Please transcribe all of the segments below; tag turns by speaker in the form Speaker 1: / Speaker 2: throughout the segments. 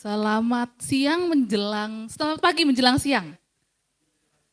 Speaker 1: Selamat pagi menjelang siang.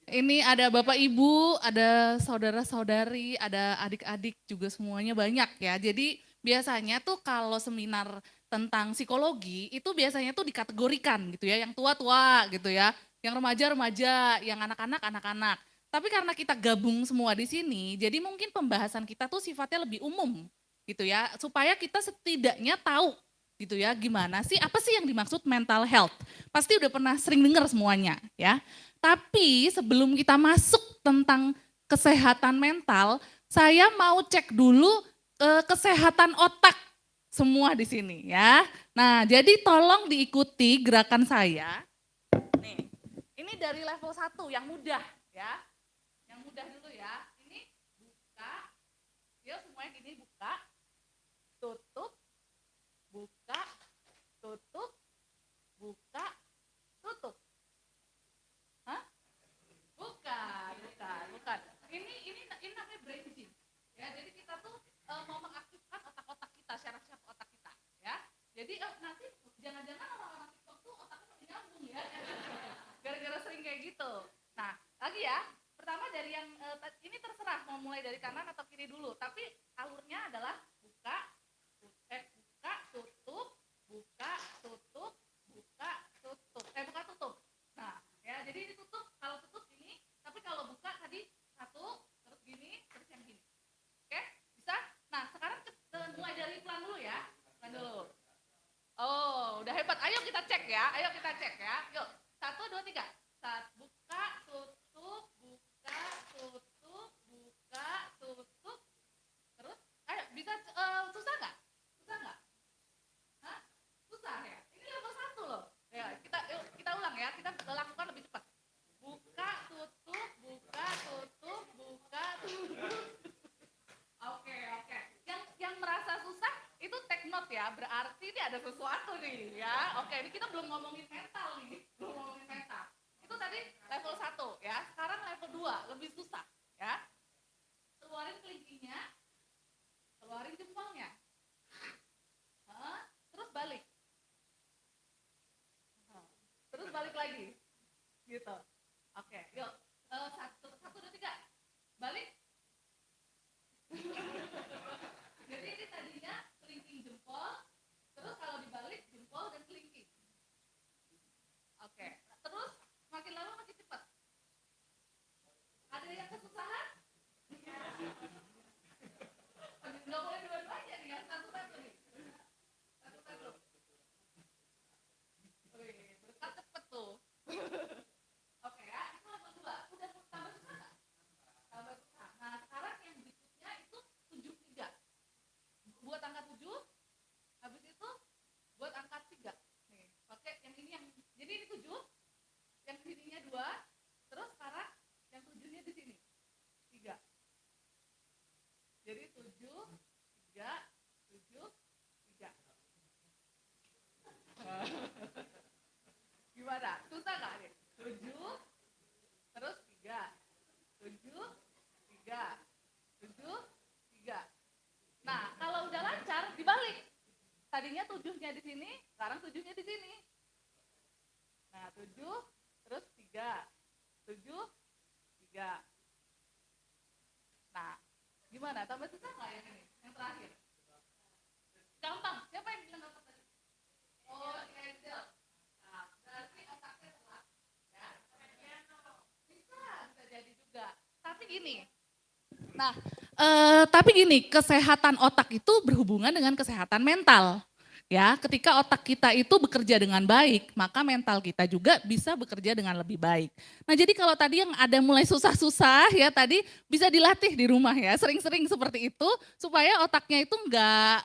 Speaker 1: Ini ada Bapak Ibu, ada saudara-saudari, ada adik-adik juga semuanya banyak ya. Jadi biasanya tuh kalau seminar tentang psikologi itu biasanya tuh dikategorikan gitu ya, yang tua-tua gitu ya, yang remaja-remaja, yang anak-anak, anak-anak. Tapi karena kita gabung semua di sini, jadi mungkin pembahasan kita tuh sifatnya lebih umum gitu ya, supaya kita setidaknya tahu gitu ya, gimana sih, apa sih yang dimaksud mental health. Pasti udah pernah sering dengar semuanya ya. Tapi sebelum kita masuk tentang kesehatan mental, saya mau cek dulu kesehatan otak semua di sini ya. Nah, jadi tolong diikuti gerakan saya. Nih, ini dari level 1 yang mudah ya. Yang mudah dulu ya. Ini buka, yuk semuanya gini, buka, tutup, buka, tutup, buka, tutup. Hah? Bukan. Ini namanya brain gym. Ya, jadi kita tuh mau mengaktifkan otak-otak kita, syaraf-syaraf otak kita, ya. Jadi nanti jangan-jangan orang-orang TikTok tuh otaknya masih nyambung ya. Gara-gara sering kayak gitu. Nah, lagi ya. Pertama dari yang ini terserah mau mulai dari kanan atau kiri dulu, tapi alurnya adalah buka, tutup, buka, tutup, buka, tutup. Buka tutup. Nah, ya, jadi ini tutup, kalau tutup ini, tapi kalau buka tadi satu, terus gini, terus yang gini. Oke, bisa? Nah, sekarang mulai dari pelan dulu ya. Pelan dulu. Oh, udah hebat. Ayo kita cek ya. Yuk, 1, 2, 3. Buka, tutup, buka, tutup, buka, tutup. Terus, ayo bisa susah nggak? Hah? Susah ya? Ini level 1 loh. Ya, kita ulang ya. Kita lakukan lebih cepat. Buka, tutup, buka, tutup, buka, tutup. Oke. Yang merasa susah itu take note ya. Berarti ini ada sesuatu nih ya. Oke, ini kita belum ngomongin mental nih. Itu tadi level 1 ya. Sekarang level 2, lebih susah ya. Keluarin kelingkingnya. Keluarin jempolnya. Terus balik. Terus balik lagi. Gitu. Oke, yuk. 1, 2, 3. Balik. Jadi ini tadinya kelingking jempol, terus kalau dibalik jempol dan kelingking. Oke, terus makin lama makin cepat. Ada yang kesusahan? Nggak boleh dua-duanya nih ya, satu-satu nih. Satu-satu. Berkat cepet tuh. Oke ya, itu level 2. Udah tambah susah nggak? Tambah susah. Nah, sekarang yang berikutnya itu 73. Buat angka 7, habis itu buat angka 3. Nih, pakai yang ini jadi ini 7, yang sininya 2, terus sekarang yang 7-nya di sini. 3. Jadi 7, 3, 7, 3. Gimana? Susah nggak nih? 7, terus 3. 7, 3. 7, 3. Nah, kalau udah lancar, dibalik. Tadinya 7-nya di sini, sekarang 7-nya di sini. Nah, 7, terus 3. 7, 3. Nah, gimana? Tambah susah nggak yang ini? Yang terakhir? Gampang. Siapa yang bilang gampang tadi? Oh, Angel. Nah, berarti otaknya telat. Ya. Bisa jadi juga. Tapi gini, kesehatan otak itu berhubungan dengan kesehatan mental. Ya, ketika otak kita itu bekerja dengan baik, maka mental kita juga bisa bekerja dengan lebih baik. Nah, jadi kalau tadi yang ada mulai susah-susah ya tadi bisa dilatih di rumah ya, sering-sering seperti itu supaya otaknya itu enggak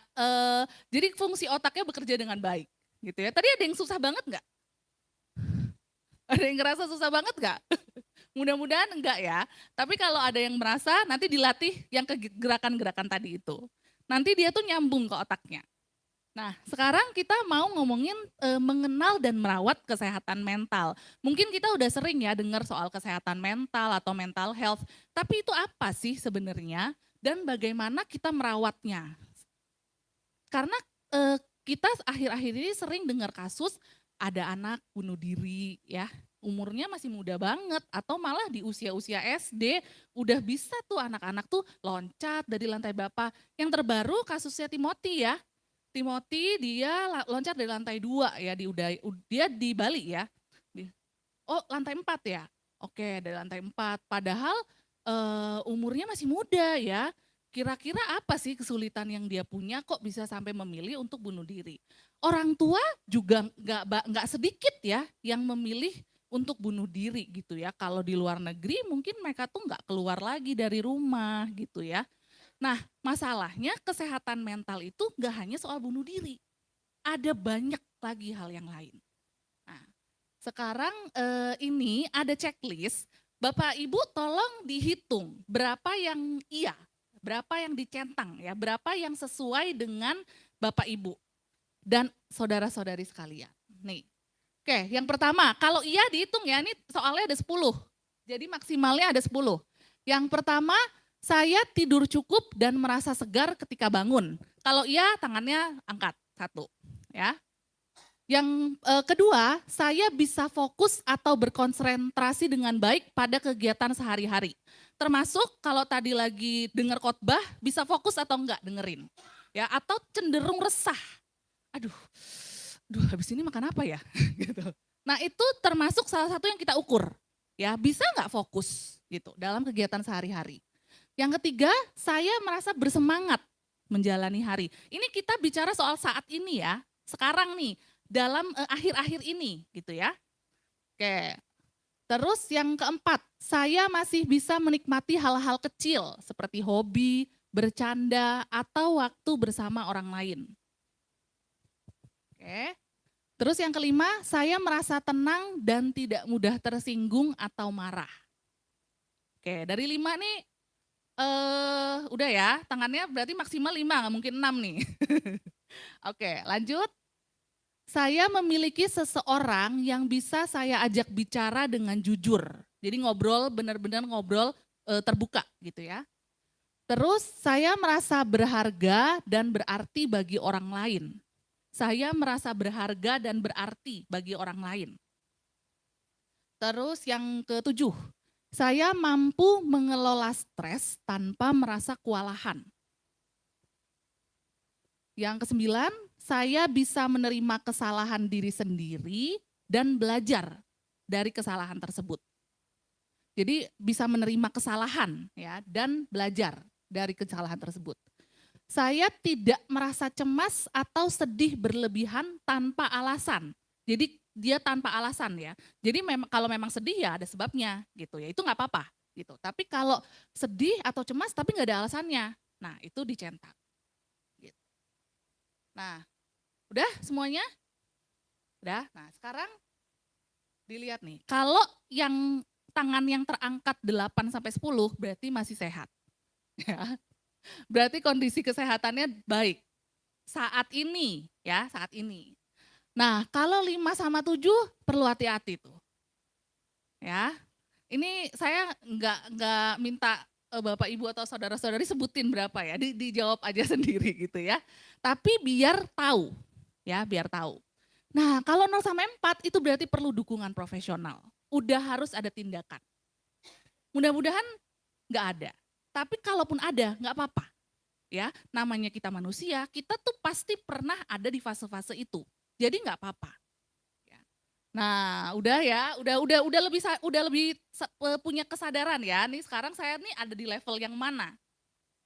Speaker 1: jadi fungsi otaknya bekerja dengan baik gitu ya. Tadi ada yang susah banget enggak? Ada yang ngerasa susah banget enggak? Mudah-mudahan enggak ya. Tapi kalau ada yang merasa nanti dilatih yang gerakan-gerakan tadi itu. Nanti dia tuh nyambung ke otaknya. Nah, sekarang kita mau ngomongin mengenal dan merawat kesehatan mental. Mungkin kita udah sering ya dengar soal kesehatan mental atau mental health, tapi itu apa sih sebenarnya dan bagaimana kita merawatnya? Karena kita akhir-akhir ini sering dengar kasus ada anak bunuh diri ya, umurnya masih muda banget atau malah di usia-usia SD udah bisa tuh anak-anak tuh loncat dari lantai berapa. Yang terbaru kasusnya Timothy ya. Timothy dia loncat dari lantai 2 ya dia di Bali ya. Oh, lantai 4 ya? Oke, dari lantai 4. Padahal umurnya masih muda ya. Kira-kira apa sih kesulitan yang dia punya kok bisa sampai memilih untuk bunuh diri? Orang tua juga nggak sedikit ya yang memilih untuk bunuh diri gitu ya. Kalau di luar negeri mungkin mereka tuh nggak keluar lagi dari rumah gitu ya. Nah, masalahnya kesehatan mental itu nggak hanya soal bunuh diri. Ada banyak lagi hal yang lain. Nah, sekarang ini ada checklist, Bapak Ibu tolong dihitung berapa yang iya, berapa yang dicentang ya, berapa yang sesuai dengan Bapak Ibu dan saudara-saudari sekalian. Nih, oke yang pertama kalau iya dihitung ya, ini soalnya ada 10, jadi maksimalnya ada 10. Yang pertama, saya tidur cukup dan merasa segar ketika bangun. Kalau iya tangannya angkat, 1 ya. Yang kedua, saya bisa fokus atau berkonsentrasi dengan baik pada kegiatan sehari-hari. Termasuk kalau tadi lagi dengar khotbah, bisa fokus atau enggak dengerin. Ya, atau cenderung resah. Aduh, habis ini makan apa ya? Gitu. Nah, itu termasuk salah satu yang kita ukur. Ya, bisa enggak fokus gitu dalam kegiatan sehari-hari. Yang ketiga, saya merasa bersemangat menjalani hari. Ini kita bicara soal saat ini ya, sekarang nih dalam akhir-akhir ini gitu ya. Oke. Terus yang keempat, saya masih bisa menikmati hal-hal kecil seperti hobi, bercanda, atau waktu bersama orang lain. Oke. Terus yang kelima, saya merasa tenang dan tidak mudah tersinggung atau marah. Oke, dari 5 nih udah ya, tangannya berarti maksimal 5, nggak mungkin 6 nih. Oke, lanjut. Saya memiliki seseorang yang bisa saya ajak bicara dengan jujur. Jadi ngobrol, benar-benar ngobrol terbuka gitu ya. Terus saya merasa berharga dan berarti bagi orang lain. Saya merasa berharga dan berarti bagi orang lain. Terus yang ketujuh, saya mampu mengelola stres tanpa merasa kewalahan. Yang kesembilan, saya bisa menerima kesalahan diri sendiri dan belajar dari kesalahan tersebut. Jadi bisa menerima kesalahan ya dan belajar dari kesalahan tersebut. Saya tidak merasa cemas atau sedih berlebihan tanpa alasan. Jadi dia tanpa alasan ya. Jadi kalau memang sedih ya ada sebabnya gitu ya. Itu nggak apa-apa gitu. Tapi kalau sedih atau cemas tapi nggak ada alasannya, nah itu dicentak. Nah, udah semuanya? Udah. Nah, sekarang dilihat nih. Kalau yang tangan yang terangkat 8 sampai 10 berarti masih sehat. Ya. Berarti kondisi kesehatannya baik. Saat ini ya, saat ini. Nah, kalau 5 sama 7 perlu hati-hati tuh. Ya. Ini saya nggak minta Bapak Ibu atau saudara-saudari sebutin berapa ya, dijawab aja sendiri gitu ya. Tapi biar tahu, ya biar tahu. Nah kalau 0 sampai 4 itu berarti perlu dukungan profesional. Udah harus ada tindakan. Mudah-mudahan nggak ada. Tapi kalaupun ada nggak apa-apa. Ya, namanya kita manusia, kita tuh pasti pernah ada di fase-fase itu. Jadi nggak apa-apa. Nah, udah ya, udah lebih punya kesadaran ya. Nih sekarang saya nih ada di level yang mana?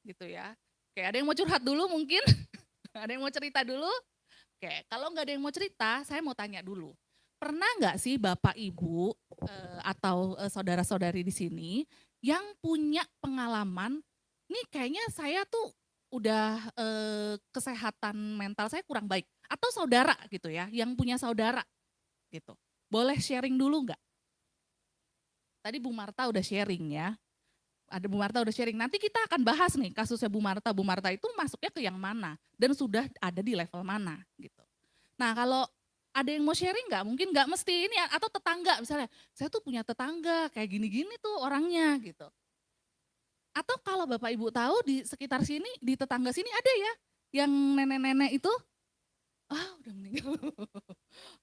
Speaker 1: Gitu ya. Oke, ada yang mau curhat dulu mungkin? Ada yang mau cerita dulu? Oke, kalau nggak ada yang mau cerita, saya mau tanya dulu. Pernah nggak sih Bapak Ibu atau saudara-saudari di sini yang punya pengalaman, nih kayaknya saya tuh udah kesehatan mental saya kurang baik. Atau saudara gitu ya, yang punya saudara gitu. Boleh sharing dulu nggak? Tadi Bu Marta udah sharing ya. Ada Bu Marta udah sharing. Nanti kita akan bahas nih kasusnya Bu Marta. Bu Marta itu masuknya ke yang mana dan sudah ada di level mana gitu. Nah kalau ada yang mau sharing nggak? Mungkin nggak mesti ini atau tetangga misalnya. Saya tuh punya tetangga kayak gini-gini tuh orangnya gitu. Atau kalau Bapak Ibu tahu di sekitar sini, di tetangga sini ada ya yang nenek-nenek itu Ah, udah meninggal.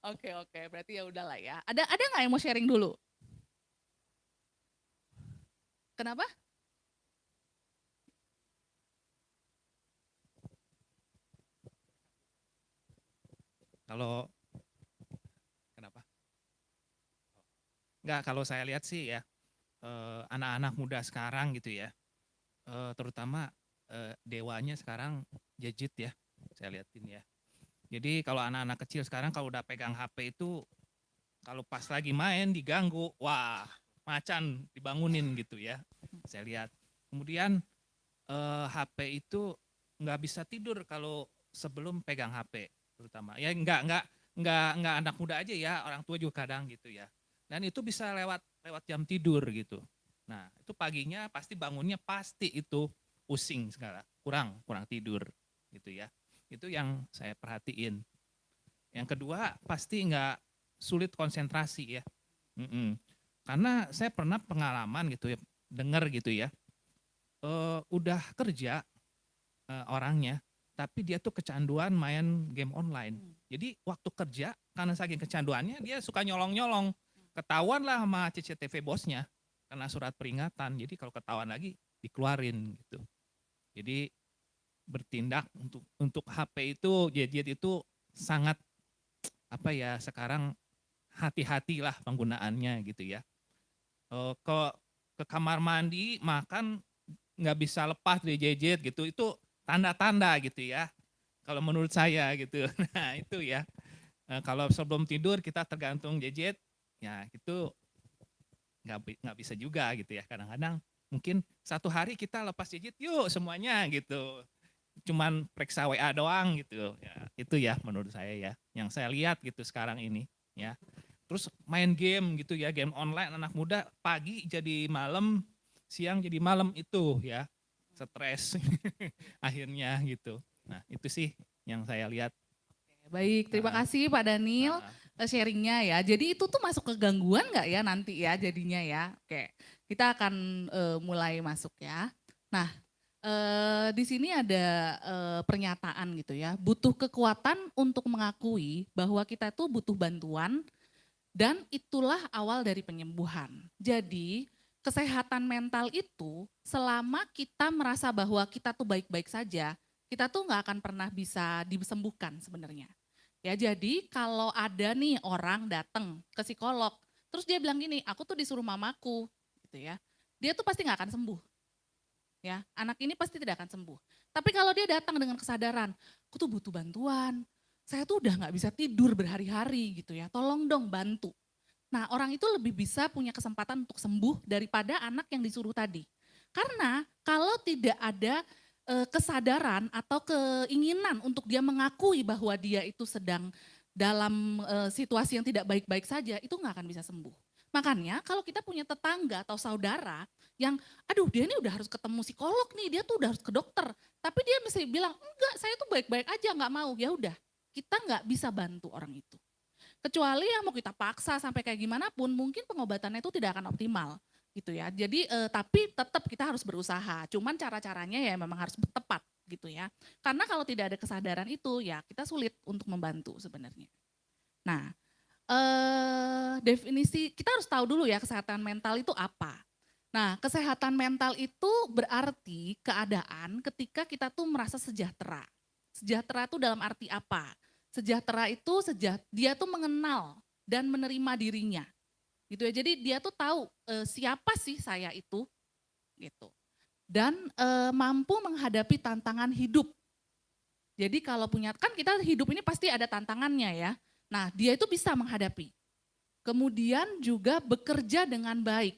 Speaker 1: Oke, oke, berarti ya udahlah ya. Ada nggak yang mau sharing dulu? Kenapa?
Speaker 2: Kalau kenapa? Enggak, kalau saya lihat sih ya, anak-anak muda sekarang gitu ya, terutama dewanya sekarang gadget ya, saya lihatin ya. Jadi kalau anak-anak kecil sekarang kalau udah pegang HP itu, kalau pas lagi main diganggu, wah macan dibangunin gitu ya, saya lihat. Kemudian HP itu nggak bisa tidur kalau sebelum pegang HP, terutama. Ya nggak anak muda aja ya, orang tua juga kadang gitu ya. Dan itu bisa lewat lewat jam tidur gitu. Nah itu paginya pasti bangunnya pasti itu pusing segala, kurang kurang tidur gitu ya. Itu yang saya perhatiin. Yang kedua pasti nggak sulit konsentrasi ya. Mm-mm. Karena saya pernah pengalaman gitu ya, dengar gitu ya, udah kerja orangnya, tapi dia tuh kecanduan main game online. Jadi waktu kerja karena saking kecanduannya dia suka nyolong-nyolong. Ketahuan lah sama CCTV bosnya kena surat peringatan. Jadi kalau ketahuan lagi dikeluarin gitu. Jadi bertindak untuk HP itu gadget itu sangat apa ya sekarang hati-hatilah penggunaannya gitu ya. Ke kamar mandi makan nggak bisa lepas dari gadget gitu itu tanda-tanda gitu ya kalau menurut saya gitu. Nah itu ya. Kalau sebelum tidur kita tergantung gadget ya itu nggak bisa juga gitu ya. Kadang-kadang mungkin satu hari kita lepas gadget yuk semuanya gitu, cuman periksa WA doang gitu ya. Itu ya menurut saya ya yang saya lihat gitu sekarang ini ya. Terus main game gitu ya, game online anak muda pagi jadi malam, siang jadi malam itu ya, stres akhirnya gitu. Nah itu sih yang saya lihat.
Speaker 1: Baik, terima
Speaker 2: Uh,
Speaker 1: kasih Pak Daniel
Speaker 2: uh,
Speaker 1: sharingnya ya. Jadi itu tuh masuk ke gangguan nggak ya nanti ya jadinya ya? Oke, kita akan mulai masuk ya. Nah, di sini ada pernyataan gitu ya. Butuh kekuatan untuk mengakui bahwa kita tuh butuh bantuan dan itulah awal dari penyembuhan. Jadi kesehatan mental itu selama kita merasa bahwa kita tuh baik-baik saja, kita tuh nggak akan pernah bisa disembuhkan sebenarnya. Ya jadi kalau ada nih orang datang ke psikolog, terus dia bilang gini, aku tuh disuruh mamaku, gitu ya. Dia tuh pasti nggak akan sembuh, ya. Anak ini pasti tidak akan sembuh. Tapi kalau dia datang dengan kesadaran, aku tuh butuh bantuan, saya tuh udah nggak bisa tidur berhari-hari gitu ya, tolong dong bantu. Nah orang itu lebih bisa punya kesempatan untuk sembuh daripada anak yang disuruh tadi. Karena kalau tidak ada kesadaran atau keinginan untuk dia mengakui bahwa dia itu sedang dalam situasi yang tidak baik-baik saja, itu nggak akan bisa sembuh. Makanya kalau kita punya tetangga atau saudara yang, aduh dia ini udah harus ketemu psikolog nih, dia tuh udah harus ke dokter. Tapi dia mesti bilang, enggak saya tuh baik-baik aja nggak mau. Ya udah, kita nggak bisa bantu orang itu. Kecuali yang mau kita paksa sampai kayak gimana pun, mungkin pengobatannya itu tidak akan optimal gitu ya. Jadi tapi tetap kita harus berusaha. Cuman cara-caranya ya memang harus tepat gitu ya. Karena kalau tidak ada kesadaran itu ya kita sulit untuk membantu sebenarnya. Nah, definisi kita harus tahu dulu ya kesehatan mental itu apa. Nah, kesehatan mental itu berarti keadaan ketika kita tuh merasa sejahtera. Sejahtera itu dalam arti apa? Sejahtera itu dia tuh mengenal dan menerima dirinya. Gitu ya. Jadi dia tuh tahu siapa sih saya itu gitu. Dan mampu menghadapi tantangan hidup. Jadi kalau punya kan kita hidup ini pasti ada tantangannya ya. Nah, dia itu bisa menghadapi. Kemudian juga bekerja dengan baik.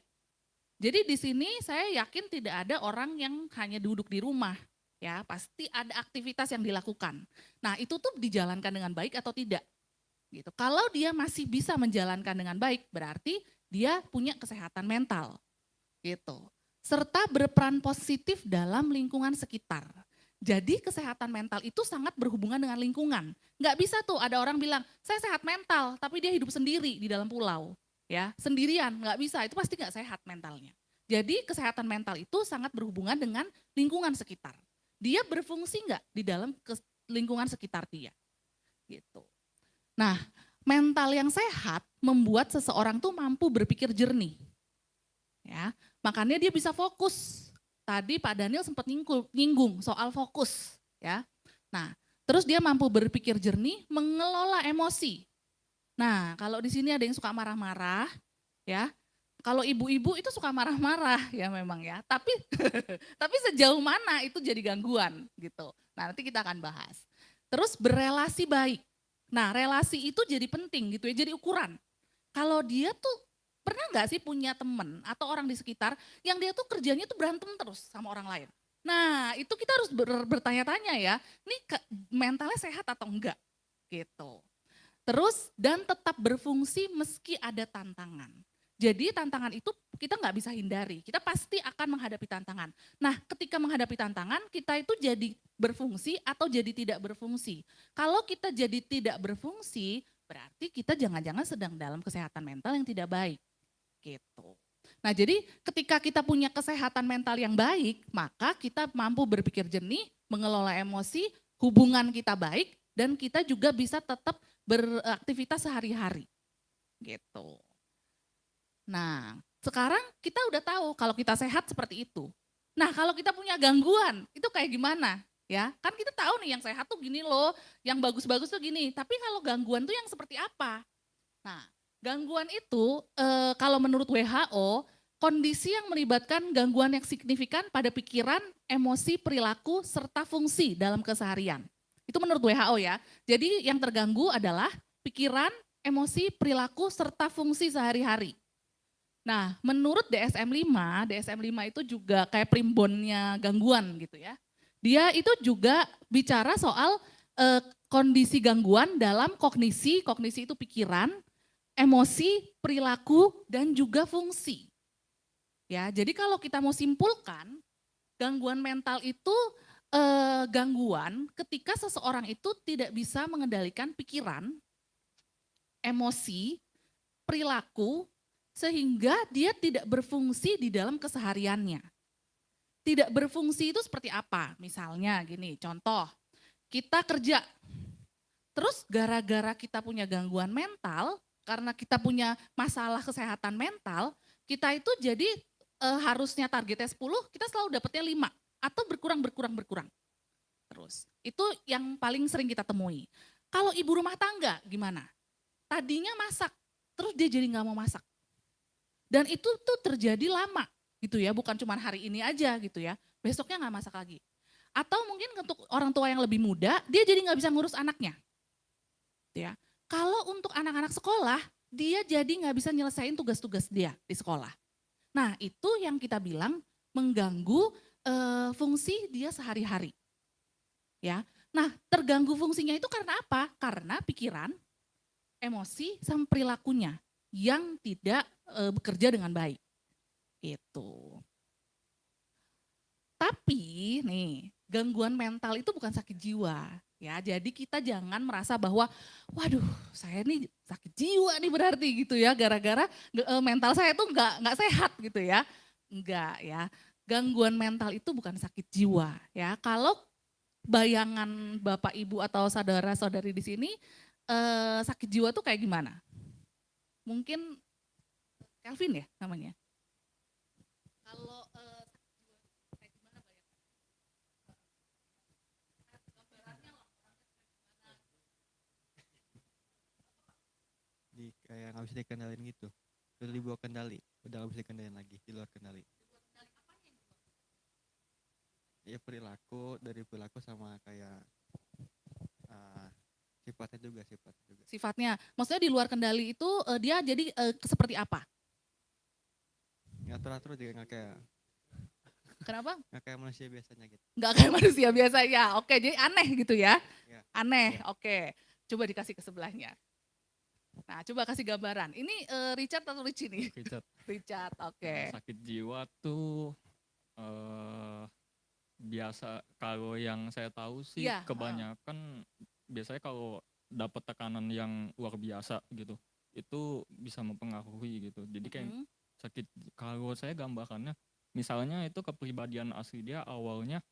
Speaker 1: Jadi di sini saya yakin tidak ada orang yang hanya duduk di rumah, ya pasti ada aktivitas yang dilakukan. Nah itu tuh dijalankan dengan baik atau tidak, gitu. Kalau dia masih bisa menjalankan dengan baik, berarti dia punya kesehatan mental, gitu. Serta berperan positif dalam lingkungan sekitar. Jadi kesehatan mental itu sangat berhubungan dengan lingkungan. Nggak bisa tuh ada orang bilang, saya sehat mental, tapi dia hidup sendiri di dalam pulau. Ya, sendirian, nggak bisa, itu pasti nggak sehat mentalnya. Jadi kesehatan mental itu sangat berhubungan dengan lingkungan sekitar. Dia berfungsi nggak di dalam lingkungan sekitar dia. gitu. Nah, mental yang sehat membuat seseorang tuh mampu berpikir jernih. Ya, makanya dia bisa fokus. Tadi Pak Daniel sempat nyinggung soal fokus, ya. Nah, terus dia mampu berpikir jernih, mengelola emosi. Nah, kalau di sini ada yang suka marah-marah, ya. Kalau ibu-ibu itu suka marah-marah ya memang ya. Tapi tapi sejauh mana itu jadi gangguan gitu. Nah, nanti kita akan bahas. Terus berelasi baik. Nah, relasi itu jadi penting gitu ya, jadi ukuran. Kalau dia tuh pernah nggak sih punya temen atau orang di sekitar yang dia tuh kerjanya tuh berantem terus sama orang lain. Nah, itu kita harus bertanya-tanya ya, ini mentalnya sehat atau enggak gitu. Terus dan tetap berfungsi meski ada tantangan. Jadi tantangan itu kita nggak bisa hindari, kita pasti akan menghadapi tantangan. Nah, ketika menghadapi tantangan, kita itu jadi berfungsi atau jadi tidak berfungsi. Kalau kita jadi tidak berfungsi, berarti kita jangan-jangan sedang dalam kesehatan mental yang tidak baik, gitu. Nah, jadi ketika kita punya kesehatan mental yang baik, maka kita mampu berpikir jernih, mengelola emosi, hubungan kita baik, dan kita juga bisa tetap beraktivitas sehari-hari, gitu. Nah, sekarang kita udah tahu kalau kita sehat seperti itu. Nah, kalau kita punya gangguan, itu kayak gimana? Ya, kan kita tahu nih yang sehat tuh gini loh, yang bagus-bagus tuh gini. Tapi kalau gangguan tuh yang seperti apa? Nah, gangguan itu kalau menurut WHO, kondisi yang melibatkan gangguan yang signifikan pada pikiran, emosi, perilaku, serta fungsi dalam keseharian. Itu menurut WHO ya. Jadi yang terganggu adalah pikiran, emosi, perilaku, serta fungsi sehari-hari. Nah, menurut DSM-5, DSM-5 itu juga kayak primbonnya gangguan gitu ya. Dia itu juga bicara soal kondisi gangguan dalam kognisi, kognisi itu pikiran, emosi, perilaku, dan juga fungsi. Ya, jadi kalau kita mau simpulkan, gangguan mental itu gangguan ketika seseorang itu tidak bisa mengendalikan pikiran, emosi, perilaku, sehingga dia tidak berfungsi di dalam kesehariannya. Tidak berfungsi itu seperti apa? Misalnya gini, contoh, kita kerja, terus gara-gara kita punya gangguan mental, karena kita punya masalah kesehatan mental, kita itu jadi harusnya targetnya 10, kita selalu dapatnya 5 atau berkurang. Terus itu yang paling sering kita temui. Kalau ibu rumah tangga gimana? Tadinya masak, terus dia jadi nggak mau masak. Dan itu tuh terjadi lama gitu ya, bukan cuma hari ini aja gitu ya. Besoknya nggak masak lagi. Atau mungkin untuk orang tua yang lebih muda, dia jadi nggak bisa ngurus anaknya. Ya. Kalau untuk anak-anak sekolah, dia jadi nggak bisa nyelesain tugas-tugas dia di sekolah. Nah, itu yang kita bilang mengganggu fungsi dia sehari-hari. Ya. Nah, terganggu fungsinya itu karena apa? Karena pikiran, emosi, sama perilakunya yang tidak bekerja dengan baik. Itu. Tapi nih, gangguan mental itu bukan sakit jiwa. Ya, jadi kita jangan merasa bahwa, waduh, saya nih sakit jiwa nih berarti gitu ya, gara-gara mental saya tuh nggak sehat gitu ya, enggak ya. Gangguan mental itu bukan sakit jiwa ya. Kalau bayangan bapak ibu atau saudara-saudari di sini, sakit jiwa tuh kayak gimana? Mungkin Kelvin ya namanya. Kalau kayak gimana gambarannya lah.
Speaker 3: Kayak nggak bisa dikendalin gitu, udah dibawa kendali, udah nggak bisa dikendalin lagi, di luar kendali. Ya dari perilaku sama kayak sifatnya juga.
Speaker 1: Sifatnya, maksudnya di luar kendali itu dia jadi seperti apa?
Speaker 3: Ngatur-atur juga
Speaker 1: Kenapa?
Speaker 3: nggak kayak manusia biasanya gitu.
Speaker 1: Nggak kayak manusia biasa ya. Oke, jadi aneh gitu ya.
Speaker 3: Ya.
Speaker 1: Aneh, oke. Coba dikasih ke sebelahnya. Nah, coba kasih gambaran. Ini Richard atau Richie nih?
Speaker 4: Richard.
Speaker 1: Richard, oke.
Speaker 4: Sakit jiwa tuh biasa, kalau yang saya tahu sih
Speaker 1: Iya,
Speaker 4: kebanyakan biasanya kalau dapat tekanan yang luar biasa gitu, itu bisa mempengaruhi gitu. Jadi kayak sakit, kalau saya gambarkannya misalnya itu kepribadian asli dia awalnya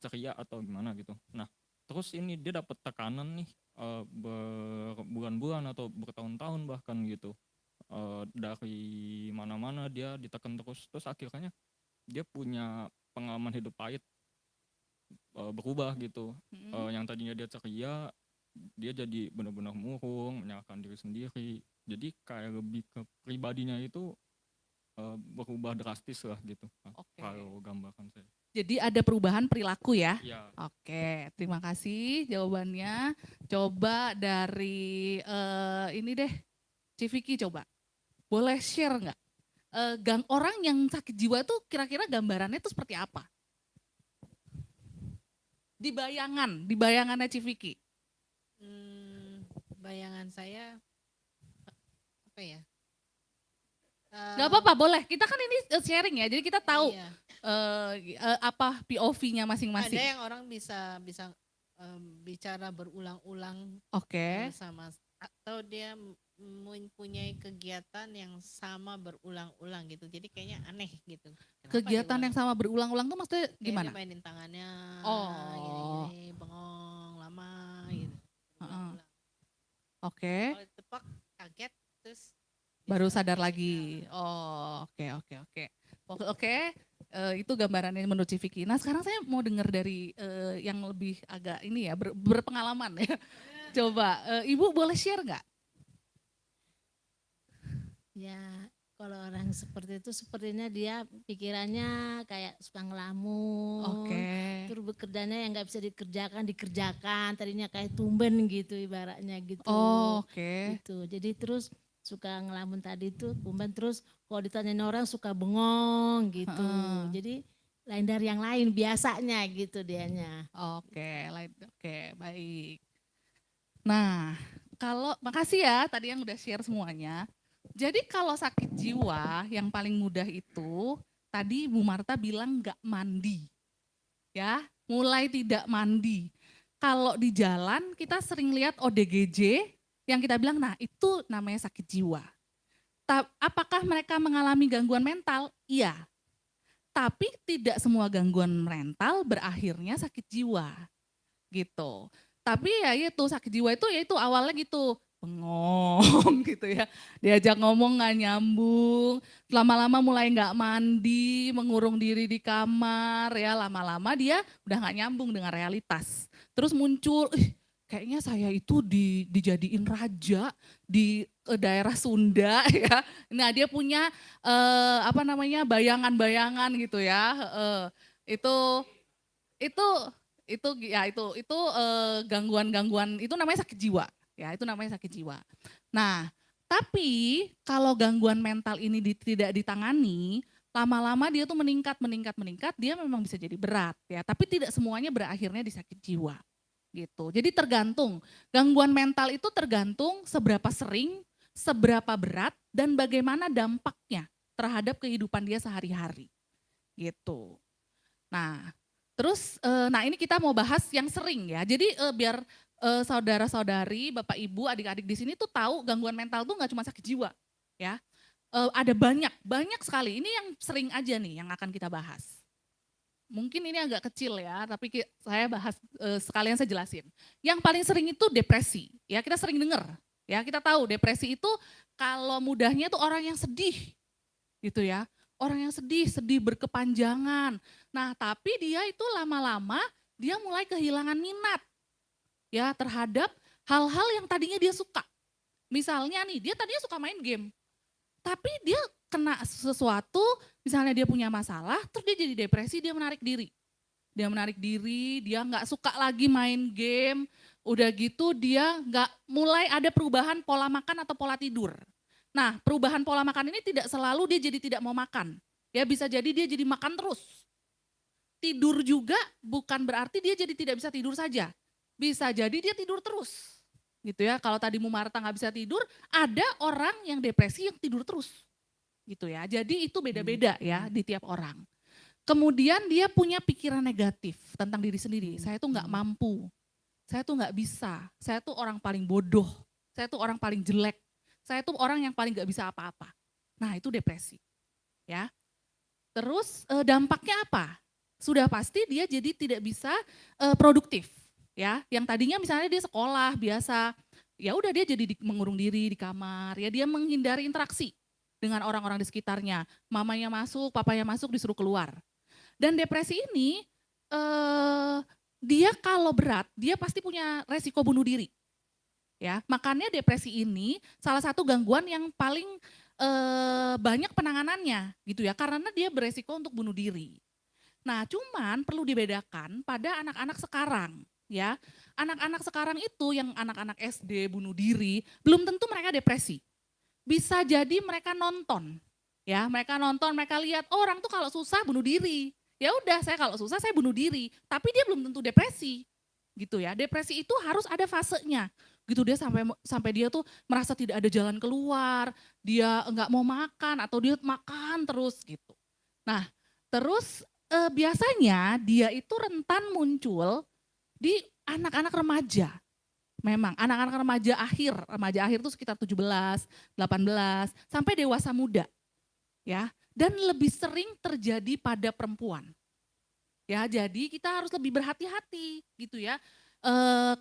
Speaker 4: ceria atau gimana gitu. Nah, terus ini dia dapat tekanan nih berbulan-bulan atau bertahun-tahun bahkan gitu. Dari mana-mana dia ditekan terus akhirnya dia punya pengalaman hidup pahit, berubah gitu. Yang tadinya dia ceria, dia jadi benar-benar murung, menyalahkan diri sendiri. Jadi kayak lebih ke pribadinya itu berubah drastis lah gitu.
Speaker 1: Oke.
Speaker 4: Kalau gambaran saya.
Speaker 1: Jadi ada perubahan perilaku ya?
Speaker 4: Ya,
Speaker 1: Oke, terima kasih jawabannya. Coba dari ini deh, Civiki coba. Boleh share nggak? Orang yang sakit jiwa tuh kira-kira gambarannya tuh seperti apa? Di bayangannya Civiki.
Speaker 5: Bayangan saya apa ya?
Speaker 1: Gak apa-apa, boleh. Kita kan ini sharing ya, jadi kita tahu
Speaker 5: Iya.
Speaker 1: apa POV-nya
Speaker 5: Ada
Speaker 1: masing-masing.
Speaker 5: yang orang bisa bicara berulang-ulang
Speaker 1: Oke,
Speaker 5: sama, atau dia mempunyai kegiatan yang sama berulang-ulang gitu. Jadi kayaknya aneh gitu. Kenapa
Speaker 1: kegiatan
Speaker 5: diulang?
Speaker 1: yang sama berulang-ulang tuh maksudnya
Speaker 5: Kayak
Speaker 1: gimana?
Speaker 5: dia mainin tangannya,
Speaker 1: Oh.
Speaker 5: gini-gini, bengong lama gitu. Berulang-ulang.
Speaker 1: Oke,
Speaker 5: Kalau ditepak kaget terus
Speaker 1: baru
Speaker 5: bisa-
Speaker 1: sadar lagi. Oh, oke. Itu gambarannya menurut Civiki. Nah sekarang saya mau dengar dari yang lebih agak ini ya, berpengalaman ya. Coba, Ibu boleh share nggak?
Speaker 6: Ya, kalau orang seperti itu sepertinya dia pikirannya kayak suka ngelamun.
Speaker 1: Oke,
Speaker 6: Terus bekerjanya yang nggak bisa dikerjakan. Tadinya kayak tumben gitu ibaratnya gitu.
Speaker 1: oh, oke.
Speaker 6: Gitu. Jadi terus suka ngelamun tadi tuh tumben, terus kalau ditanyain orang suka bengong gitu.
Speaker 1: Heeh.
Speaker 6: Jadi lain dari yang lain biasanya gitu dianya.
Speaker 1: Oke, baik. Nah, makasih ya tadi yang udah share semuanya. Jadi kalau sakit jiwa yang paling mudah itu, tadi Bu Marta bilang nggak mandi. Ya, mulai tidak mandi. Kalau di jalan kita sering lihat ODGJ yang kita bilang, nah itu namanya sakit jiwa. Apakah mereka mengalami gangguan mental? Iya. Tapi tidak semua gangguan mental berakhirnya sakit jiwa. Gitu. Tapi ya itu sakit jiwa itu ya itu awalnya gitu, bengong gitu ya. Diajak ngomong nggak nyambung, lama-lama mulai nggak mandi, mengurung diri di kamar ya, lama-lama dia udah nggak nyambung dengan realitas. Terus muncul, kayaknya saya itu dijadiin raja di daerah Sunda ya. Nah dia punya bayangan-bayangan gitu ya. Itu gangguan-gangguan itu namanya sakit jiwa ya, itu namanya sakit jiwa. Nah tapi kalau gangguan mental ini tidak ditangani, lama-lama dia tuh meningkat, dia memang bisa jadi berat ya, tapi tidak semuanya berakhirnya di sakit jiwa gitu. Jadi tergantung, gangguan mental itu tergantung seberapa sering, seberapa berat, dan bagaimana dampaknya terhadap kehidupan dia sehari-hari gitu. Nah terus, ini kita mau bahas yang sering ya. Jadi biar saudara-saudari, bapak ibu, adik-adik di sini tuh tahu gangguan mental tuh nggak cuma sakit jiwa, ya. Ada banyak sekali. Ini yang sering aja nih yang akan kita bahas. Mungkin ini agak kecil ya, tapi saya bahas sekalian saya jelasin. Yang paling sering itu depresi, ya kita sering dengar, ya kita tahu depresi itu kalau mudahnya tuh orang yang sedih, gitu ya. Orang yang sedih berkepanjangan. Nah tapi dia itu lama-lama dia mulai kehilangan minat ya terhadap hal-hal yang tadinya dia suka. Misalnya nih dia tadinya suka main game, tapi dia kena sesuatu, misalnya dia punya masalah, terus dia jadi depresi, dia menarik diri. Dia nggak suka lagi main game, udah gitu dia nggak mulai ada perubahan pola makan atau pola tidur. Nah perubahan pola makan ini tidak selalu dia jadi tidak mau makan. Ya bisa jadi dia jadi makan terus. Tidur juga bukan berarti dia jadi tidak bisa tidur saja. Bisa jadi dia tidur terus. Gitu ya, kalau tadi Bu Marta nggak bisa tidur, ada orang yang depresi yang tidur terus. Gitu ya, jadi itu beda-beda ya di tiap orang. Kemudian dia punya pikiran negatif tentang diri sendiri. Saya tuh nggak mampu, saya tuh nggak bisa, saya tuh orang paling bodoh, saya tuh orang paling jelek. Saya tuh orang yang paling gak bisa apa-apa. Nah itu depresi. Ya. Terus dampaknya apa? Sudah pasti dia jadi tidak bisa produktif. ya, yang tadinya misalnya dia sekolah biasa, ya udah dia jadi mengurung diri di kamar, ya dia menghindari interaksi dengan orang-orang di sekitarnya. Mamanya masuk, papanya masuk disuruh keluar. Dan depresi ini dia kalau berat, dia pasti punya resiko bunuh diri. Ya, makanya depresi ini salah satu gangguan yang paling banyak penanganannya gitu ya, karena dia beresiko untuk bunuh diri. Nah, cuman perlu dibedakan pada anak-anak sekarang ya. Anak-anak sekarang itu yang anak-anak SD bunuh diri, belum tentu mereka depresi. Bisa jadi mereka nonton. Ya, mereka nonton, mereka lihat oh, orang tuh kalau susah bunuh diri. Ya udah, saya kalau susah saya bunuh diri, tapi dia belum tentu depresi. Gitu ya. Depresi itu harus ada fasenya. Gitu dia sampai dia tuh merasa tidak ada jalan keluar, dia enggak mau makan atau dia makan terus gitu. Nah, terus biasanya dia itu rentan muncul di anak-anak remaja. Memang anak-anak remaja akhir itu sekitar 17, 18 sampai dewasa muda. Ya, dan lebih sering terjadi pada perempuan. Ya, jadi kita harus lebih berhati-hati gitu ya.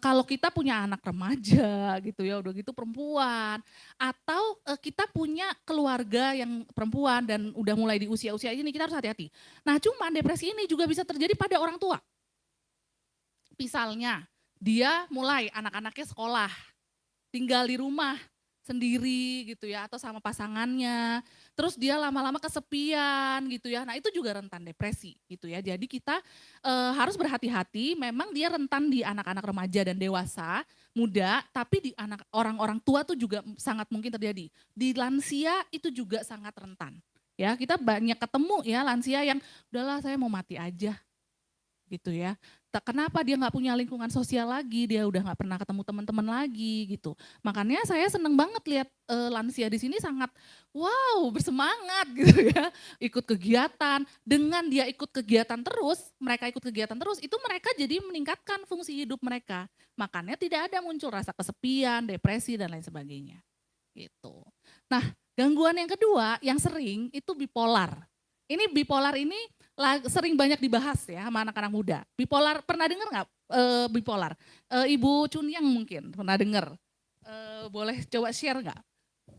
Speaker 1: Kalau kita punya anak remaja gitu ya, udah gitu perempuan, atau kita punya keluarga yang perempuan dan udah mulai di usia-usia ini, kita harus hati-hati. Nah, cuman depresi ini juga bisa terjadi pada orang tua. Misalnya dia mulai anak-anaknya sekolah, tinggal di rumah sendiri gitu ya, atau sama pasangannya, terus dia lama-lama kesepian gitu ya. Nah, itu juga rentan depresi gitu ya. Jadi kita harus berhati-hati, memang dia rentan di anak-anak remaja dan dewasa, muda, tapi di anak orang-orang tua tuh juga sangat mungkin terjadi. Di lansia itu juga sangat rentan. Ya, kita banyak ketemu ya lansia yang udahlah saya mau mati aja gitu ya. Kenapa dia nggak punya lingkungan sosial lagi, dia udah nggak pernah ketemu teman-teman lagi gitu. Makanya saya seneng banget lihat lansia di sini sangat wow bersemangat gitu ya, ikut kegiatan. Dengan dia ikut kegiatan terus, mereka ikut kegiatan terus, itu mereka jadi meningkatkan fungsi hidup mereka. Makanya tidak ada muncul rasa kesepian, depresi dan lain sebagainya. Gitu. Nah, gangguan yang kedua yang sering itu bipolar. Ini bipolar ini sering banyak dibahas ya sama anak-anak muda. Bipolar, pernah dengar nggak bipolar? Ibu Chunyang mungkin pernah dengar. Boleh coba share nggak?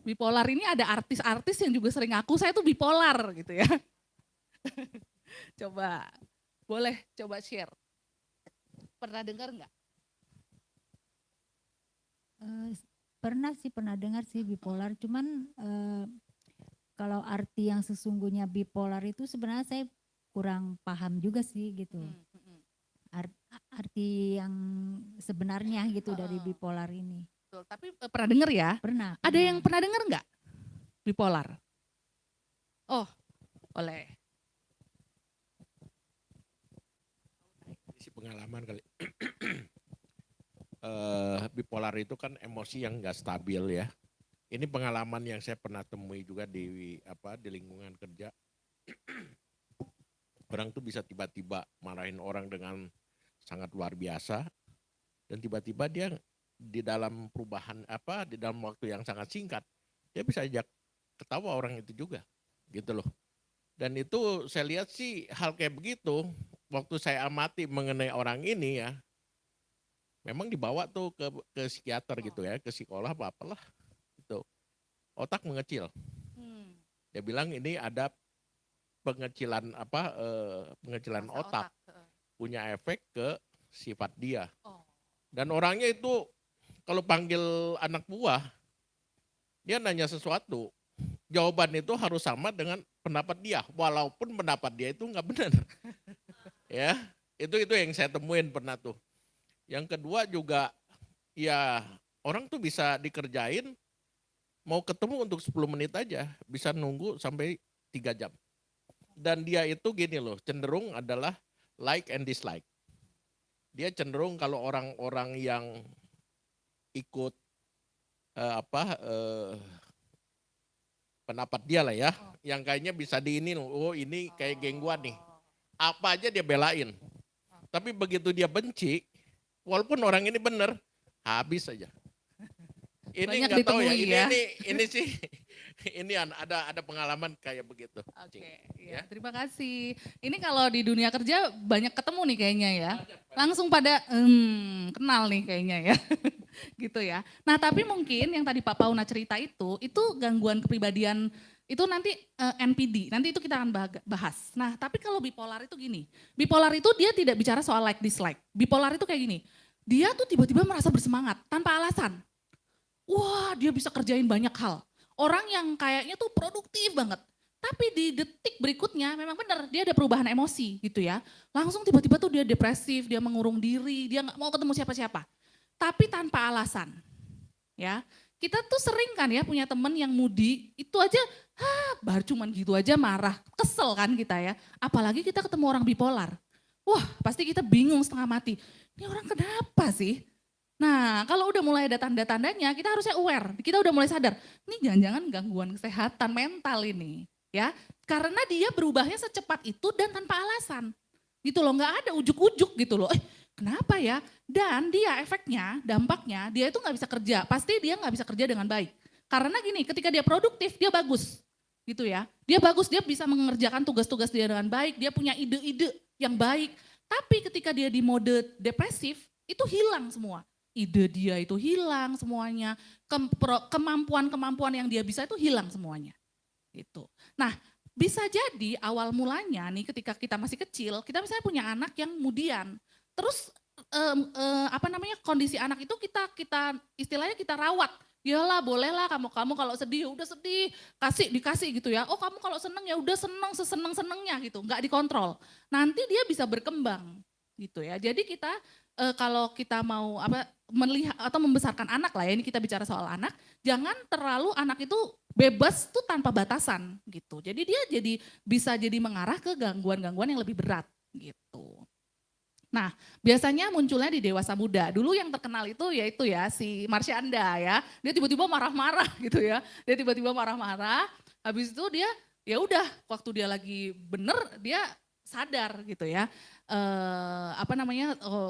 Speaker 1: Bipolar ini ada artis-artis yang juga sering ngaku saya tuh bipolar gitu ya. Coba, boleh coba share. Pernah dengar nggak?
Speaker 7: Pernah dengar sih bipolar, cuman kalau arti yang sesungguhnya bipolar itu sebenarnya saya kurang paham juga sih gitu. Arti yang sebenarnya gitu dari bipolar ini.
Speaker 1: Betul, tapi pernah dengar ya?
Speaker 7: Pernah.
Speaker 1: Ada yang pernah dengar nggak bipolar? Oh, boleh.
Speaker 8: Isi pengalaman kali. Bipolar itu kan emosi yang nggak stabil ya. Ini pengalaman yang saya pernah temui juga di lingkungan kerja. Orang tuh bisa tiba-tiba marahin orang dengan sangat luar biasa dan tiba-tiba dia di dalam perubahan di dalam waktu yang sangat singkat dia bisa ajak ketawa orang itu juga gitu loh. Dan itu saya lihat sih hal kayak begitu waktu saya amati mengenai orang ini ya. Memang dibawa tuh ke psikiater gitu ya, ke psikolog apalah. Otak mengecil. Dia bilang ini ada pengecilan pengecilan otak. Punya efek ke sifat dia. Dan orangnya itu kalau panggil anak buah, dia nanya sesuatu, jawaban itu harus sama dengan pendapat dia, walaupun pendapat dia itu nggak benar. Ya, itu yang saya temuin pernah tuh. Yang kedua juga, ya orang tuh bisa dikerjain, mau ketemu untuk 10 menit aja, bisa nunggu sampai 3 jam. Dan dia itu gini loh, cenderung adalah like and dislike. Dia cenderung kalau orang-orang yang ikut pendapat dia lah ya, yang kayaknya bisa diinin, oh ini kayak geng gua nih. Apa aja dia belain. Tapi begitu dia benci, walaupun orang ini benar, habis aja. Ini nggak tahu ya, ini sih ini ada pengalaman kayak begitu.
Speaker 1: Oke,
Speaker 8: Ya.
Speaker 1: ya, terima kasih. Ini kalau di dunia kerja banyak ketemu nih kayaknya ya. Langsung pada kenal nih kayaknya ya. Gitu ya. Nah, tapi mungkin yang tadi Pak Pauna cerita itu gangguan kepribadian itu nanti NPD, nanti itu kita akan bahas. Nah, tapi kalau bipolar itu gini, bipolar itu dia tidak bicara soal like dislike. Bipolar itu kayak gini, dia tuh tiba-tiba merasa bersemangat tanpa alasan. Wah, dia bisa kerjain banyak hal. Orang yang kayaknya tuh produktif banget. Tapi di detik berikutnya memang benar dia ada perubahan emosi gitu ya. Langsung tiba-tiba tuh dia depresif, dia mengurung diri, dia nggak mau ketemu siapa-siapa. Tapi tanpa alasan. Ya, kita tuh sering kan ya punya temen yang moody, itu aja baru cuman gitu aja marah, kesel kan kita ya. Apalagi kita ketemu orang bipolar. Wah, pasti kita bingung setengah mati. Ini orang kenapa sih? Nah, kalau udah mulai ada tanda-tandanya, kita harusnya aware. Kita udah mulai sadar, ini jangan-jangan gangguan kesehatan mental ini. Ya, karena dia berubahnya secepat itu dan tanpa alasan. Gitu loh, nggak ada ujuk-ujuk gitu loh. Kenapa ya? Dan dia efeknya, dampaknya, dia itu nggak bisa kerja. Pasti dia nggak bisa kerja dengan baik. Karena gini, ketika dia produktif, dia bagus. Gitu ya. Dia bagus, dia bisa mengerjakan tugas-tugas dia dengan baik, dia punya ide-ide yang baik. Tapi ketika dia di mode depresif, itu hilang semua. Ide dia itu hilang semuanya, kemampuan-kemampuan yang dia bisa itu hilang semuanya. Gitu. Nah, bisa jadi awal mulanya nih ketika kita masih kecil, kita misalnya punya anak yang kemudian, terus kondisi anak itu kita istilahnya kita rawat. Yalah, bolehlah kamu kalau sedih ya udah sedih, dikasih gitu ya. Oh, kamu kalau seneng ya udah seneng seseneng-senengnya gitu, nggak dikontrol. Nanti dia bisa berkembang gitu ya. Jadi kita kalau kita mau melihat atau membesarkan anak lah ya, ini kita bicara soal anak, jangan terlalu anak itu bebas tuh tanpa batasan gitu. Jadi dia bisa jadi mengarah ke gangguan-gangguan yang lebih berat gitu. Nah, biasanya munculnya di dewasa muda. Dulu yang terkenal itu yaitu ya si Marsyanda ya. Dia tiba-tiba marah-marah gitu ya. Dia tiba-tiba marah-marah. Habis itu dia ya udah waktu dia lagi bener dia sadar gitu ya.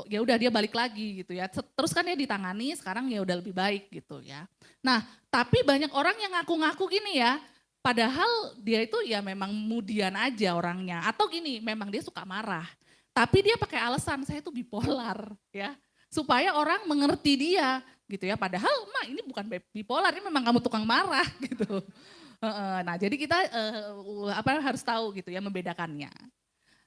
Speaker 1: Ya udah dia balik lagi gitu ya. Terus kan dia ditangani, sekarang ya udah lebih baik gitu ya. Nah, tapi banyak orang yang ngaku-ngaku gini ya. Padahal dia itu ya memang mudian aja orangnya. Atau gini, memang dia suka marah. Tapi dia pakai alasan saya itu bipolar ya. Supaya orang mengerti dia gitu ya. Padahal ini bukan bipolar, ini memang kamu tukang marah gitu. Nah, jadi kita harus tahu gitu ya membedakannya.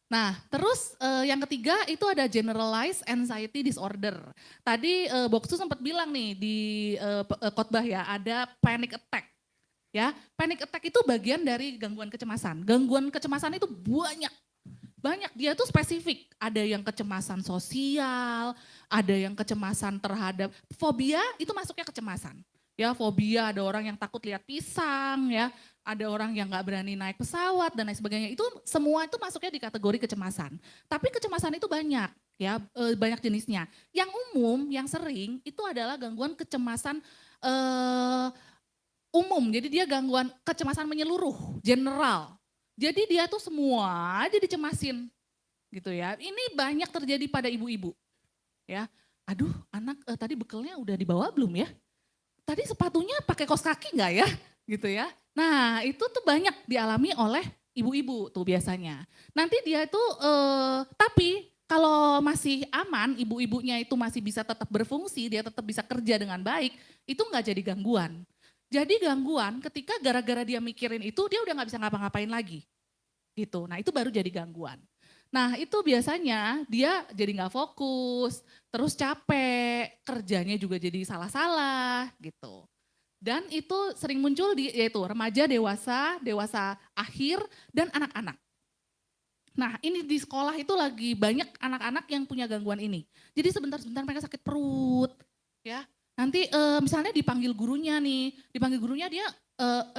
Speaker 1: Nah, terus yang ketiga itu ada generalized anxiety disorder. Tadi Boksu sempat bilang nih di khotbah ya, ada panic attack. Ya, panic attack itu bagian dari gangguan kecemasan. Gangguan kecemasan itu banyak, dia tuh spesifik. Ada yang kecemasan sosial, ada yang kecemasan terhadap fobia, itu masuknya kecemasan. Ya, fobia ada orang yang takut lihat pisang ya, ada orang yang nggak berani naik pesawat dan lain sebagainya. Itu semua itu masuknya di kategori kecemasan. Tapi kecemasan itu banyak ya, banyak jenisnya. Yang umum, yang sering itu adalah gangguan kecemasan umum. Jadi dia gangguan kecemasan menyeluruh, general. Jadi dia tuh semua aja dicemasin gitu ya. Ini banyak terjadi pada ibu-ibu ya. Aduh, anak tadi bekalnya udah dibawa belum ya? Tadi sepatunya pakai kaos kaki nggak ya? Gitu ya. Nah, itu tuh banyak dialami oleh ibu-ibu tuh biasanya. Nanti dia itu tapi kalau masih aman, ibu-ibunya itu masih bisa tetap berfungsi, dia tetap bisa kerja dengan baik, itu nggak jadi gangguan. Jadi gangguan ketika gara-gara dia mikirin itu dia udah nggak bisa ngapa-ngapain lagi. Gitu. Nah, itu baru jadi gangguan. Nah, itu biasanya dia jadi nggak fokus, terus capek, kerjanya juga jadi salah-salah gitu. Dan itu sering muncul yaitu remaja, dewasa akhir dan anak-anak. Nah, ini di sekolah itu lagi banyak anak-anak yang punya gangguan ini. Jadi sebentar-sebentar mereka sakit perut, ya. Nanti misalnya dipanggil gurunya dia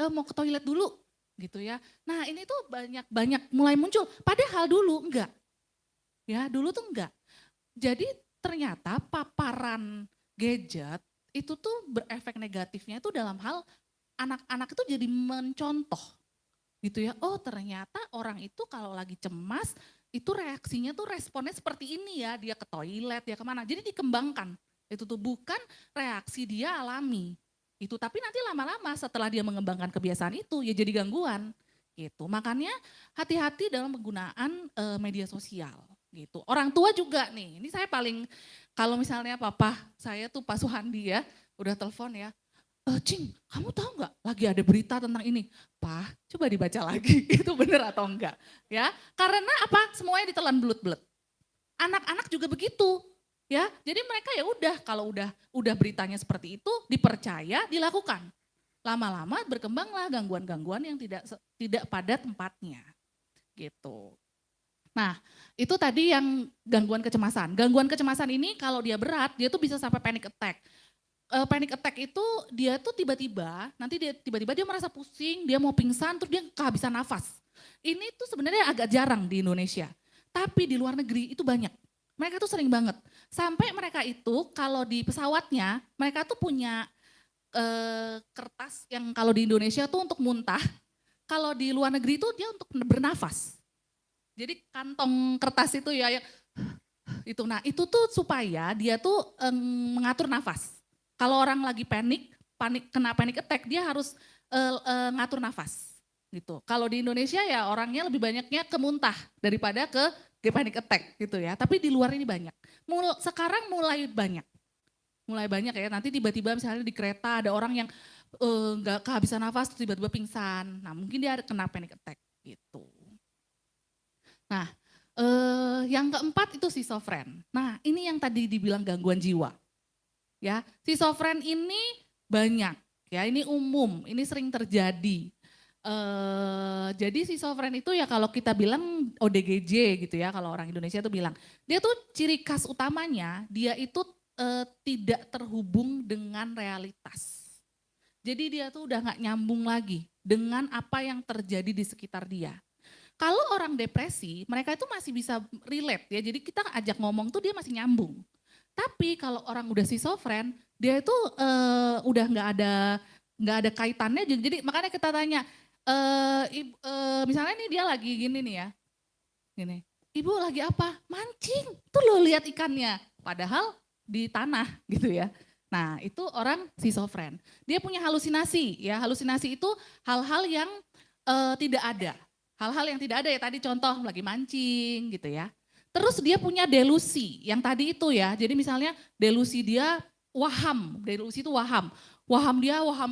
Speaker 1: mau ke toilet dulu gitu ya. Nah ini tuh banyak mulai muncul, padahal dulu enggak. Ya dulu tuh enggak. Jadi ternyata paparan gadget itu tuh berefek negatifnya itu dalam hal anak-anak itu jadi mencontoh gitu ya. Oh ternyata orang itu kalau lagi cemas itu reaksinya tuh responnya seperti ini ya. Dia ke toilet, dia kemana. Jadi dikembangkan. Itu tuh bukan reaksi dia alami gitu. Tapi nanti lama-lama setelah dia mengembangkan kebiasaan itu ya jadi gangguan gitu. Makanya hati-hati dalam penggunaan media sosial gitu. Orang tua juga nih, ini saya paling, kalau misalnya papa saya tuh Pak Suhandi ya, udah telepon ya, Cing, kamu tahu nggak lagi ada berita tentang ini? Pak, coba dibaca lagi, itu benar atau enggak? Ya, karena apa? Semuanya ditelan bulat-bulat. Anak-anak juga begitu, ya. Jadi mereka ya udah, kalau udah beritanya seperti itu, dipercaya, dilakukan. Lama-lama berkembanglah gangguan-gangguan yang tidak pada tempatnya, gitu. Nah, itu tadi yang gangguan kecemasan. Gangguan kecemasan ini kalau dia berat, dia tuh bisa sampai panic attack. Panic attack itu dia tuh tiba-tiba dia merasa pusing, dia mau pingsan, terus dia kehabisan nafas. Ini tuh sebenarnya agak jarang di Indonesia, tapi di luar negeri itu banyak. Mereka tuh sering banget. Sampai mereka itu kalau di pesawatnya, mereka tuh punya kertas yang kalau di Indonesia tuh untuk muntah, kalau di luar negeri itu dia untuk bernafas. Jadi kantong kertas itu ya, itu. Nah itu tuh supaya dia tuh mengatur nafas. Kalau orang lagi kena panic attack, dia harus ngatur nafas gitu. Kalau di Indonesia ya orangnya lebih banyaknya ke muntah daripada ke panic attack gitu ya. Tapi di luar ini banyak. Sekarang mulai banyak ya. Nanti tiba-tiba misalnya di kereta ada orang yang nggak kehabisan nafas, tiba-tiba pingsan. Nah mungkin dia kena panic attack gitu. Nah yang keempat itu schizofren. Nah ini yang tadi dibilang gangguan jiwa. Ya, schizofren ini banyak, ya ini umum, ini sering terjadi. Jadi schizofren itu ya kalau kita bilang ODGJ gitu ya, kalau orang Indonesia itu bilang, dia tuh ciri khas utamanya dia itu tidak terhubung dengan realitas. Jadi dia tuh udah nggak nyambung lagi dengan apa yang terjadi di sekitar dia. Kalau orang depresi, mereka itu masih bisa relate ya, jadi kita ajak ngomong tuh dia masih nyambung. Tapi kalau orang udah schizofren, dia itu udah nggak ada kaitannya. Jadi makanya kita tanya, misalnya nih dia lagi gini nih ya, gini, ibu lagi apa? Mancing, tuh lo lihat ikannya, padahal di tanah gitu ya. Nah itu orang schizofren. Dia punya halusinasi ya, halusinasi itu hal-hal yang tidak ada. Hal-hal yang tidak ada ya tadi contoh lagi mancing gitu ya. Terus dia punya delusi, yang tadi itu ya, jadi misalnya delusi dia waham, delusi itu waham. Waham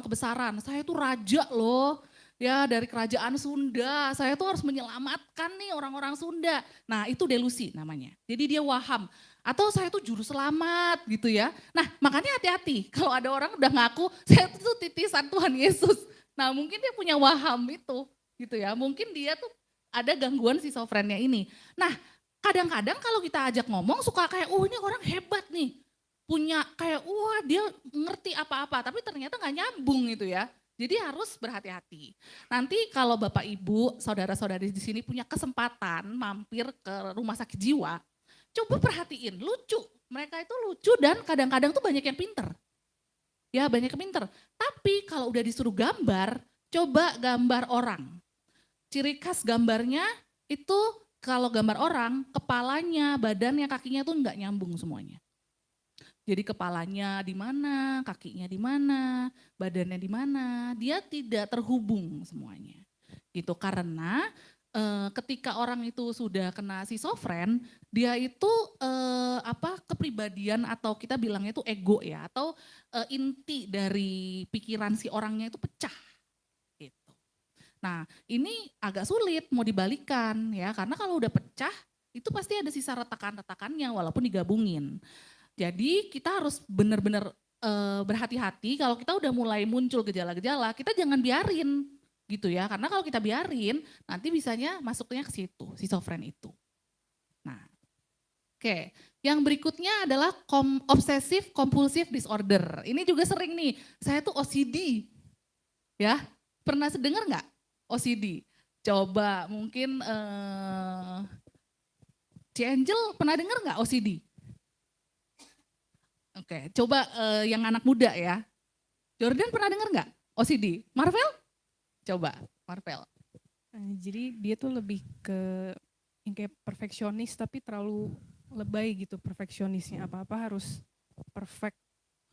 Speaker 1: kebesaran, saya tuh raja loh, ya dari kerajaan Sunda, saya tuh harus menyelamatkan nih orang-orang Sunda. Nah itu delusi namanya, jadi dia waham. Atau saya tuh juru selamat gitu ya. Nah makanya hati-hati, kalau ada orang udah ngaku, saya tuh titisan Tuhan Yesus. Nah mungkin dia punya waham itu, gitu ya. Mungkin dia tuh ada gangguan schizofrennya ini. Nah kadang-kadang kalau kita ajak ngomong suka kayak, oh ini orang hebat nih. Punya kayak, wah dia ngerti apa-apa. Tapi ternyata gak nyambung gitu ya. Jadi harus berhati-hati. Nanti kalau Bapak Ibu, saudara-saudari di sini punya kesempatan mampir ke rumah sakit jiwa. Coba perhatiin, lucu. Mereka itu lucu dan kadang-kadang tuh banyak yang pinter. Ya banyak yang pinter. Tapi kalau udah disuruh gambar, coba gambar orang. Ciri khas gambarnya itu kalau gambar orang, kepalanya, badannya, kakinya tuh nggak nyambung semuanya. Jadi kepalanya di mana, kakinya di mana, badannya di mana, dia tidak terhubung semuanya. Gitu karena ketika orang itu sudah kena schizofren, dia itu kepribadian atau kita bilangnya itu ego ya, atau inti dari pikiran si orangnya itu pecah. Nah ini agak sulit mau dibalikan ya, karena kalau udah pecah itu pasti ada sisa retakan-retakannya walaupun digabungin. Jadi kita harus benar-benar berhati-hati kalau kita udah mulai muncul gejala-gejala, kita jangan biarin gitu ya, karena kalau kita biarin nanti bisanya masuknya ke situ, schizofren itu. Nah oke, yang berikutnya adalah obsessive compulsive disorder. Ini juga sering nih, saya tuh OCD ya, pernah dengar nggak? OCD. Coba mungkin Angel pernah dengar nggak OCD? Oke, coba yang anak muda ya. Jordan pernah dengar nggak OCD? Marvel? Coba, Marvel.
Speaker 9: Jadi dia tuh lebih ke yang kayak perfeksionis tapi terlalu lebay gitu perfeksionisnya. Apa-apa harus perfect.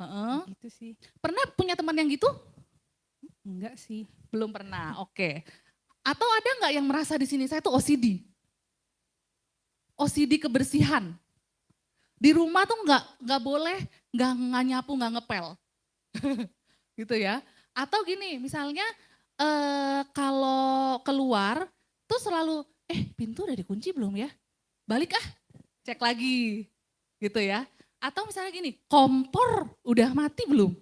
Speaker 1: Heeh.
Speaker 9: Gitu sih.
Speaker 1: Pernah punya teman yang gitu?
Speaker 9: Enggak sih.
Speaker 1: Belum pernah, oke. Atau ada nggak yang merasa di sini saya tuh OCD? OCD kebersihan. Di rumah tuh nggak boleh nggak nyapu, nggak ngepel. Gitu ya. Atau gini, misalnya kalau keluar tuh selalu, pintu udah dikunci belum ya? Balik cek lagi. Gitu ya. Atau misalnya gini, kompor udah mati belum?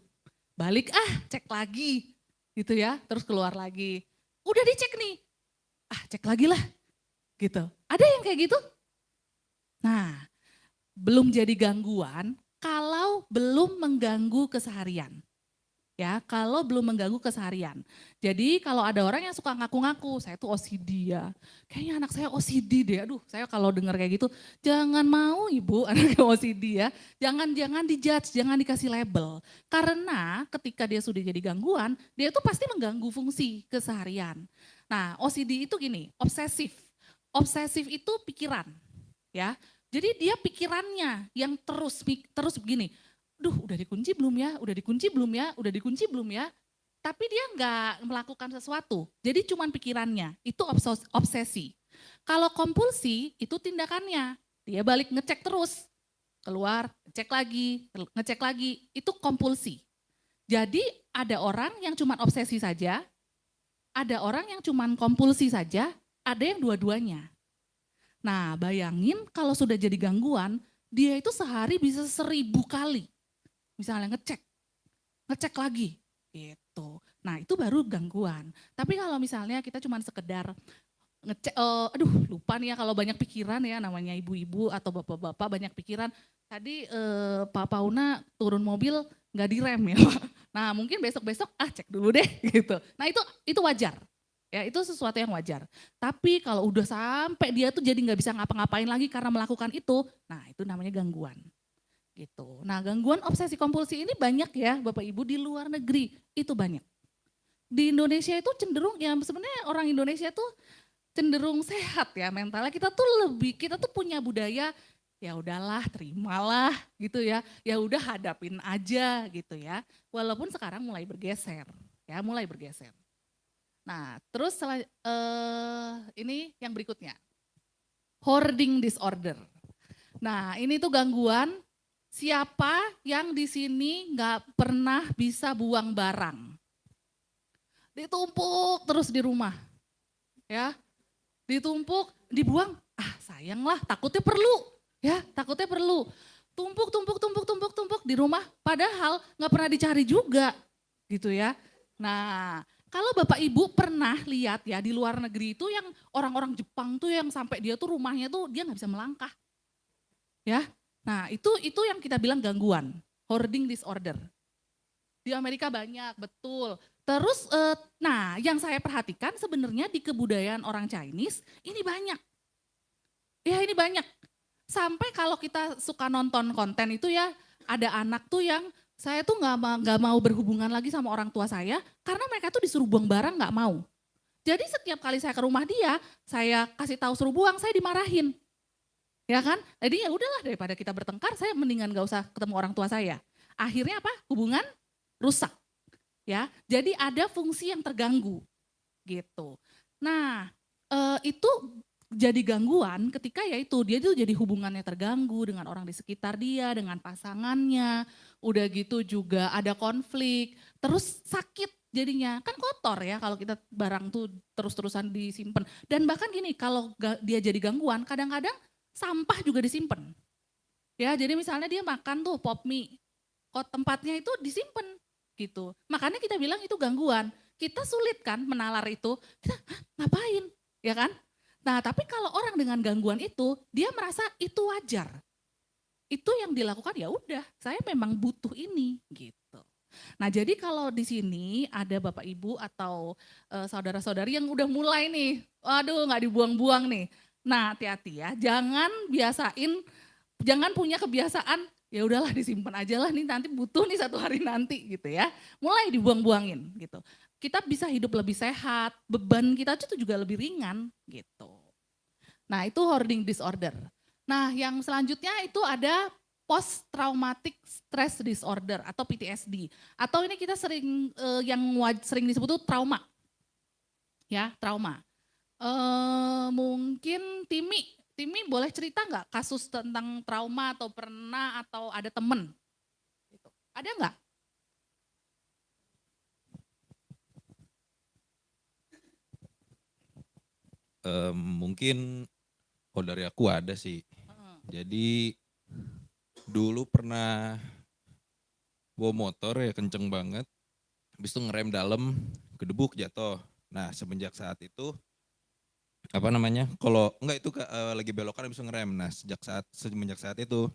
Speaker 1: Balik cek lagi. Gitu ya, terus keluar lagi. Udah dicek nih, cek lagi lah. Gitu. Ada yang kayak gitu? Nah, belum jadi gangguan kalau belum mengganggu keseharian. Ya, kalau belum mengganggu keseharian. Jadi kalau ada orang yang suka ngaku-ngaku, saya tuh OCD ya. Kayaknya anak saya OCD deh. Aduh, saya kalau dengar kayak gitu, jangan mau ibu anaknya OCD ya. Jangan dijudge, jangan dikasih label. Karena ketika dia sudah jadi gangguan, dia tuh pasti mengganggu fungsi keseharian. Nah, OCD itu gini, obsesif. Obsesif itu pikiran, ya. Jadi dia pikirannya yang terus begini. Duh, udah dikunci belum ya? Udah dikunci belum ya? Udah dikunci belum ya? Tapi dia nggak melakukan sesuatu. Jadi cuman pikirannya, itu obsesi. Kalau kompulsi itu tindakannya. Dia balik ngecek terus. Keluar, ngecek lagi. Itu kompulsi. Jadi ada orang yang cuman obsesi saja, ada orang yang cuman kompulsi saja, ada yang dua-duanya. Nah, bayangin kalau sudah jadi gangguan, dia itu sehari bisa 1000 kali. Misalnya ngecek lagi gitu. Nah, itu baru gangguan. Tapi kalau misalnya kita cuma sekedar ngecek, lupa nih ya kalau banyak pikiran ya, namanya ibu-ibu atau bapak-bapak banyak pikiran. Tadi Pak Pauna turun mobil nggak direm ya. Nah, mungkin besok-besok cek dulu deh gitu. Nah, itu wajar. Ya, itu sesuatu yang wajar. Tapi kalau udah sampai dia tuh jadi nggak bisa ngapa-ngapain lagi karena melakukan itu, nah itu namanya gangguan. Gitu. Nah, gangguan obsesi kompulsi ini banyak ya Bapak Ibu, di luar negeri itu banyak. Di Indonesia itu cenderung, ya sebenarnya orang Indonesia tuh cenderung sehat ya mentalnya. Kita tuh punya budaya, ya udahlah terimalah gitu ya. Ya udah hadapin aja gitu ya. Walaupun sekarang mulai bergeser. Nah, terus ini yang berikutnya. Hoarding disorder. Nah, ini tuh gangguan. Siapa yang di sini nggak pernah bisa buang barang? Ditumpuk terus di rumah, ya, ditumpuk, dibuang, sayang lah, takutnya perlu, tumpuk di rumah, padahal nggak pernah dicari juga, gitu ya. Nah, kalau Bapak Ibu pernah lihat ya di luar negeri itu yang orang-orang Jepang tuh yang sampai dia tuh rumahnya tuh dia nggak bisa melangkah, ya. Nah, itu yang kita bilang gangguan, hoarding disorder. Di Amerika banyak, betul. Terus, yang saya perhatikan sebenarnya di kebudayaan orang Chinese ini banyak. Ya ini banyak. Sampai kalau kita suka nonton konten itu ya, ada anak tuh yang saya tuh nggak mau berhubungan lagi sama orang tua saya karena mereka tuh disuruh buang barang nggak mau. Jadi setiap kali saya ke rumah dia, saya kasih tahu suruh buang, saya dimarahin. Ya kan? Jadi ya udahlah daripada kita bertengkar, saya mendingan gak usah ketemu orang tua saya. Akhirnya apa? Hubungan rusak. Ya, jadi ada fungsi yang terganggu gitu. Nah, itu jadi gangguan ketika dia tuh jadi hubungannya terganggu dengan orang di sekitar dia, dengan pasangannya. Udah gitu juga ada konflik, terus sakit jadinya. Kan kotor ya kalau kita barang tuh terus-terusan disimpan. Dan bahkan gini, kalau dia jadi gangguan, kadang-kadang sampah juga disimpan. Ya, jadi misalnya dia makan tuh pop mie, kok tempatnya itu disimpan gitu. Makanya kita bilang itu gangguan. Kita sulit kan menalar itu. Kita ngapain? Ya kan? Nah, tapi kalau orang dengan gangguan itu, dia merasa itu wajar. Itu yang dilakukan, ya udah, saya memang butuh ini gitu. Nah, jadi kalau di sini ada Bapak Ibu atau saudara-saudari yang udah mulai nih, waduh nggak dibuang-buang nih. Nah, hati-hati ya, jangan punya kebiasaan, ya udahlah disimpan aja lah nih nanti butuh nih satu hari nanti gitu ya. Mulai dibuang-buangin gitu. Kita bisa hidup lebih sehat, beban kita itu juga lebih ringan gitu. Nah, itu hoarding disorder. Nah, yang selanjutnya itu ada post traumatic stress disorder atau PTSD. Atau ini kita sering sering disebut tuh trauma. Ya, trauma. Mungkin Timi boleh cerita nggak kasus tentang trauma atau pernah atau ada temen? Gitu. Ada nggak?
Speaker 10: Mungkin kalau dari aku ada sih. Jadi dulu pernah bawa motor ya kenceng banget. Habis itu ngerem dalam, kedebuk jatuh. Nah semenjak saat itu kalau enggak itu lagi belokan habis itu ngerem. Nah semenjak saat itu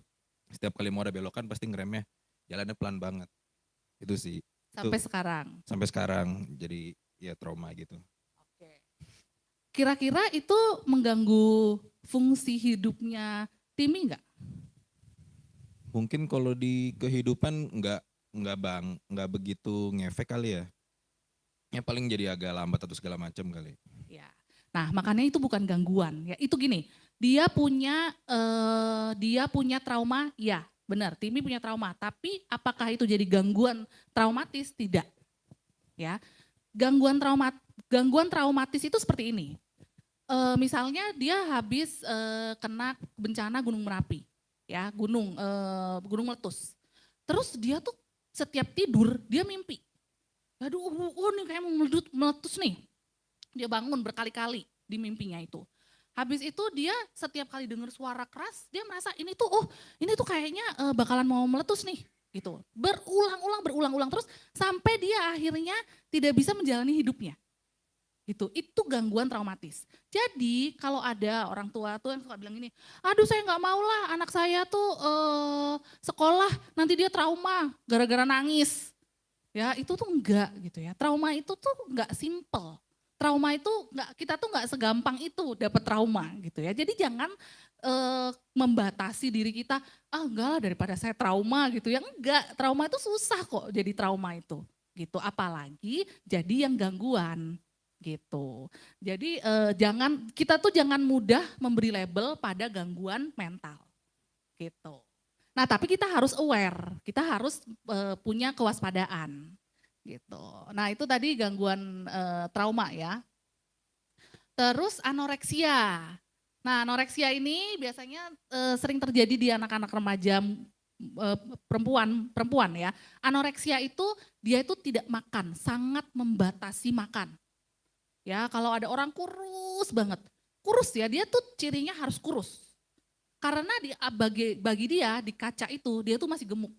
Speaker 10: setiap kali mau ada belokan pasti ngeremnya jalannya pelan banget. Itu sih.
Speaker 1: Sampai sekarang.
Speaker 10: Sampai sekarang jadi ya trauma gitu.
Speaker 1: Kira-kira itu mengganggu fungsi hidupnya Timi nggak?
Speaker 10: Mungkin kalau di kehidupan nggak begitu ngefek kali ya. Ya paling jadi agak lambat atau segala macam kali.
Speaker 1: Ya. Nah makanya itu bukan gangguan. Ya itu gini, dia punya trauma, ya benar. Timi punya trauma. Tapi apakah itu jadi gangguan traumatis? Tidak. Ya, gangguan traumatis itu seperti ini. Misalnya dia habis kena bencana Gunung Merapi, ya gunung meletus. Terus dia tuh setiap tidur dia mimpi, aduh, nih kayak mau meletus nih. Dia bangun berkali-kali di mimpinya itu. Habis itu dia setiap kali dengar suara keras, dia merasa ini tuh kayaknya bakalan mau meletus nih, gitu. Berulang-ulang terus sampai dia akhirnya tidak bisa menjalani hidupnya. Gitu. Itu gangguan traumatis. Jadi kalau ada orang tua tuh yang suka bilang gini, aduh saya nggak mau lah anak saya tuh sekolah nanti dia trauma gara-gara nangis. Ya itu tuh enggak gitu ya. Trauma itu tuh enggak simple. Trauma itu kita tuh enggak segampang itu dapat trauma gitu ya. Jadi jangan membatasi diri kita, enggak lah daripada saya trauma gitu ya. Enggak, trauma itu susah kok jadi trauma itu. Gitu. Apalagi jadi yang gangguan. Gitu. Jadi kita tuh jangan mudah memberi label pada gangguan mental. Gitu. Nah, tapi kita harus aware, kita harus punya kewaspadaan. Gitu. Nah, itu tadi gangguan trauma ya. Terus anoreksia. Nah, anoreksia ini biasanya sering terjadi di anak-anak remaja perempuan ya. Anoreksia itu dia itu tidak makan, sangat membatasi makan. Ya, kalau ada orang kurus banget. Kurus ya, dia tuh cirinya harus kurus. Karena bagi dia di kaca itu, dia tuh masih gemuk.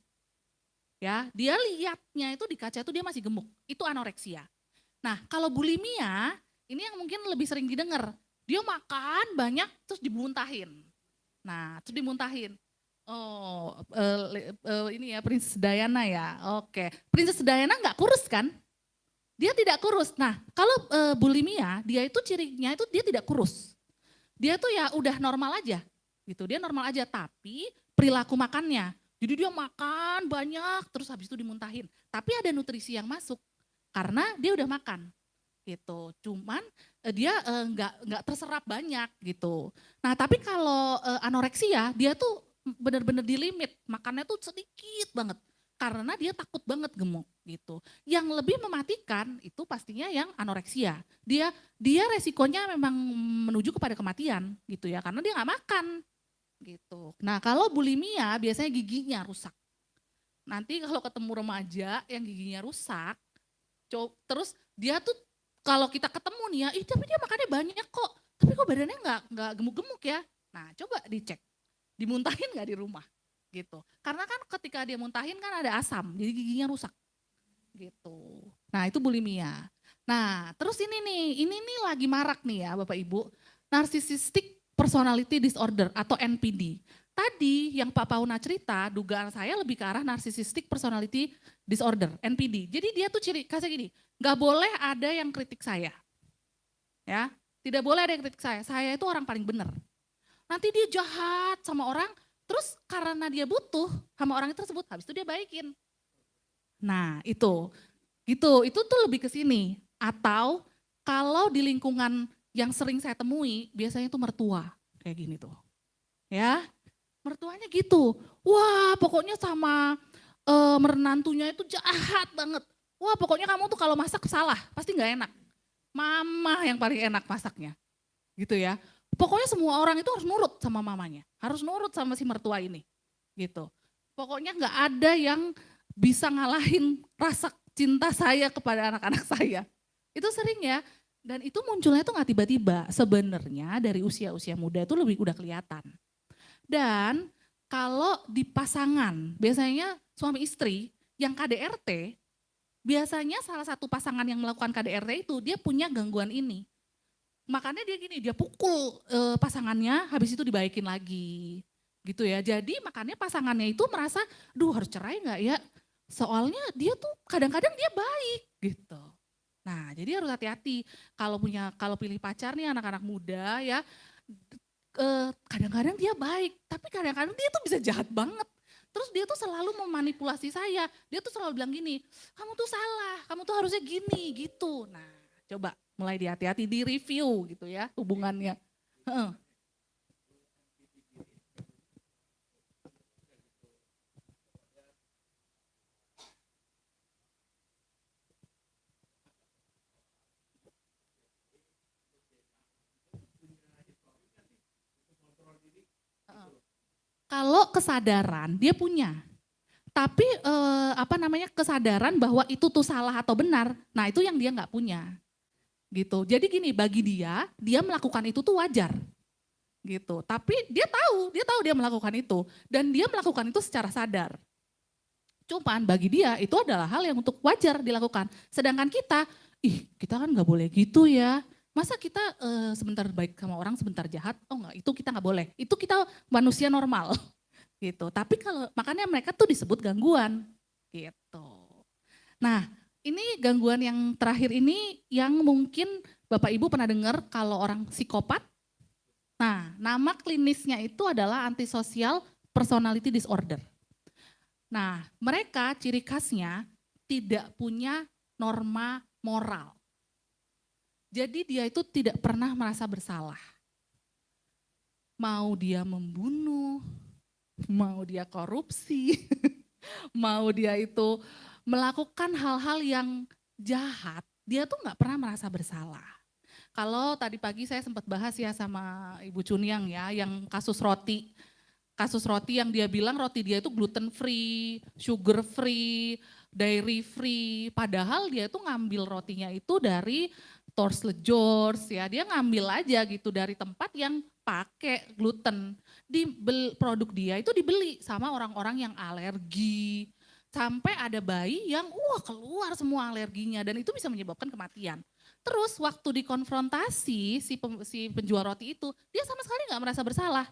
Speaker 1: Ya, dia lihatnya itu di kaca itu dia masih gemuk. Itu anoreksia. Nah, kalau bulimia, ini yang mungkin lebih sering didengar. Dia makan banyak terus dimuntahin. Nah, terus dimuntahin. Oh, ini ya Princess Diana ya. Oke, Princess Diana nggak kurus kan? Dia tidak kurus. Nah, kalau bulimia, dia itu cirinya itu dia tidak kurus. Dia tuh ya udah normal aja, gitu. Dia normal aja, tapi perilaku makannya. Jadi dia makan banyak, terus habis itu dimuntahin. Tapi ada nutrisi yang masuk, karena dia udah makan, gitu. Cuman dia nggak terserap banyak, gitu. Nah, tapi kalau anoreksia, dia tuh benar-benar di limit, makannya tuh sedikit banget. Karena dia takut banget gemuk gitu. Yang lebih mematikan itu pastinya yang anoreksia. Dia resikonya memang menuju kepada kematian gitu ya, karena dia nggak makan gitu. Nah kalau bulimia biasanya giginya rusak. Nanti kalau ketemu remaja yang giginya rusak, terus dia tuh kalau kita ketemu nih ya, tapi dia makannya banyak kok, tapi kok badannya nggak gemuk-gemuk ya. Nah coba dicek, dimuntahin nggak di rumah? Gitu. Karena kan ketika dia muntahin kan ada asam, jadi giginya rusak. Gitu. Nah, itu bulimia. Nah, terus ini nih lagi marak nih ya Bapak Ibu, narcissistic personality disorder atau NPD. Tadi yang Pak Pauna cerita, dugaan saya lebih ke arah narcissistic personality disorder, NPD. Jadi dia tuh kasih gini, nggak boleh ada yang kritik saya. Ya, tidak boleh ada yang kritik saya. Saya itu orang paling benar. Nanti dia jahat sama orang, terus karena dia butuh sama orang tersebut, habis itu dia baikin. Nah itu tuh lebih ke sini. Atau kalau di lingkungan yang sering saya temui, biasanya itu mertua kayak gini tuh. Ya, Mertuanya gitu. Wah, pokoknya sama menantunya itu jahat banget. Wah, pokoknya kamu tuh kalau masak salah, pasti nggak enak. Mama yang paling enak masaknya. Gitu ya. Pokoknya semua orang itu harus nurut sama mamanya. Harus nurut sama si mertua ini. Gitu. Pokoknya nggak ada yang bisa ngalahin rasa cinta saya kepada anak-anak saya. Itu sering ya. Dan itu munculnya tuh nggak tiba-tiba. Sebenarnya dari usia-usia muda itu lebih udah kelihatan. Dan kalau di pasangan, biasanya suami istri yang KDRT, biasanya salah satu pasangan yang melakukan KDRT itu dia punya gangguan ini. Makanya dia gini, dia pukul pasangannya, habis itu dibaikin lagi. Gitu ya. Jadi makanya pasangannya itu merasa, duh harus cerai nggak ya? Soalnya dia tuh kadang-kadang dia baik gitu. Nah, jadi harus hati-hati kalau pilih pacar nih anak-anak muda ya, kadang-kadang dia baik, tapi kadang-kadang dia tuh bisa jahat banget. Terus dia tuh selalu memanipulasi saya. Dia tuh selalu bilang gini, kamu tuh salah, kamu tuh harusnya gini gitu. Nah, coba mulai hati-hati di review gitu ya hubungannya. Heeh. Kalau kesadaran dia punya, tapi kesadaran bahwa itu tuh salah atau benar, nah itu yang dia nggak punya, gitu. Jadi gini, bagi dia melakukan itu tuh wajar, gitu. Tapi dia tahu dia melakukan itu dan dia melakukan itu secara sadar. Cuman bagi dia itu adalah hal yang untuk wajar dilakukan. Sedangkan kita kan nggak boleh gitu ya. Masa kita sebentar baik sama orang, sebentar jahat? Oh enggak, itu kita nggak boleh. Itu kita manusia normal, gitu. Tapi makanya mereka tuh disebut gangguan, gitu. Nah, ini gangguan yang terakhir ini yang mungkin Bapak Ibu pernah dengar kalau orang psikopat. Nah, nama klinisnya itu adalah antisocial personality disorder. Nah, mereka ciri khasnya tidak punya norma moral. Jadi dia itu tidak pernah merasa bersalah. Mau dia membunuh, mau dia korupsi, mau dia itu melakukan hal-hal yang jahat, dia tuh nggak pernah merasa bersalah. Kalau tadi pagi saya sempat bahas ya sama Ibu Cuniang ya, yang kasus roti yang dia bilang roti dia itu gluten free, sugar free, dairy free, padahal dia tuh ngambil rotinya itu dari Torsle George ya, dia ngambil aja gitu dari tempat yang pakai gluten. Produk dia itu dibeli sama orang-orang yang alergi, sampai ada bayi yang keluar semua alerginya dan itu bisa menyebabkan kematian. Terus waktu dikonfrontasi si penjual roti itu, dia sama sekali nggak merasa bersalah.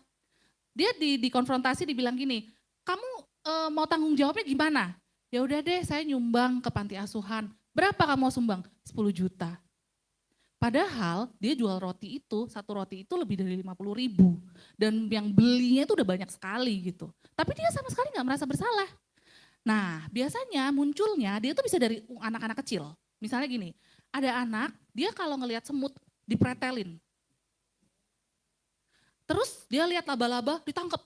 Speaker 1: Dia dikonfrontasi dibilang gini, kamu mau tanggung jawabnya gimana? Ya udah deh, saya nyumbang ke panti asuhan. Berapa kamu mau sumbang? 10 juta. Padahal dia jual roti itu, satu roti itu lebih dari 50.000. Dan yang belinya itu udah banyak sekali gitu. Tapi dia sama sekali nggak merasa bersalah. Nah biasanya munculnya dia tuh bisa dari anak-anak kecil. Misalnya gini, ada anak dia kalau ngelihat semut dipretelin. Terus dia lihat laba-laba ditangkap.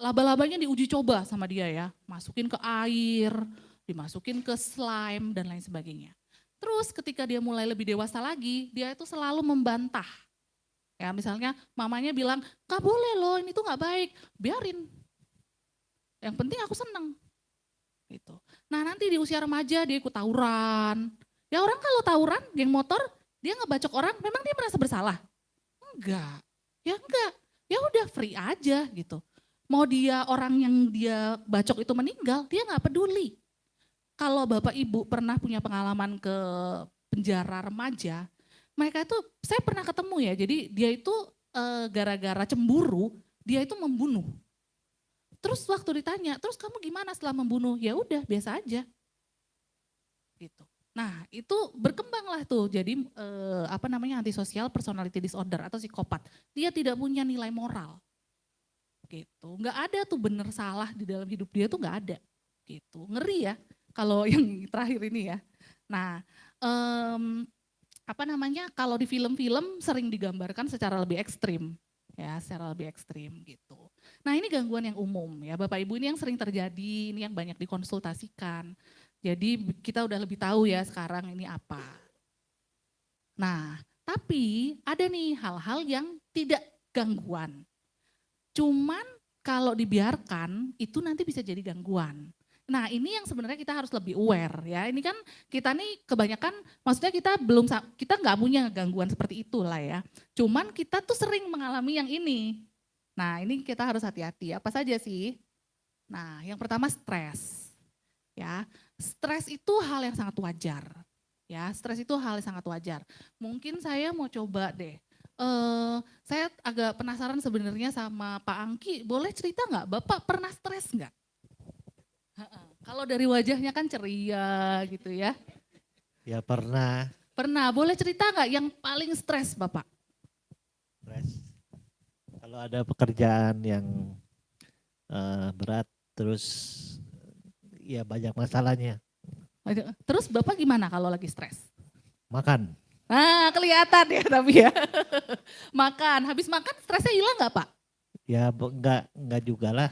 Speaker 1: Laba-labanya diuji coba sama dia ya. Masukin ke air, dimasukin ke slime dan lain sebagainya. Terus ketika dia mulai lebih dewasa lagi, dia itu selalu membantah. Ya misalnya mamanya bilang, gak boleh loh ini tuh gak baik, biarin. Yang penting aku seneng. Gitu. Nah nanti di usia remaja dia ikut tawuran. Ya orang kalau tawuran, geng motor, dia ngebacok orang, memang dia merasa bersalah? Enggak, ya enggak. Ya udah free aja gitu. Mau dia orang yang dia bacok itu meninggal, dia gak peduli. Kalau Bapak Ibu pernah punya pengalaman ke penjara remaja, mereka itu, saya pernah ketemu ya, jadi dia itu gara-gara cemburu, dia itu membunuh. Terus waktu ditanya, terus kamu gimana setelah membunuh? Ya udah biasa aja. Gitu. Nah itu berkembanglah tuh, jadi antisocial personality disorder atau psikopat. Dia tidak punya nilai moral. Gitu, nggak ada tuh bener salah di dalam hidup dia tuh nggak ada. Gitu, ngeri ya. Kalau yang terakhir ini ya. Nah, kalau di film-film sering digambarkan secara lebih ekstrim, ya, secara lebih ekstrim gitu. Nah ini gangguan yang umum ya Bapak Ibu, ini yang sering terjadi, ini yang banyak dikonsultasikan. Jadi kita udah lebih tahu ya sekarang ini apa. Nah tapi ada nih hal-hal yang tidak gangguan. Cuman kalau dibiarkan itu nanti bisa jadi gangguan. Nah ini yang sebenarnya kita harus lebih aware ya. Ini kan kita nih kebanyakan, maksudnya kita nggak punya gangguan seperti itu lah ya. Cuman kita tuh sering mengalami yang ini. Nah ini kita harus hati-hati. Apa saja sih? Nah yang pertama stres. Ya, stres itu hal yang sangat wajar. Ya, stres itu hal yang sangat wajar. Mungkin saya mau coba deh. Saya agak penasaran sebenarnya sama Pak Angki. Boleh cerita nggak? Bapak pernah stres nggak? Kalau dari wajahnya kan ceria gitu ya.
Speaker 11: Ya pernah.
Speaker 1: Pernah, boleh cerita nggak yang paling stres Bapak?
Speaker 11: Stres. Kalau ada pekerjaan yang berat, terus ya banyak masalahnya.
Speaker 1: Terus Bapak gimana kalau lagi stres?
Speaker 11: Makan.
Speaker 1: Nah kelihatan ya tapi ya. Makan, habis makan stresnya hilang nggak Pak?
Speaker 11: Ya enggak juga lah.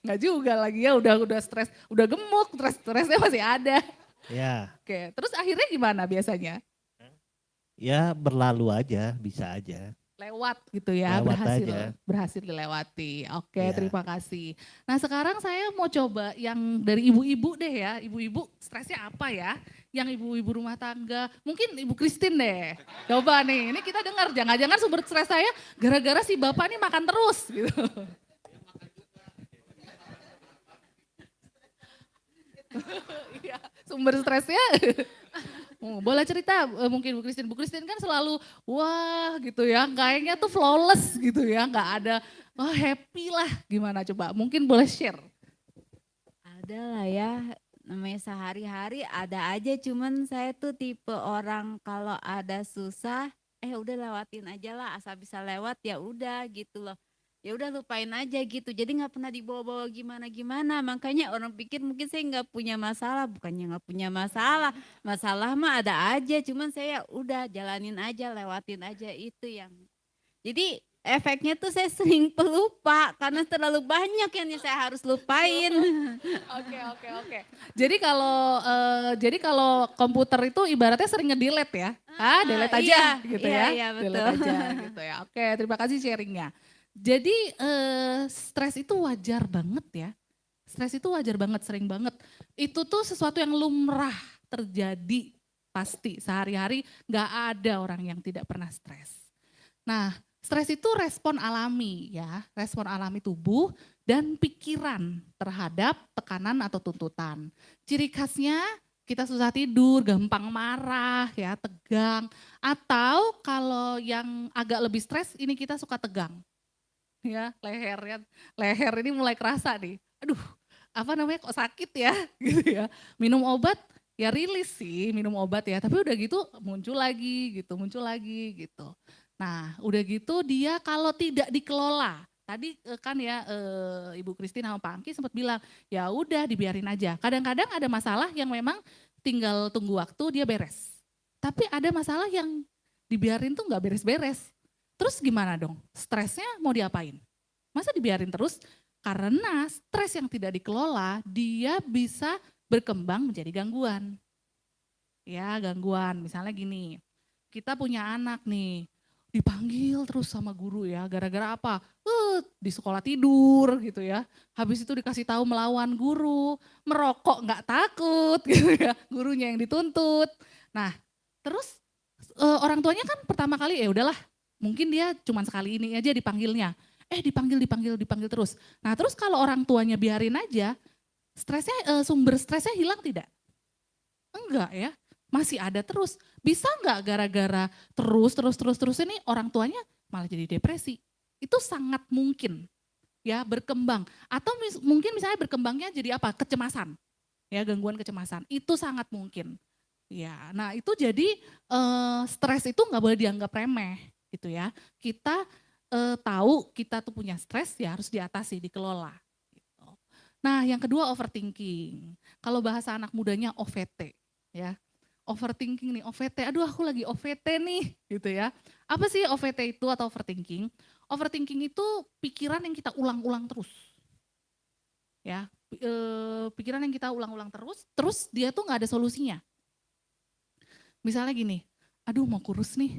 Speaker 1: Nggak juga lagi ya, udah stres, udah gemuk, stresnya masih ada.
Speaker 11: Ya.
Speaker 1: Oke, terus akhirnya gimana biasanya?
Speaker 11: Ya berlalu aja, bisa aja.
Speaker 1: Lewat gitu ya,
Speaker 11: Lewat aja.
Speaker 1: berhasil dilewati. Oke,
Speaker 11: Ya.
Speaker 1: terima kasih. Nah sekarang saya mau coba yang dari ibu-ibu deh ya. Ibu-ibu stresnya apa ya? Yang ibu-ibu rumah tangga, mungkin Ibu Christine deh. Coba nih, ini kita dengar, jangan-jangan sumber stres saya gara-gara si bapak nih makan terus gitu. Iya, sumber stresnya. Boleh cerita mungkin Bu Christine. Bu Christine kan selalu wah gitu ya, kayaknya tuh flawless gitu ya, nggak ada happy lah. Gimana coba? Mungkin boleh share.
Speaker 12: Ada lah ya, namanya sehari-hari ada aja, cuman saya tuh tipe orang kalau ada susah, udah lewatin aja lah, asal bisa lewat ya udah gitu loh. Ya udah lupain aja gitu, jadi nggak pernah dibawa-bawa gimana-gimana. Makanya orang pikir mungkin saya nggak punya masalah, bukannya nggak punya masalah. Masalah mah ada aja, cuman saya udah jalanin aja, lewatin aja itu yang. Jadi efeknya tuh saya sering pelupa karena terlalu banyak yang saya harus lupain.
Speaker 1: Oke. Jadi kalau komputer itu ibaratnya sering nge-delete ya. Delete aja gitu ya.
Speaker 12: Iya, betul.
Speaker 1: Delete aja gitu ya. Oke, terima kasih sharingnya. Jadi stres itu wajar banget ya. Stres itu wajar banget, sering banget. Itu tuh sesuatu yang lumrah terjadi pasti sehari-hari, gak ada orang yang tidak pernah stres. Nah, stres itu respon alami ya, respon alami tubuh dan pikiran terhadap tekanan atau tuntutan. Ciri khasnya kita susah tidur, gampang marah ya, tegang. Atau kalau yang agak lebih stres ini kita suka tegang. Ya, leher ini mulai kerasa nih. Aduh, apa namanya kok sakit ya gitu ya. Minum obat ya rilis sih, minum obat ya, tapi udah gitu muncul lagi gitu. Nah, udah gitu dia kalau tidak dikelola. Tadi kan ya Ibu Christine sama Pak Angki sempat bilang, ya udah dibiarin aja. Kadang-kadang ada masalah yang memang tinggal tunggu waktu dia beres. Tapi ada masalah yang dibiarin tuh nggak beres-beres. Terus gimana dong? Stresnya mau diapain? Masa dibiarin terus? Karena stres yang tidak dikelola, dia bisa berkembang menjadi gangguan. Ya, gangguan. Misalnya gini, kita punya anak nih, dipanggil terus sama guru ya, gara-gara apa? Di sekolah tidur gitu ya. Habis itu dikasih tahu melawan guru, merokok nggak takut gitu ya. Gurunya yang dituntut. Nah, terus orang tuanya kan pertama kali ya udahlah, mungkin dia cuma sekali ini aja dipanggilnya. Dipanggil terus. Nah, terus kalau orang tuanya biarin aja, sumber stresnya hilang tidak? Enggak ya. Masih ada terus. Bisa nggak gara-gara terus ini orang tuanya malah jadi depresi? Itu sangat mungkin ya berkembang. Atau mungkin misalnya berkembangnya jadi apa? Kecemasan. Ya, gangguan kecemasan. Itu sangat mungkin. Ya, nah itu jadi stres itu nggak boleh dianggap remeh gitu ya. Kita tahu kita tuh punya stres ya harus diatasi, dikelola. Gitu. Nah yang kedua overthinking. Kalau bahasa anak mudanya OVT ya. overthinking nih, OVT, aduh aku lagi OVT nih gitu ya. Apa sih OVT itu atau overthinking? Overthinking itu pikiran yang kita ulang-ulang terus. Ya, pikiran yang kita ulang-ulang terus dia tuh nggak ada solusinya. Misalnya gini, aduh mau kurus nih,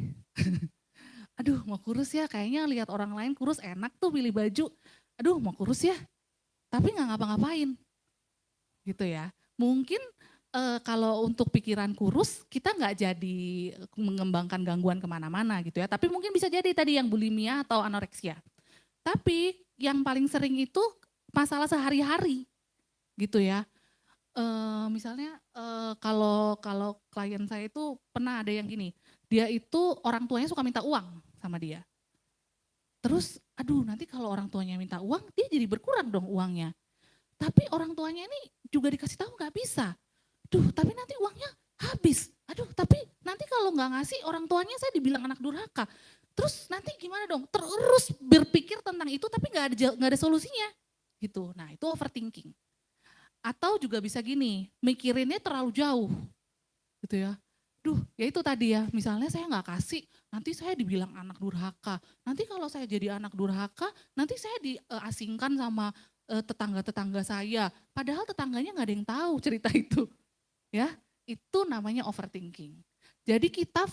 Speaker 1: aduh mau kurus ya, kayaknya lihat orang lain kurus enak tuh pilih baju, aduh mau kurus ya, tapi nggak ngapa-ngapain, gitu ya. Mungkin kalau untuk pikiran kurus kita nggak jadi mengembangkan gangguan kemana-mana gitu ya, tapi mungkin bisa jadi tadi yang bulimia atau anoreksia. Tapi yang paling sering itu masalah sehari-hari gitu ya. Misalnya kalau klien saya itu pernah ada yang gini, dia itu orang tuanya suka minta uang sama dia. Terus aduh nanti kalau orang tuanya minta uang dia jadi berkurang dong uangnya. Tapi orang tuanya ini juga dikasih tahu nggak bisa. Duh tapi nanti uangnya habis. Aduh tapi nanti kalau nggak ngasih orang tuanya saya dibilang anak durhaka. Terus nanti gimana dong? Terus berpikir tentang itu tapi nggak ada solusinya gitu. Nah itu overthinking. Atau juga bisa gini, mikirinnya terlalu jauh gitu ya. Duh ya itu tadi ya, misalnya saya nggak kasih, nanti saya dibilang anak durhaka. Nanti kalau saya jadi anak durhaka, nanti saya diasingkan sama tetangga-tetangga saya. Padahal tetangganya nggak ada yang tahu cerita itu. Ya, itu namanya overthinking. Jadi kita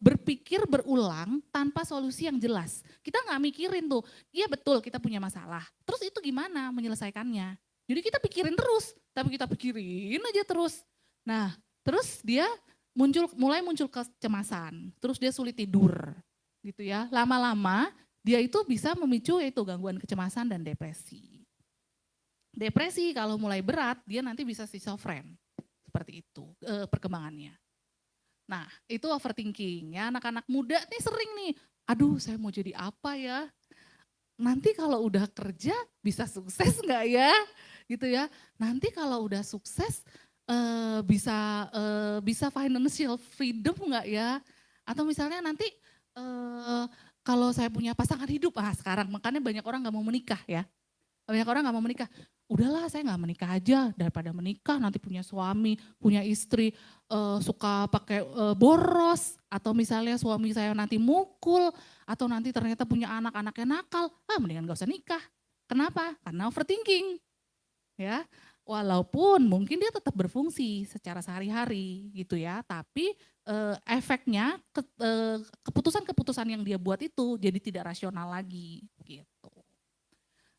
Speaker 1: berpikir berulang tanpa solusi yang jelas. Kita nggak mikirin tuh, iya betul kita punya masalah. Terus itu gimana menyelesaikannya? Jadi kita pikirin terus, tapi kita pikirin aja terus. Nah, terus dia mulai muncul kecemasan, terus dia sulit tidur, gitu ya. Lama-lama dia itu bisa memicu yaitu gangguan kecemasan dan depresi. Depresi kalau mulai berat, dia nanti bisa schizofren, seperti itu perkembangannya. Nah, itu overthinking ya. Anak-anak muda nih sering nih, aduh saya mau jadi apa ya? Nanti kalau udah kerja bisa sukses nggak ya? Gitu ya. Nanti kalau udah sukses bisa financial freedom nggak ya? Atau misalnya nanti kalau saya punya pasangan hidup, sekarang makanya banyak orang nggak mau menikah ya. Banyak orang nggak mau menikah. Udahlah saya nggak menikah aja daripada menikah nanti punya suami, punya istri suka pakai boros atau misalnya suami saya nanti mukul atau nanti ternyata punya anak-anaknya nakal, mendingan gak usah nikah. Kenapa? Karena overthinking. Ya, walaupun mungkin dia tetap berfungsi secara sehari-hari gitu ya, tapi efeknya keputusan-keputusan yang dia buat itu jadi tidak rasional lagi gitu.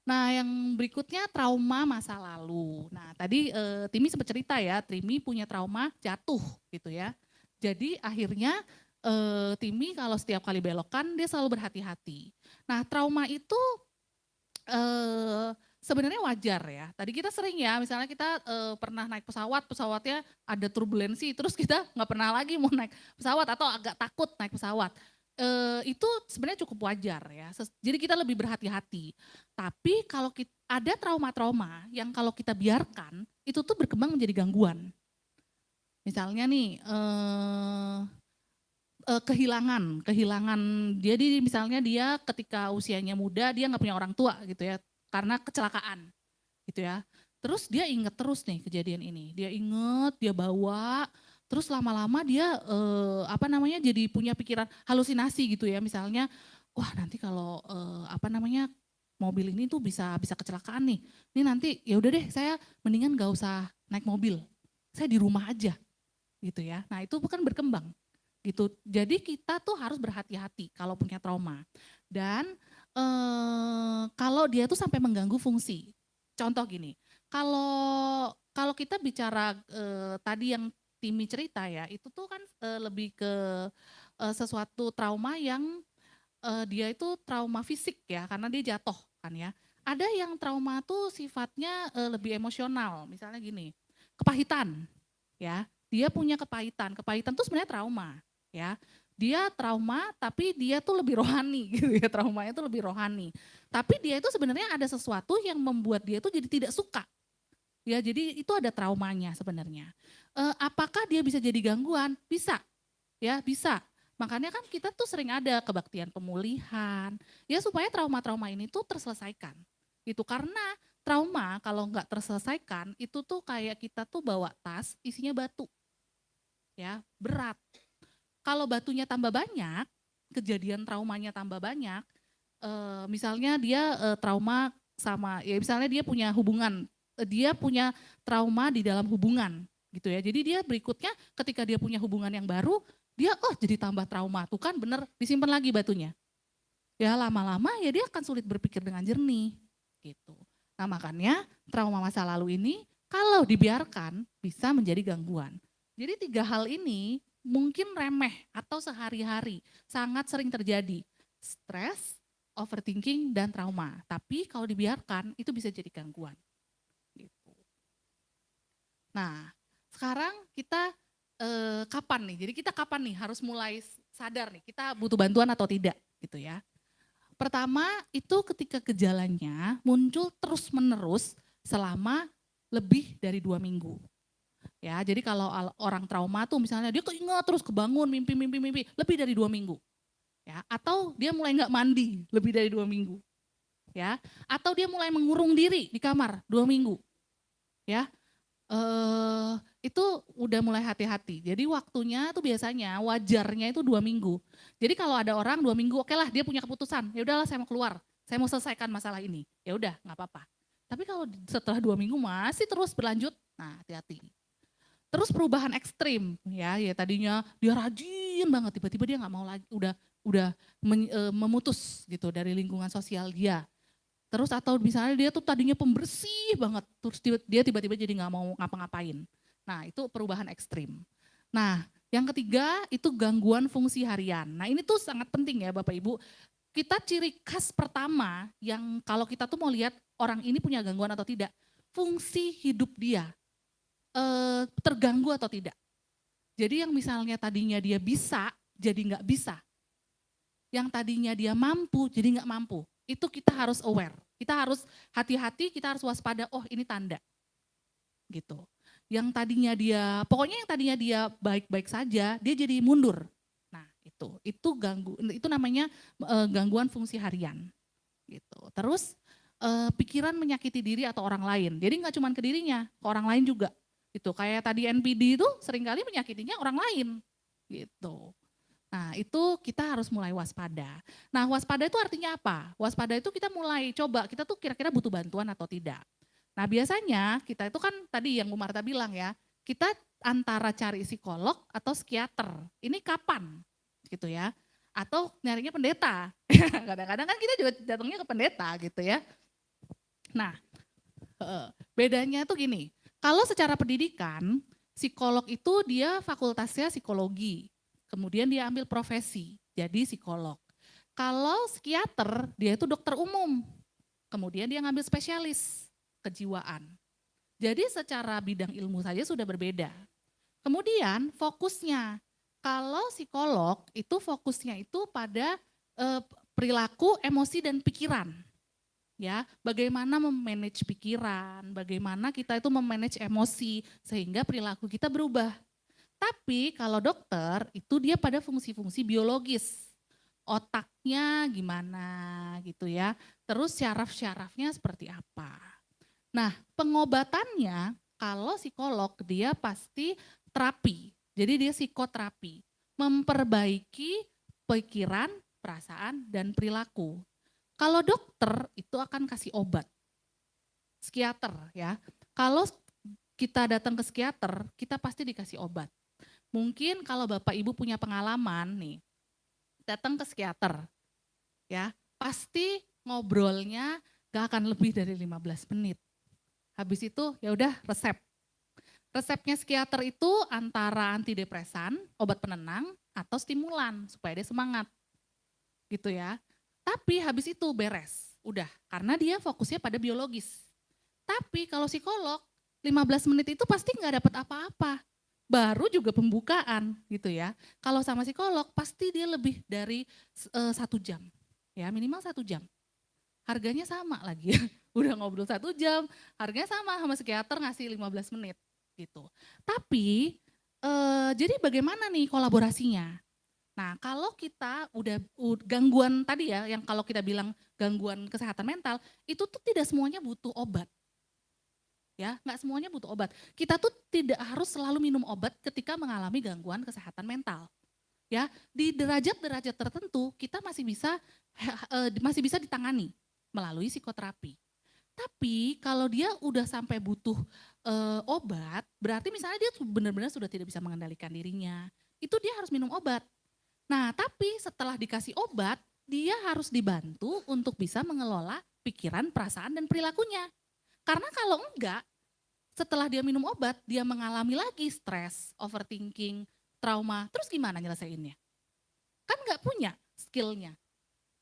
Speaker 1: Nah yang berikutnya trauma masa lalu. Nah tadi Timi sempat cerita ya, Timi punya trauma jatuh gitu ya. Jadi akhirnya Timi kalau setiap kali belokan dia selalu berhati-hati. Nah trauma itu sebenarnya wajar ya. Tadi kita sering ya, misalnya kita pernah naik pesawat, pesawatnya ada turbulensi, terus kita nggak pernah lagi mau naik pesawat atau agak takut naik pesawat. Itu sebenarnya cukup wajar ya. Jadi kita lebih berhati-hati. Tapi kalau ada trauma-trauma yang kalau kita biarkan, itu tuh berkembang menjadi gangguan. Misalnya nih, kehilangan. Jadi misalnya dia ketika usianya muda, dia nggak punya orang tua gitu ya, karena kecelakaan gitu ya. Terus dia inget terus nih kejadian ini. Dia inget, dia bawa, terus lama-lama dia jadi punya pikiran halusinasi gitu ya. Misalnya, wah nanti kalau mobil ini tuh bisa kecelakaan nih. Ini nanti ya udah deh saya mendingan gak usah naik mobil. Saya di rumah aja gitu ya. Nah itu bukan berkembang gitu. Jadi kita tuh harus berhati-hati kalau punya trauma. Dan kalau dia tuh sampai mengganggu fungsi. Contoh gini, kalau kita bicara tadi yang Timi cerita ya, itu tuh kan lebih ke sesuatu trauma yang dia itu trauma fisik ya, karena dia jatuh kan ya. Ada yang trauma tuh sifatnya lebih emosional, misalnya gini, kepahitan ya, dia punya kepahitan tuh sebenarnya trauma ya. Dia trauma tapi dia tuh lebih rohani gitu ya, traumanya tuh lebih rohani. Tapi dia itu sebenarnya ada sesuatu yang membuat dia tuh jadi tidak suka. Ya, jadi itu ada traumanya sebenarnya. Apakah dia bisa jadi gangguan? Bisa. Ya, bisa. Makanya kan kita tuh sering ada kebaktian pemulihan. Ya supaya trauma-trauma ini tuh terselesaikan. Itu karena trauma kalau nggak terselesaikan itu tuh kayak kita tuh bawa tas isinya batu. ya, berat. Kalau batunya tambah banyak, kejadian traumanya tambah banyak, misalnya dia trauma sama, ya misalnya dia punya hubungan, dia punya trauma di dalam hubungan gitu ya. Jadi dia berikutnya ketika dia punya hubungan yang baru, dia jadi tambah trauma. Tuh kan bener, disimpan lagi batunya. Ya lama-lama ya dia akan sulit berpikir dengan jernih gitu. Nah makanya trauma masa lalu ini kalau dibiarkan bisa menjadi gangguan. Jadi 3 hal ini mungkin remeh atau sehari-hari sangat sering terjadi. Stres, overthinking, dan trauma. Tapi kalau dibiarkan itu bisa jadi gangguan. Gitu. Nah sekarang kita kapan nih? Jadi kita kapan nih harus mulai sadar nih kita butuh bantuan atau tidak gitu ya. Pertama itu ketika gejalanya muncul terus-menerus selama lebih dari 2 minggu. Ya, jadi kalau orang trauma tuh misalnya dia keinget terus kebangun mimpi lebih dari 2 minggu. Ya, atau dia mulai nggak mandi lebih dari 2 minggu. Ya, atau dia mulai mengurung diri di kamar 2 minggu. Ya. Itu udah mulai hati-hati. Jadi waktunya tuh biasanya wajarnya itu 2 minggu. Jadi kalau ada orang 2 minggu, oke lah dia punya keputusan, ya udahlah saya mau keluar, saya mau selesaikan masalah ini. Ya udah, nggak apa-apa. Tapi kalau setelah 2 minggu masih terus berlanjut, nah hati-hati. Terus perubahan ekstrim, ya tadinya dia rajin banget, tiba-tiba dia nggak mau lagi, udah memutus gitu dari lingkungan sosial dia. Terus atau misalnya dia tuh tadinya pembersih banget, terus dia tiba-tiba jadi nggak mau ngapa-ngapain. Nah itu perubahan ekstrim. Nah yang ketiga itu gangguan fungsi harian. Nah ini tuh sangat penting ya Bapak Ibu. Kita ciri khas pertama yang kalau kita tuh mau lihat orang ini punya gangguan atau tidak, fungsi hidup dia terganggu atau tidak. Jadi yang misalnya tadinya dia bisa, jadi nggak bisa. Yang tadinya dia mampu, jadi nggak mampu. Itu kita harus aware, kita harus hati-hati, kita harus waspada, oh ini tanda. Gitu. Yang tadinya dia, pokoknya yang tadinya dia baik-baik saja, dia jadi mundur. Nah itu namanya gangguan fungsi harian. Gitu. Terus pikiran menyakiti diri atau orang lain. Jadi nggak cuma ke dirinya, ke orang lain juga. Gitu. Kayak tadi NPD itu seringkali menyakitinya orang lain. Gitu. Nah itu kita harus mulai waspada. Nah waspada itu artinya apa? Waspada itu kita mulai coba, kita tuh kira-kira butuh bantuan atau tidak. Nah biasanya kita itu kan tadi yang Bu Marta bilang ya, kita antara cari psikolog atau psikiater. Ini kapan? Gitu ya. Atau nyarinya pendeta. Kadang-kadang kan kita juga datangnya ke pendeta gitu ya. Nah bedanya tuh gini, kalau secara pendidikan, psikolog itu dia fakultasnya psikologi. Kemudian dia ambil profesi, jadi psikolog. Kalau psikiater, dia itu dokter umum. Kemudian dia ngambil spesialis kejiwaan. Jadi secara bidang ilmu saja sudah berbeda. Kemudian fokusnya, kalau psikolog itu fokusnya itu pada perilaku, emosi, dan pikiran. Ya, bagaimana memanage pikiran, bagaimana kita itu memanage emosi sehingga perilaku kita berubah. Tapi kalau dokter itu dia pada fungsi-fungsi biologis. Otaknya gimana gitu ya. Terus syaraf-syarafnya seperti apa. Nah pengobatannya kalau psikolog dia pasti terapi. Jadi dia psikoterapi. Memperbaiki pikiran, perasaan, dan perilaku. Kalau dokter itu akan kasih obat. Psikiater ya. Kalau kita datang ke psikiater, kita pasti dikasih obat. Mungkin kalau Bapak Ibu punya pengalaman nih, datang ke psikiater, ya pasti ngobrolnya gak akan lebih dari 15 menit. Habis itu ya udah resep. Resepnya psikiater itu antara antidepresan, obat penenang, atau stimulan supaya dia semangat. Gitu ya. Tapi habis itu beres, udah. Karena dia fokusnya pada biologis. Tapi kalau psikolog, 15 menit itu pasti gak dapat apa-apa. Baru juga pembukaan gitu ya. Kalau sama psikolog pasti dia lebih dari 1 jam. Ya minimal 1 jam. Harganya sama lagi ya. Udah ngobrol 1 jam, harganya sama psikiater ngasih 15 menit gitu. Tapi jadi bagaimana nih kolaborasinya? Nah kalau kita udah gangguan tadi ya, yang kalau kita bilang gangguan kesehatan mental, itu tuh tidak semuanya butuh obat. Ya, nggak semuanya butuh obat. Kita tuh tidak harus selalu minum obat ketika mengalami gangguan kesehatan mental. Ya, di derajat-derajat tertentu kita masih bisa ditangani melalui psikoterapi. Tapi kalau dia udah sampai butuh obat, berarti misalnya dia benar-benar sudah tidak bisa mengendalikan dirinya. Itu dia harus minum obat. Nah, tapi setelah dikasih obat, dia harus dibantu untuk bisa mengelola pikiran, perasaan, dan perilakunya. Karena kalau enggak, setelah dia minum obat, dia mengalami lagi stres, overthinking, trauma, terus gimana nyelesainnya? Kan enggak punya skillnya.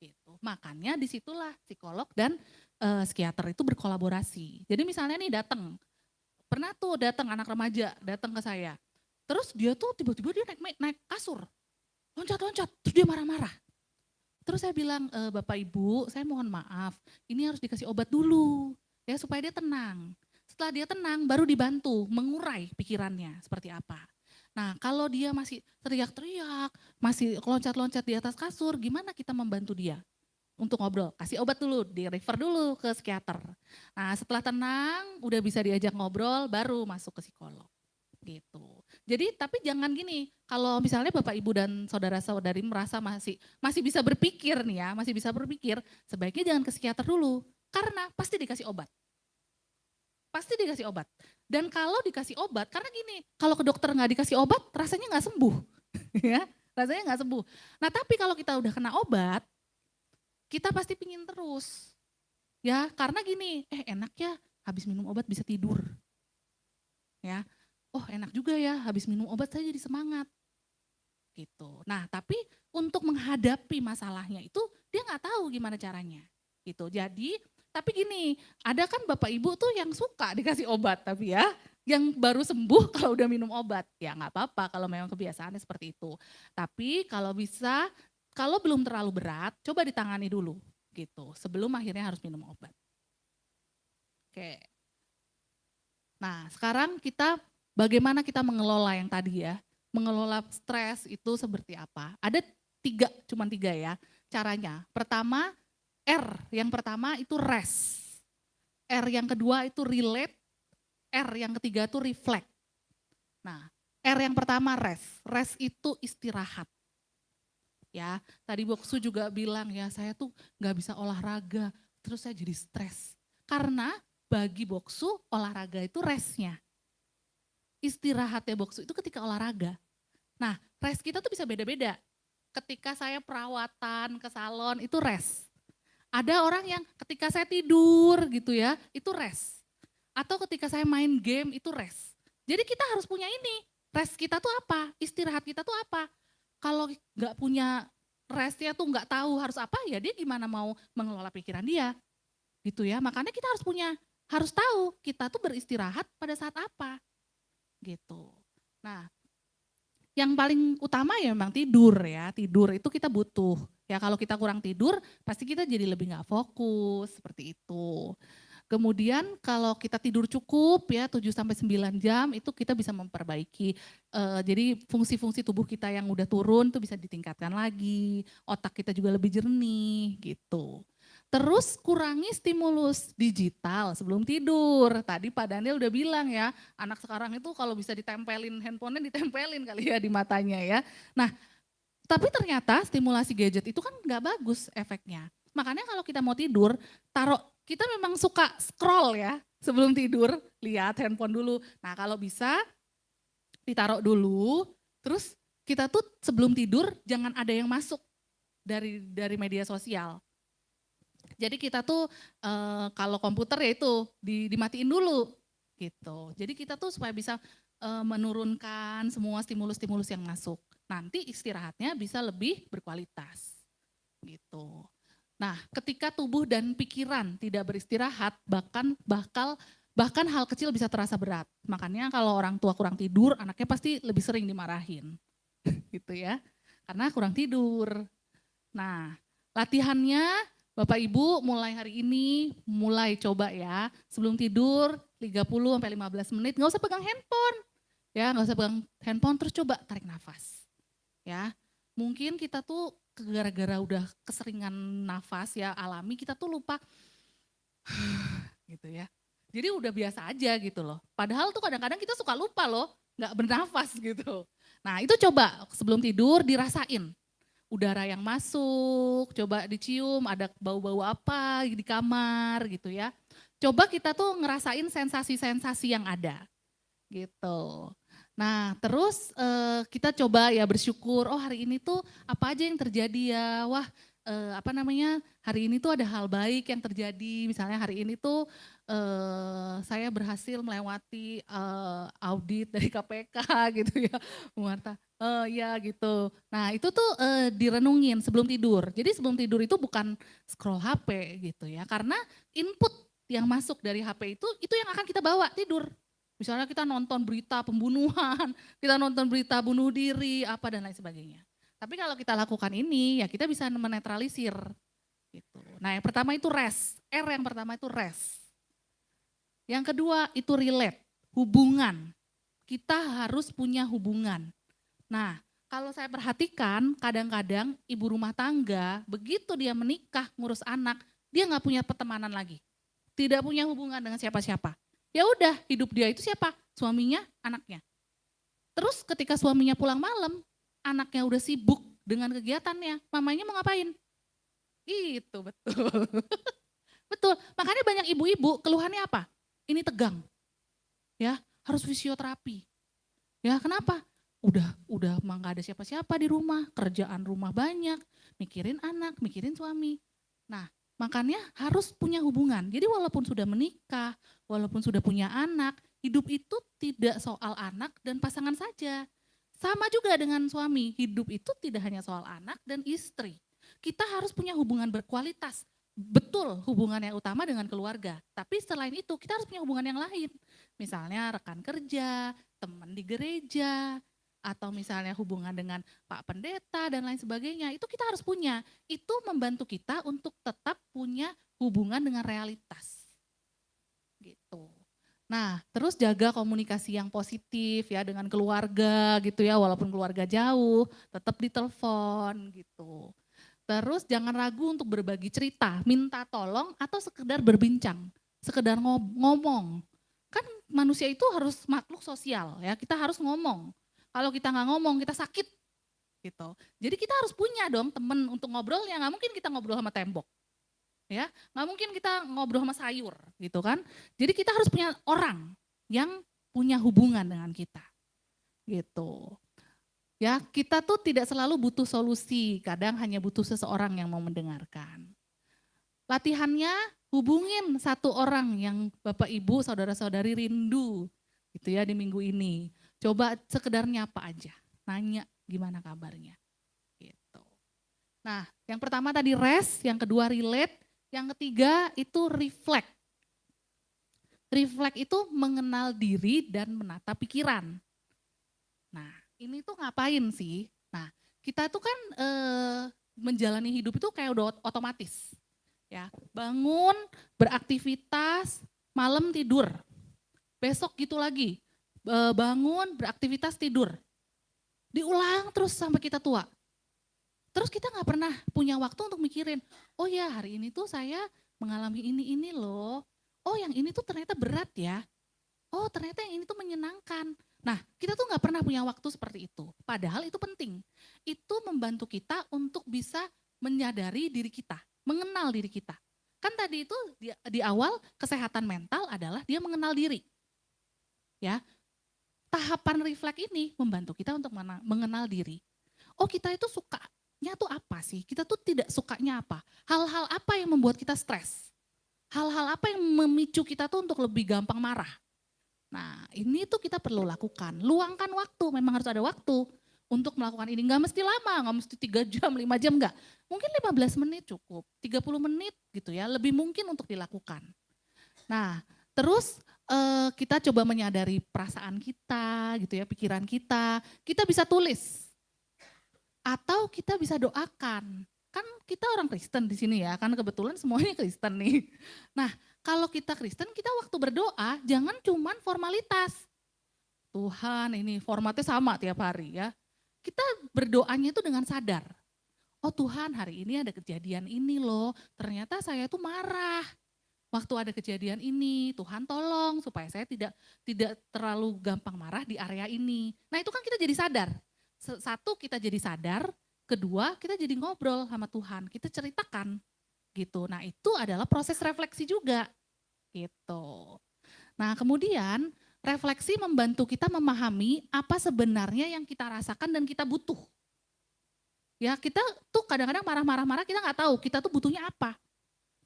Speaker 1: Gitu. Makanya disitulah psikolog dan psikiater itu berkolaborasi. Jadi misalnya nih pernah tuh datang anak remaja, datang ke saya. Terus dia tuh tiba-tiba dia naik kasur, loncat-loncat, terus dia marah-marah. Terus saya bilang, Bapak Ibu, saya mohon maaf, ini harus dikasih obat dulu, ya supaya dia tenang. Setelah dia tenang, baru dibantu mengurai pikirannya seperti apa. Nah, kalau dia masih teriak-teriak, masih loncat-loncat di atas kasur, gimana kita membantu dia untuk ngobrol? Kasih obat dulu, di-refer dulu ke psikiater. Nah, setelah tenang, udah bisa diajak ngobrol, baru masuk ke psikolog. Gitu. Jadi tapi jangan gini, kalau misalnya Bapak Ibu dan saudara-saudari merasa masih bisa berpikir nih ya, masih bisa berpikir, sebaiknya jangan ke psikiater dulu, karena pasti dikasih obat. Pasti dikasih obat. Dan kalau dikasih obat, karena gini, kalau ke dokter nggak dikasih obat, rasanya nggak sembuh, ya, rasanya nggak sembuh. Nah tapi kalau kita udah kena obat, kita pasti pingin terus, ya, karena gini, enak ya, habis minum obat bisa tidur, ya. Oh enak juga ya, habis minum obat saya jadi semangat. Gitu. Nah tapi untuk menghadapi masalahnya itu dia nggak tahu gimana caranya. Gitu. Jadi tapi gini, ada kan Bapak Ibu tuh yang suka dikasih obat tapi ya, yang baru sembuh kalau udah minum obat. Ya nggak apa-apa kalau memang kebiasaannya seperti itu. Tapi kalau bisa, kalau belum terlalu berat, coba ditangani dulu gitu. Sebelum akhirnya harus minum obat. Oke. Nah sekarang bagaimana kita mengelola yang tadi ya, mengelola stres itu seperti apa? Ada cuma tiga ya caranya. Pertama, yang pertama itu rest. Yang kedua itu relate. Yang ketiga itu reflect. Nah, yang pertama rest. Rest itu istirahat. Ya, tadi Boksu juga bilang ya saya tuh nggak bisa olahraga, terus saya jadi stres. Karena bagi Boksu olahraga itu restnya. Istirahatnya Boksu itu ketika olahraga. Nah, rest kita tuh bisa beda-beda. Ketika saya perawatan ke salon itu rest. Ada orang yang ketika saya tidur gitu ya, itu rest. Atau ketika saya main game itu rest. Jadi kita harus punya ini. Rest kita tuh apa? Istirahat kita tuh apa? Kalau nggak punya restnya tuh nggak tahu harus apa, ya dia gimana mau mengelola pikiran dia. Gitu ya. Makanya kita harus tahu kita tuh beristirahat pada saat apa. Gitu. Nah, yang paling utama ya memang tidur ya. Tidur itu kita butuh. Ya kalau kita kurang tidur, pasti kita jadi lebih nggak fokus seperti itu. Kemudian kalau kita tidur cukup ya 7-9 jam itu kita bisa memperbaiki. Jadi fungsi-fungsi tubuh kita yang udah turun itu bisa ditingkatkan lagi. Otak kita juga lebih jernih gitu. Terus kurangi stimulus digital sebelum tidur. Tadi Pak Daniel udah bilang ya, anak sekarang itu kalau bisa ditempelin handphonenya ditempelin kali ya di matanya ya. Nah, tapi ternyata stimulasi gadget itu kan nggak bagus efeknya. Makanya kalau kita mau tidur, kita memang suka scroll ya sebelum tidur, lihat handphone dulu. Nah kalau bisa ditaruh dulu, terus kita tuh sebelum tidur jangan ada yang masuk dari media sosial. Jadi kita tuh kalau komputer ya itu dimatiin dulu gitu. Jadi kita tuh supaya bisa menurunkan semua stimulus-stimulus yang masuk. Nanti istirahatnya bisa lebih berkualitas gitu. Nah, ketika tubuh dan pikiran tidak beristirahat, bahkan hal kecil bisa terasa berat. Makanya kalau orang tua kurang tidur, anaknya pasti lebih sering dimarahin, gitu ya, karena kurang tidur. Nah, latihannya Bapak Ibu mulai hari ini, mulai coba ya, sebelum tidur 30-15 menit, nggak usah pegang handphone, ya, nggak usah pegang handphone, terus coba tarik nafas, ya. Mungkin kita tuh gara-gara udah keseringan nafas ya alami, kita tuh lupa gitu ya. Jadi udah biasa aja gitu loh. Padahal tuh kadang-kadang kita suka lupa loh, nggak bernafas gitu. Nah itu coba sebelum tidur dirasain. Udara yang masuk, coba dicium ada bau-bau apa di kamar gitu ya. Coba kita tuh ngerasain sensasi-sensasi yang ada gitu. Nah terus kita coba ya bersyukur, oh hari ini tuh apa aja yang terjadi ya, wah hari ini tuh ada hal baik yang terjadi, misalnya hari ini tuh saya berhasil melewati audit dari KPK gitu ya, Bu Marta. Ya gitu. Nah itu tuh direnungin sebelum tidur. Jadi sebelum tidur itu bukan scroll HP gitu ya, karena input yang masuk dari HP itu yang akan kita bawa tidur. Misalnya kita nonton berita pembunuhan, kita nonton berita bunuh diri, apa dan lain sebagainya. Tapi kalau kita lakukan ini ya kita bisa menetralisir gitu. Nah yang pertama itu rest, yang pertama itu rest. Yang kedua itu relate, hubungan. Kita harus punya hubungan. Nah kalau saya perhatikan kadang-kadang ibu rumah tangga begitu dia menikah ngurus anak, dia nggak punya pertemanan lagi. Tidak punya hubungan dengan siapa-siapa. Ya udah hidup dia itu siapa? Suaminya, anaknya. Terus ketika suaminya pulang malam, anaknya udah sibuk dengan kegiatannya, mamanya mau ngapain? Itu betul. Betul, makanya banyak ibu-ibu keluhannya apa? Ini tegang, ya harus fisioterapi. Ya kenapa? Udah mah gak ada siapa-siapa di rumah, kerjaan rumah banyak, mikirin anak, mikirin suami. Nah makanya harus punya hubungan. Jadi walaupun sudah menikah, walaupun sudah punya anak, hidup itu tidak soal anak dan pasangan saja. Sama juga dengan suami, hidup itu tidak hanya soal anak dan istri. Kita harus punya hubungan berkualitas. Betul hubungan yang utama dengan keluarga, tapi selain itu kita harus punya hubungan yang lain. Misalnya rekan kerja, teman di gereja, atau misalnya hubungan dengan Pak Pendeta dan lain sebagainya. Itu kita harus punya, itu membantu kita untuk tetap punya hubungan dengan realitas. Gitu. Nah, terus jaga komunikasi yang positif ya dengan keluarga gitu ya, walaupun keluarga jauh, tetap ditelepon gitu. Terus jangan ragu untuk berbagi cerita, minta tolong atau sekedar berbincang, sekedar ngomong. Kan manusia itu harus makhluk sosial ya, kita harus ngomong. Kalau kita nggak ngomong, kita sakit gitu. Jadi kita harus punya dong temen untuk ngobrol, ya nggak mungkin kita ngobrol sama tembok. Ya, nggak mungkin kita ngobrol sama sayur gitu kan. Jadi kita harus punya orang yang punya hubungan dengan kita gitu. Ya, kita tuh tidak selalu butuh solusi, kadang hanya butuh seseorang yang mau mendengarkan. Latihannya hubungin satu orang yang Bapak Ibu, saudara-saudari rindu gitu ya di minggu ini. Coba sekedar nyapa aja, nanya gimana kabarnya gitu. Nah, yang pertama tadi rest, yang kedua relate, yang ketiga itu reflect. Reflect itu mengenal diri dan menata pikiran. Nah, ini tuh ngapain sih? Nah, kita tuh kan menjalani hidup itu kayak udah otomatis. Ya, bangun, beraktivitas, malam tidur. Besok gitu lagi, bangun, beraktivitas, tidur. Diulang terus sampai kita tua. Terus kita nggak pernah punya waktu untuk mikirin, oh ya hari ini tuh saya mengalami ini loh. Oh yang ini tuh ternyata berat ya. Oh ternyata yang ini tuh menyenangkan. Nah kita tuh nggak pernah punya waktu seperti itu. Padahal itu penting. Itu membantu kita untuk bisa menyadari diri kita, mengenal diri kita. Kan tadi itu di awal kesehatan mental adalah dia mengenal diri. Ya, tahapan refleks ini membantu kita untuk mengenal diri. Oh kita itu sukanya tuh apa sih? Kita tuh tidak sukanya apa? Hal-hal apa yang membuat kita stres? Hal-hal apa yang memicu kita tuh untuk lebih gampang marah? Nah ini tuh kita perlu lakukan. Luangkan waktu, memang harus ada waktu untuk melakukan ini. Nggak mesti lama, nggak mesti 3 jam, 5 jam enggak. Mungkin 15 menit cukup, 30 menit gitu ya, lebih mungkin untuk dilakukan. Nah terus kita coba menyadari perasaan kita gitu ya, pikiran kita bisa tulis. Atau kita bisa doakan. Kan kita orang Kristen di sini ya, kan kebetulan semuanya Kristen nih. Nah, kalau kita Kristen, kita waktu berdoa jangan cuman formalitas. Tuhan ini formatnya sama tiap hari ya. Kita berdoanya itu dengan sadar. Oh Tuhan hari ini ada kejadian ini loh, ternyata saya tuh marah. waktu ada kejadian ini, Tuhan tolong supaya saya tidak terlalu gampang marah di area ini. Nah itu kan kita jadi sadar. Satu, kita jadi sadar. Kedua, kita jadi ngobrol sama Tuhan. Kita ceritakan gitu. Nah itu adalah proses refleksi juga gitu. Nah kemudian refleksi membantu kita memahami apa sebenarnya yang kita rasakan dan kita butuh. Ya kita tuh kadang-kadang marah-marah kita nggak tahu kita tuh butuhnya apa.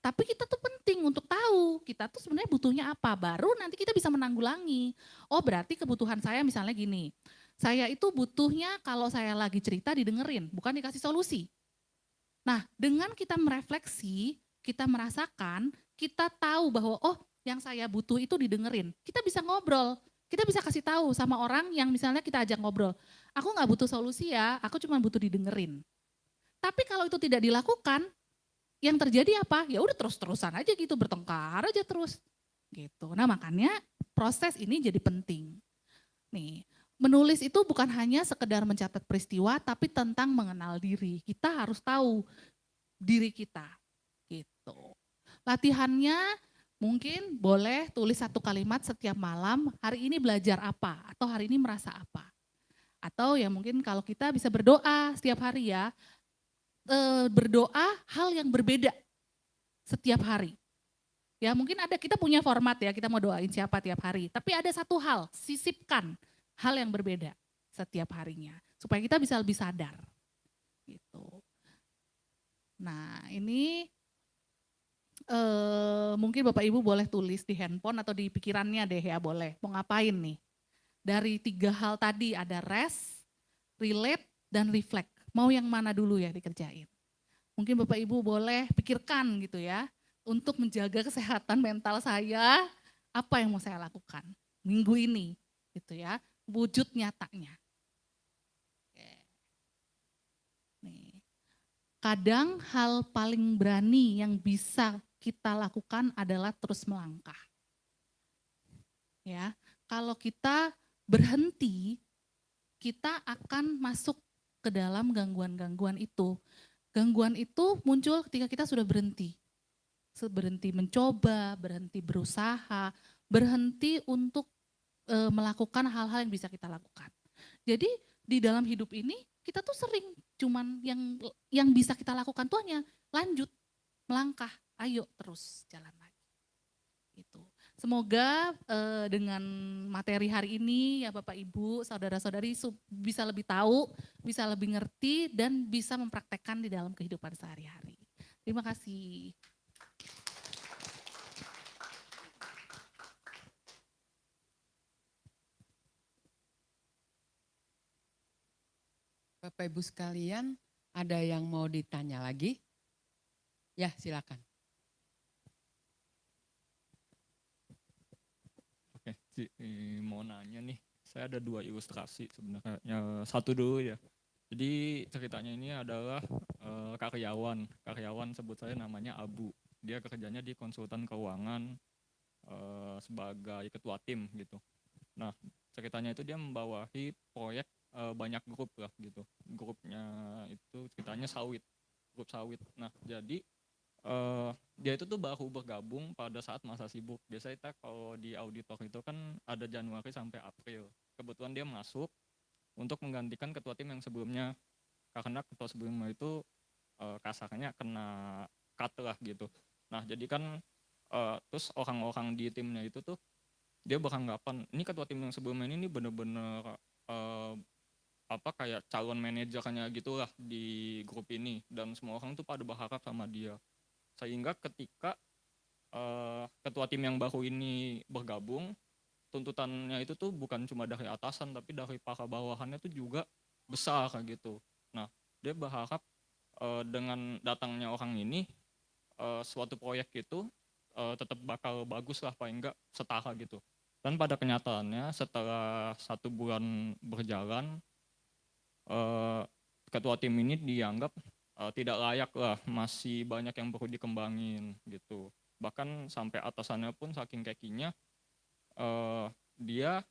Speaker 1: Tapi kita tuh penting untuk tahu kita tuh sebenarnya butuhnya apa. Baru nanti kita bisa menanggulangi. Oh berarti kebutuhan saya misalnya gini. Saya itu butuhnya kalau saya lagi cerita didengerin, bukan dikasih solusi. Nah dengan kita merefleksi, kita merasakan, kita tahu bahwa oh yang saya butuh itu didengerin. Kita bisa ngobrol, kita bisa kasih tahu sama orang yang misalnya kita ajak ngobrol. Aku nggak butuh solusi ya, aku cuma butuh didengerin. Tapi kalau itu tidak dilakukan, yang terjadi apa? Ya udah terus-terusan aja gitu, bertengkar aja terus. Gitu. Nah makanya proses ini jadi penting. Nih, menulis itu bukan hanya sekedar mencatat peristiwa, tapi tentang mengenal diri. Kita harus tahu diri kita. Gitu. Latihannya mungkin boleh tulis 1 kalimat setiap malam, hari ini belajar apa, atau hari ini merasa apa. Atau ya mungkin kalau kita bisa berdoa setiap hari ya, berdoa hal yang berbeda setiap hari. Ya mungkin ada kita punya format ya, kita mau doain siapa tiap hari. Tapi ada satu hal, sisipkan hal yang berbeda setiap harinya. Supaya kita bisa lebih sadar. Gitu. Nah ini mungkin Bapak Ibu boleh tulis di handphone atau di pikirannya deh ya boleh. Mau ngapain nih? Dari 3 hal tadi ada rest, relate, dan reflect. Mau yang mana dulu ya dikerjain? Mungkin Bapak Ibu boleh pikirkan gitu ya, untuk menjaga kesehatan mental saya, apa yang mau saya lakukan minggu ini gitu ya, wujud nyatanya. Oke. Nih. Kadang hal paling berani yang bisa kita lakukan adalah terus melangkah. Ya, kalau kita berhenti, kita akan masuk ke dalam gangguan-gangguan itu. Gangguan itu muncul ketika kita sudah berhenti. Berhenti mencoba, berhenti berusaha, berhenti untuk melakukan hal-hal yang bisa kita lakukan. Jadi di dalam hidup ini kita tuh sering cuman yang bisa kita lakukan tuh hanya lanjut, melangkah, ayo terus jalan lagi. Gitu. Semoga dengan materi hari ini ya Bapak Ibu, saudara-saudari bisa lebih tahu, bisa lebih ngerti dan bisa mempraktekkan di dalam kehidupan sehari-hari. Terima kasih.
Speaker 13: Bapak Ibu sekalian, ada yang mau ditanya lagi? Ya, silakan.
Speaker 4: Oke, mau nanya nih, saya ada 2 ilustrasi sebenarnya. Satu dulu ya. Jadi ceritanya ini adalah karyawan sebut saya namanya Abu. Dia kerjanya di konsultan keuangan sebagai ketua tim gitu. Nah ceritanya itu dia membawahi proyek banyak grup lah gitu. Grupnya itu ceritanya grup sawit. Nah jadi dia itu tuh baru bergabung pada saat masa sibuk. Biasanya kita kalau di auditor itu kan ada Januari sampai April. Kebetulan dia masuk untuk menggantikan ketua tim yang sebelumnya. Karena ketua sebelumnya itu kasarnya kena cut lah gitu. Nah jadi kan terus orang-orang di timnya itu tuh dia beranggapan ini ketua tim yang sebelumnya ini bener-bener kayak calon manajernya gitulah di grup ini. Dan semua orang tuh pada berharap sama dia. Sehingga ketika ketua tim yang baru ini bergabung, tuntutannya itu tuh bukan cuma dari atasan tapi dari para bawahannya tuh juga besar gitu. Nah dia berharap dengan datangnya orang ini suatu proyek itu tetap bakal bagus lah, paling enggak setara gitu. Dan pada kenyataannya setelah 1 bulan berjalan, ketua tim ini dianggap tidak layak lah, masih banyak yang perlu dikembangin gitu. Bahkan sampai atasannya pun saking kekinya dia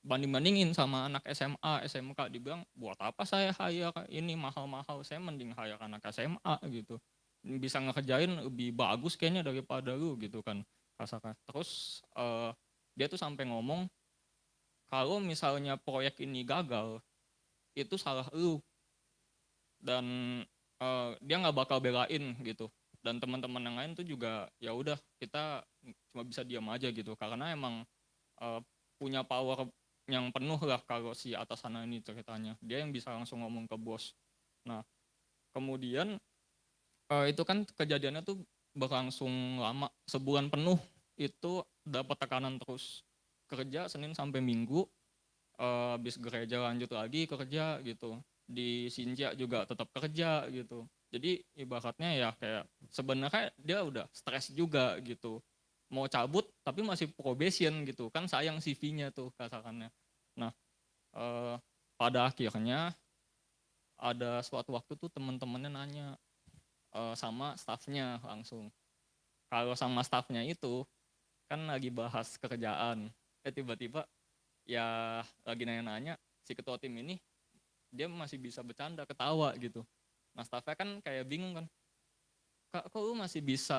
Speaker 4: banding-bandingin sama anak SMA, SMK. Dibilang buat apa saya hire ini mahal-mahal, saya mending hire anak SMA gitu. bisa ngekerjain lebih bagus kayaknya daripada lu gitu kan kasarnya. Terus dia tuh sampai ngomong kalau misalnya proyek ini gagal itu salah lu, dan dia nggak bakal belain gitu. Dan teman-teman yang lain tuh juga ya udah kita cuma bisa diam aja gitu karena emang punya power yang penuh lah kalau si atasan ini ceritanya. Dia yang bisa langsung ngomong ke bos. Nah kemudian itu kan kejadiannya tuh berlangsung lama, sebulan penuh itu dapat tekanan terus, kerja Senin sampai Minggu, habis gereja lanjut lagi kerja gitu, di Sinja juga tetap kerja gitu. Jadi ibaratnya ya kayak sebenarnya dia udah stres juga gitu, mau cabut tapi masih probation gitu kan, sayang CV-nya tuh kasarannya. Nah pada akhirnya ada suatu waktu tuh teman-temannya nanya sama staffnya langsung. Kalau sama staffnya itu kan lagi bahas kerjaan, tiba-tiba ya lagi nanya-nanya si ketua tim ini dia masih bisa bercanda ketawa gitu. Nah staffnya kan kayak bingung kan, kak kok lu masih bisa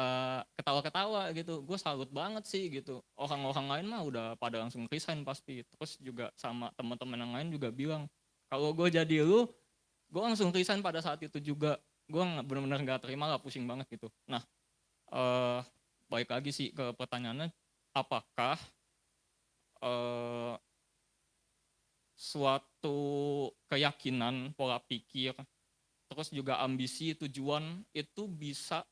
Speaker 4: ketawa-ketawa gitu, gue salut banget sih gitu. Orang-orang lain mah udah pada langsung resign pasti. Terus juga sama teman-teman yang lain juga bilang kalau gue jadi lu, gue langsung resign pada saat itu juga. Gue benar-benar nggak terima lah, pusing banget gitu. Nah balik lagi sih ke pertanyaannya, apakah suatu keyakinan, pola pikir, terus juga ambisi, tujuan itu bisa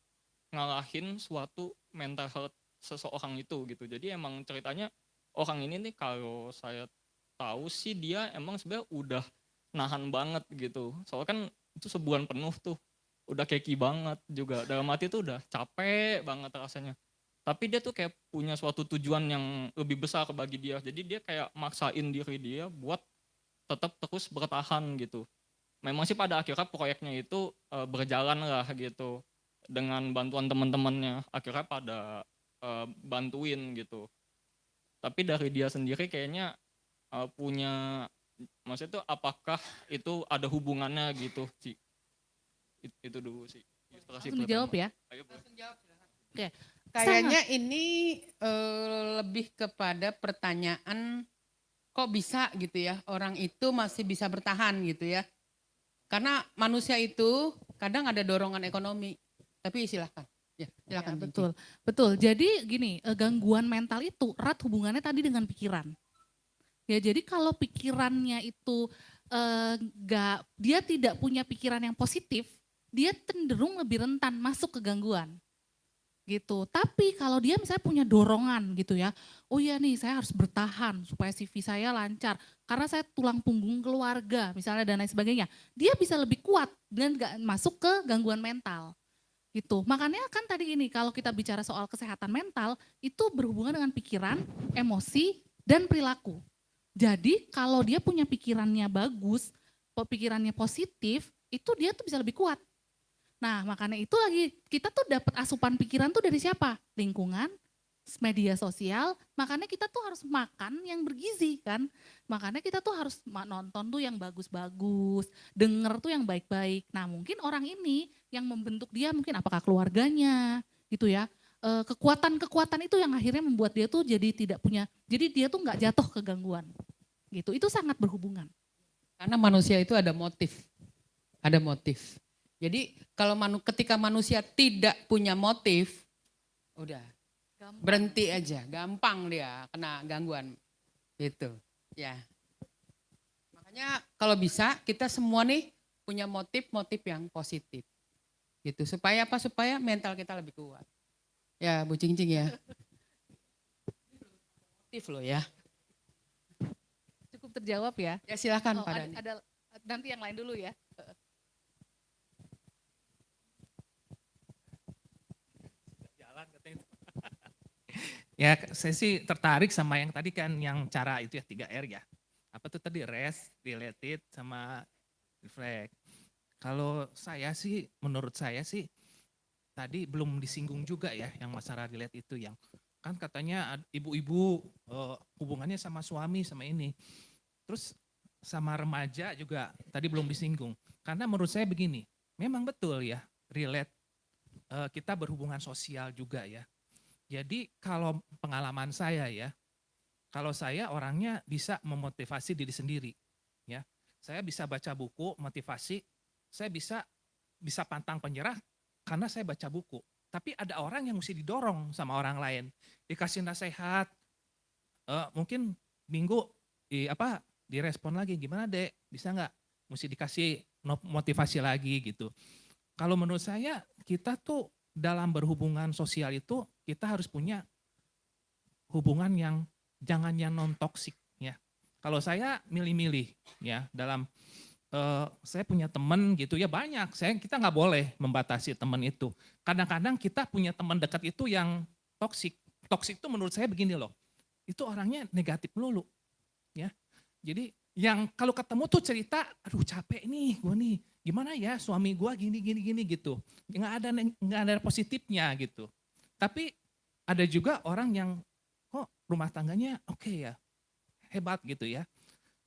Speaker 4: ngalahin suatu mental health seseorang itu gitu. Jadi emang ceritanya orang ini nih kalau saya tahu sih dia emang sebenarnya udah nahan banget gitu. Soalnya kan itu sebulan penuh tuh, udah keki banget juga. Dalam hati tuh udah capek banget rasanya. Tapi dia tuh kayak punya suatu tujuan yang lebih besar bagi dia. Jadi dia kayak maksain diri dia buat tetap terus bertahan gitu. Memang sih pada akhirnya proyeknya itu berjalan lah gitu. Dengan bantuan teman-temannya akhirnya pada bantuin gitu. Tapi dari dia sendiri kayaknya punya, maksudnya tuh apakah itu ada hubungannya gitu sih. Itu dulu sih.
Speaker 1: Langsung dijawab ya.
Speaker 4: Ayo,
Speaker 1: Oke.
Speaker 13: Kayaknya ini lebih kepada pertanyaan kok bisa gitu ya orang itu masih bisa bertahan gitu ya. Karena manusia itu kadang ada dorongan ekonomi. Tapi silahkan. Ya, silahkan.
Speaker 1: Ya, betul, betul. Jadi gini, gangguan mental itu erat hubungannya tadi dengan pikiran. Ya, jadi kalau pikirannya itu dia tidak punya pikiran yang positif, dia cenderung lebih rentan masuk ke gangguan. Gitu. Tapi kalau dia misalnya punya dorongan gitu ya, oh iya nih saya harus bertahan supaya CV saya lancar, karena saya tulang punggung keluarga misalnya dan lain sebagainya, dia bisa lebih kuat dan gak masuk ke gangguan mental. Gitu. Makanya kan tadi ini kalau kita bicara soal kesehatan mental itu berhubungan dengan pikiran, emosi, dan perilaku. Jadi kalau dia punya pikirannya bagus, pikirannya positif, itu dia tuh bisa lebih kuat. Nah makanya itu lagi kita tuh dapat asupan pikiran tuh dari siapa? Lingkungan, media sosial, makanya kita tuh harus makan yang bergizi kan. Makanya kita tuh harus nonton tuh yang bagus-bagus, denger tuh yang baik-baik. Nah mungkin orang ini yang membentuk dia mungkin apakah keluarganya gitu ya. Kekuatan-kekuatan itu yang akhirnya membuat dia tuh jadi tidak punya, jadi dia tuh nggak jatuh ke gangguan. Gitu, itu sangat berhubungan.
Speaker 13: Karena manusia itu ada motif. Ada motif. Jadi kalau ketika manusia tidak punya motif, udah gampang. Berhenti aja, gampang dia kena gangguan. Gitu, ya. Makanya kalau bisa kita semua nih punya motif-motif yang positif. Gitu, supaya apa? Supaya mental kita lebih kuat. Ya, Bu Cing-Cing ya. Motif loh ya.
Speaker 1: Cukup terjawab ya.
Speaker 13: Ya silakan
Speaker 1: Pak Dhani. Ada nanti yang lain dulu ya.
Speaker 2: Ya saya sih tertarik sama yang tadi kan yang cara itu ya 3R ya. Apa tuh tadi rest, related, sama reflect. Kalau saya sih, menurut saya sih tadi belum disinggung juga ya yang masalah relate itu yang kan katanya ibu-ibu hubungannya sama suami sama ini. Terus sama remaja juga tadi belum disinggung. Karena menurut saya begini, memang betul ya relate kita berhubungan sosial juga ya. Jadi kalau pengalaman saya ya, kalau saya orangnya bisa memotivasi diri sendiri ya. Saya bisa baca buku motivasi, saya bisa pantang penyerah karena saya baca buku. Tapi ada orang yang mesti didorong sama orang lain, dikasih nasihat, mungkin minggu direspon lagi, gimana Dek, bisa nggak? Mesti dikasih motivasi lagi gitu. Kalau menurut saya kita tuh dalam berhubungan sosial itu kita harus punya hubungan yang jangan yang non toksik ya. Kalau saya milih-milih ya dalam saya punya teman gitu ya banyak. Kita nggak boleh membatasi teman itu. Kadang-kadang kita punya teman dekat itu yang toksik. Toksik itu menurut saya begini loh. Itu orangnya negatif melulu ya. Jadi yang kalau ketemu tuh cerita, aduh capek nih gue nih, gimana ya suami gue gini gitu, nggak ada positifnya gitu. Tapi ada juga orang yang kok rumah tangganya oke ya, hebat gitu ya,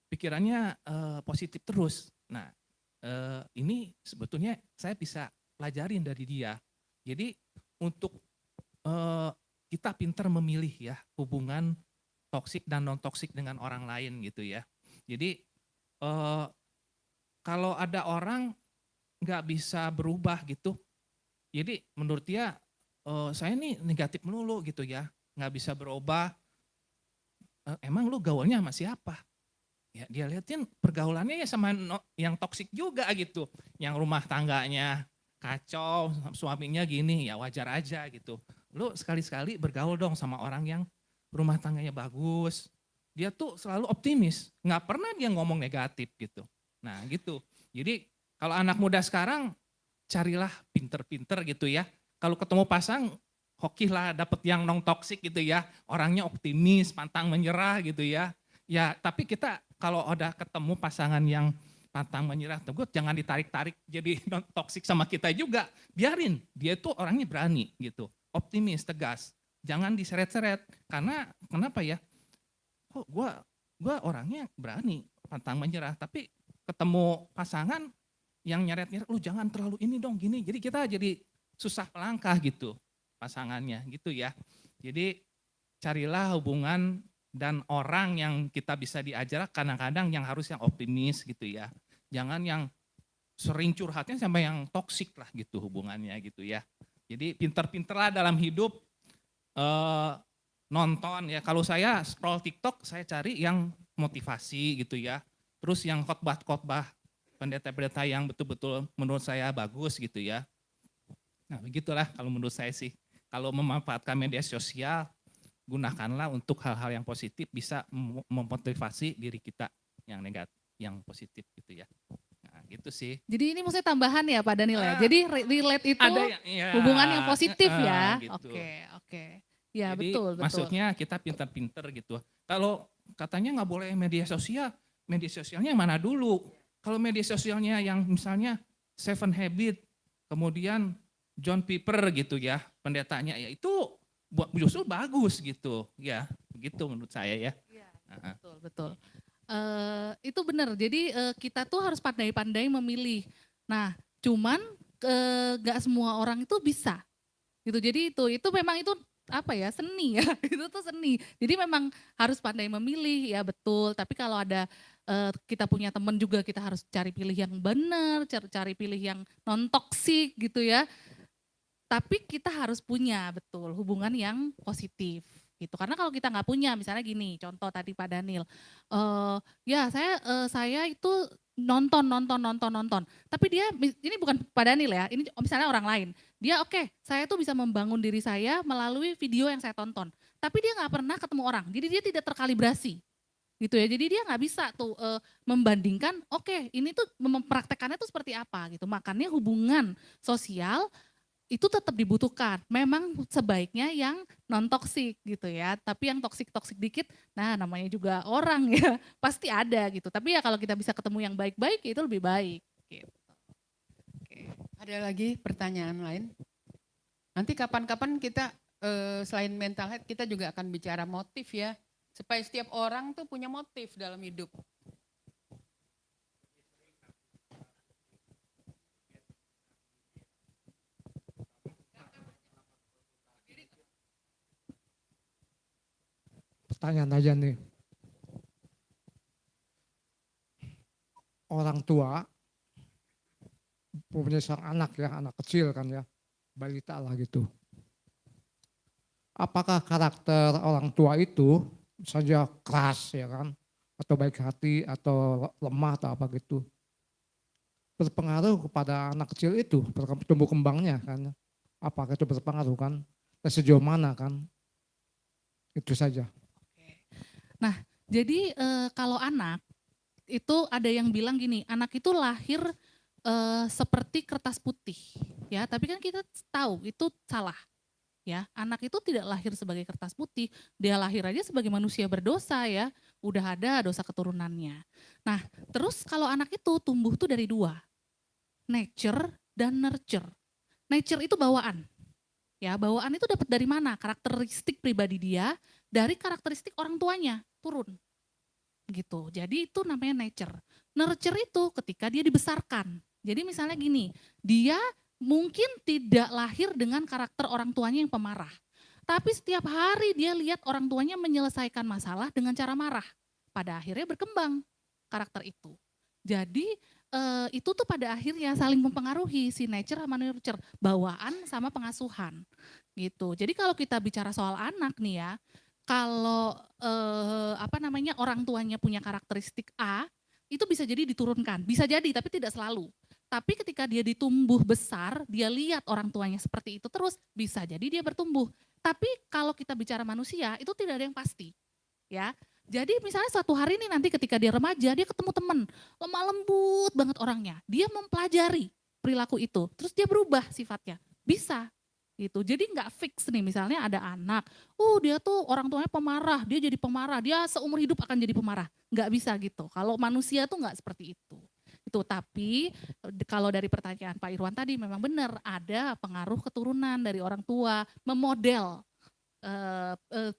Speaker 2: pikirannya positif terus. Nah ini sebetulnya saya bisa pelajarin dari dia. Jadi untuk kita pintar memilih ya hubungan toksik dan non toksik dengan orang lain gitu ya. Jadi kalau ada orang nggak bisa berubah gitu, jadi menurut dia saya nih negatif melulu gitu ya, nggak bisa berubah. Emang lu gaulnya sama siapa? Ya dia liatin pergaulannya ya sama yang toksik juga gitu, yang rumah tangganya kacau, suaminya gini ya wajar aja gitu. Lu sekali-sekali bergaul dong sama orang yang rumah tangganya bagus. Dia tuh selalu optimis, nggak pernah dia ngomong negatif gitu. Nah gitu, jadi kalau anak muda sekarang carilah pinter-pinter gitu ya. Kalau ketemu pasang, hoki lah dapet yang non toksik gitu ya. Orangnya optimis, pantang menyerah gitu ya. Ya tapi kita kalau udah ketemu pasangan yang pantang menyerah, jangan ditarik-tarik jadi non toksik sama kita juga. Biarin, dia tuh orangnya berani gitu, optimis, tegas. Jangan diseret-seret, karena kenapa ya? Oh, gue orangnya berani, pantang menyerah, tapi ketemu pasangan yang nyeret-nyeret, lu jangan terlalu ini dong gini. Jadi kita jadi susah melangkah gitu pasangannya gitu ya. Jadi carilah hubungan dan orang yang kita bisa diajar, kadang-kadang yang harus yang optimis gitu ya. Jangan yang sering curhatnya sampai yang toksik lah gitu hubungannya gitu ya. Jadi pinter-pinterlah dalam hidup, nonton ya, kalau saya scroll TikTok saya cari yang motivasi gitu ya, terus yang khotbah-khotbah pendeta-pendeta yang betul-betul menurut saya bagus gitu ya. Nah begitulah kalau menurut saya sih, kalau memanfaatkan media sosial gunakanlah untuk hal-hal yang positif, bisa memotivasi diri kita yang negatif, yang positif gitu ya. Nah gitu sih.
Speaker 1: Jadi ini maksudnya tambahan ya Pak Daniel ya, jadi relate itu hubungan yang positif ya.
Speaker 2: Gitu.
Speaker 1: Oke. Ya
Speaker 2: jadi,
Speaker 1: betul.
Speaker 2: Maksudnya kita pinter-pinter gitu. Kalau katanya nggak boleh media sosialnya mana dulu? Kalau media sosialnya yang misalnya 7 Habit, kemudian John Piper gitu ya, pendetanya ya itu justru bagus gitu ya, begitu menurut saya ya.
Speaker 1: Iya, betul. Itu benar. Jadi kita tuh harus pandai-pandai memilih. Nah, cuman nggak semua orang itu bisa. Gitu. Jadi itu memang itu seni ya. Itu tuh seni. Jadi memang harus pandai memilih ya betul. Tapi kalau ada kita punya teman juga, kita harus cari pilih yang benar, cari pilih yang non toksik gitu ya. Tapi kita harus punya betul hubungan yang positif gitu. Karena kalau kita nggak punya, misalnya gini, contoh tadi Pak Daniel, ya saya itu nonton. Tapi dia, ini bukan Pak Daniel ya, ini misalnya orang lain. Dia saya tuh bisa membangun diri saya melalui video yang saya tonton. Tapi dia nggak pernah ketemu orang, jadi dia tidak terkalibrasi gitu ya. Jadi dia nggak bisa tuh membandingkan, ini tuh mempraktekannya tuh seperti apa gitu. Makanya hubungan sosial itu tetap dibutuhkan. Memang sebaiknya yang non toksik gitu ya. Tapi yang toksik dikit, nah namanya juga orang ya, pasti ada gitu. Tapi ya kalau kita bisa ketemu yang baik-baik itu lebih baik. Gitu.
Speaker 13: Ada lagi pertanyaan lain? Nanti kapan-kapan kita selain mental health kita juga akan bicara motif ya. Supaya setiap orang tuh punya motif dalam hidup.
Speaker 14: pertanyaan aja nih. Orang tua punya seorang anak ya, anak kecil kan ya, balita lah gitu. Apakah karakter orang tua itu saja keras ya kan, atau baik hati atau lemah atau apa gitu, berpengaruh kepada anak kecil itu, tumbuh kembangnya kan? Apakah itu berpengaruh kan? Dan sejauh mana kan? Itu saja.
Speaker 1: Nah, jadi kalau anak itu ada yang bilang gini, anak itu lahir seperti kertas putih, ya. Tapi kan kita tahu itu salah, ya. Anak itu tidak lahir sebagai kertas putih, dia lahir aja sebagai manusia berdosa, ya. Udah ada dosa keturunannya. Nah, terus kalau anak itu tumbuh tuh dari dua, nature dan nurture. Nature itu bawaan. Ya, bawaan itu dapat dari mana? Karakteristik pribadi dia dari karakteristik orang tuanya turun. Gitu. Jadi itu namanya nature. Nurture itu ketika dia dibesarkan. Jadi misalnya gini, dia mungkin tidak lahir dengan karakter orang tuanya yang pemarah. Tapi setiap hari dia lihat orang tuanya menyelesaikan masalah dengan cara marah. Pada akhirnya berkembang karakter itu. Jadi itu tuh pada akhirnya saling mempengaruhi si nature sama nurture, bawaan sama pengasuhan gitu. Jadi kalau kita bicara soal anak nih ya, kalau orang tuanya punya karakteristik A, itu bisa jadi diturunkan, bisa jadi tapi tidak selalu. Tapi ketika dia ditumbuh besar, dia lihat orang tuanya seperti itu terus, bisa jadi dia bertumbuh. Tapi kalau kita bicara manusia, itu tidak ada yang pasti, ya. Jadi misalnya suatu hari ini nanti ketika dia remaja, dia ketemu teman, lemah lembut banget orangnya. Dia mempelajari perilaku itu, terus dia berubah sifatnya. Bisa gitu. Jadi nggak fix nih, misalnya ada anak, dia tuh orang tuanya pemarah, dia jadi pemarah, dia seumur hidup akan jadi pemarah. Nggak bisa gitu. Kalau manusia tuh nggak seperti itu. Tapi kalau dari pertanyaan Pak Irwan tadi memang benar, ada pengaruh keturunan dari orang tua, memodel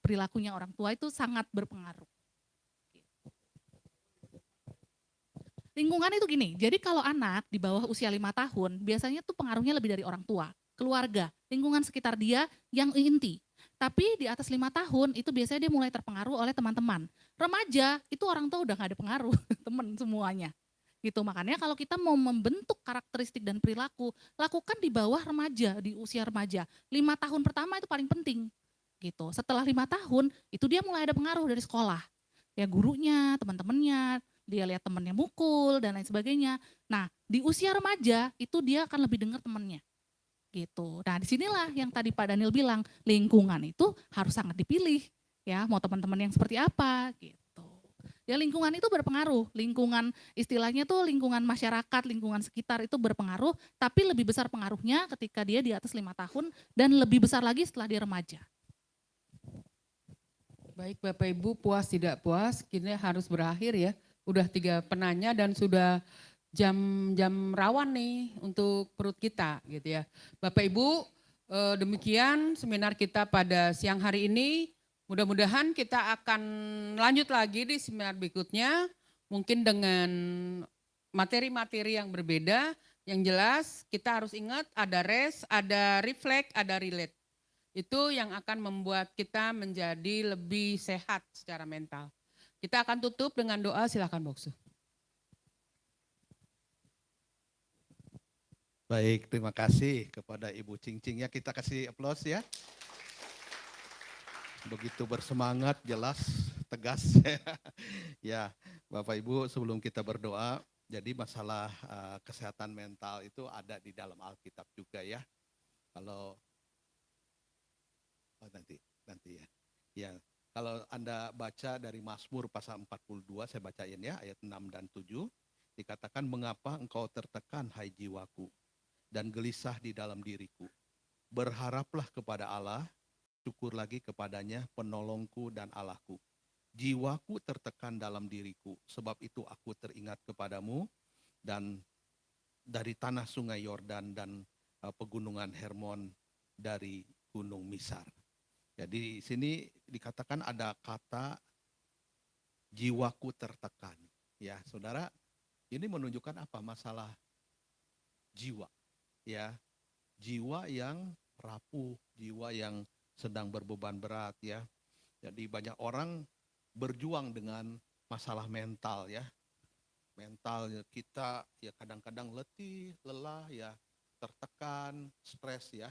Speaker 1: perilakunya orang tua itu sangat berpengaruh. Lingkungan itu gini, jadi kalau anak di bawah usia 5 tahun, biasanya tuh pengaruhnya lebih dari orang tua, keluarga, lingkungan sekitar dia yang inti. Tapi di atas 5 tahun itu biasanya dia mulai terpengaruh oleh teman-teman. Remaja itu orang tua udah gak ada pengaruh, teman semuanya. Gitu, makanya kalau kita mau membentuk karakteristik dan perilaku, lakukan di bawah remaja, di usia remaja. 5 tahun pertama itu paling penting. Gitu. Setelah 5 tahun itu dia mulai ada pengaruh dari sekolah. Ya gurunya, teman-temannya, dia lihat temannya mukul dan lain sebagainya. Nah, di usia remaja itu dia akan lebih dengar temannya. Gitu. Nah, disinilah yang tadi Pak Daniel bilang, lingkungan itu harus sangat dipilih. Ya, mau teman-teman yang seperti apa gitu. Ya lingkungan itu berpengaruh, lingkungan istilahnya tuh lingkungan masyarakat, lingkungan sekitar itu berpengaruh, tapi lebih besar pengaruhnya ketika dia di atas 5 tahun dan lebih besar lagi setelah dia remaja.
Speaker 13: Baik Bapak Ibu, puas tidak puas, kini harus berakhir ya. Udah 3 penanya dan sudah jam rawan nih untuk perut kita gitu ya. Bapak Ibu, demikian seminar kita pada siang hari ini. Mudah-mudahan kita akan lanjut lagi di seminar berikutnya, mungkin dengan materi-materi yang berbeda. Yang jelas kita harus ingat ada rest, ada reflect, ada relate. Itu yang akan membuat kita menjadi lebih sehat secara mental. Kita akan tutup dengan doa, silakan Boksu.
Speaker 15: Baik, terima kasih kepada Ibu Cing-Cing ya, kita kasih aplaus ya. Begitu bersemangat, jelas, tegas. Ya, Bapak Ibu sebelum kita berdoa, jadi masalah kesehatan mental itu ada di dalam Alkitab juga ya. Kalau nanti ya. Ya, kalau Anda baca dari Mazmur pasal 42, saya bacain ya, ayat 6 dan 7, dikatakan, mengapa engkau tertekan hai jiwaku, dan gelisah di dalam diriku. Berharaplah kepada Allah, syukur lagi kepadanya, penolongku dan Allahku. Jiwaku tertekan dalam diriku, sebab itu aku teringat kepadamu, dan dari tanah sungai Yordan dan pegunungan Hermon, dari gunung Misar. Jadi di sini dikatakan ada kata jiwaku tertekan. Ya, saudara, ini menunjukkan apa? Masalah jiwa. Ya, jiwa yang rapuh, jiwa yang sedang berbeban berat ya. Jadi banyak orang berjuang dengan masalah mental ya. Mental kita ya kadang-kadang letih, lelah ya, tertekan, stres ya.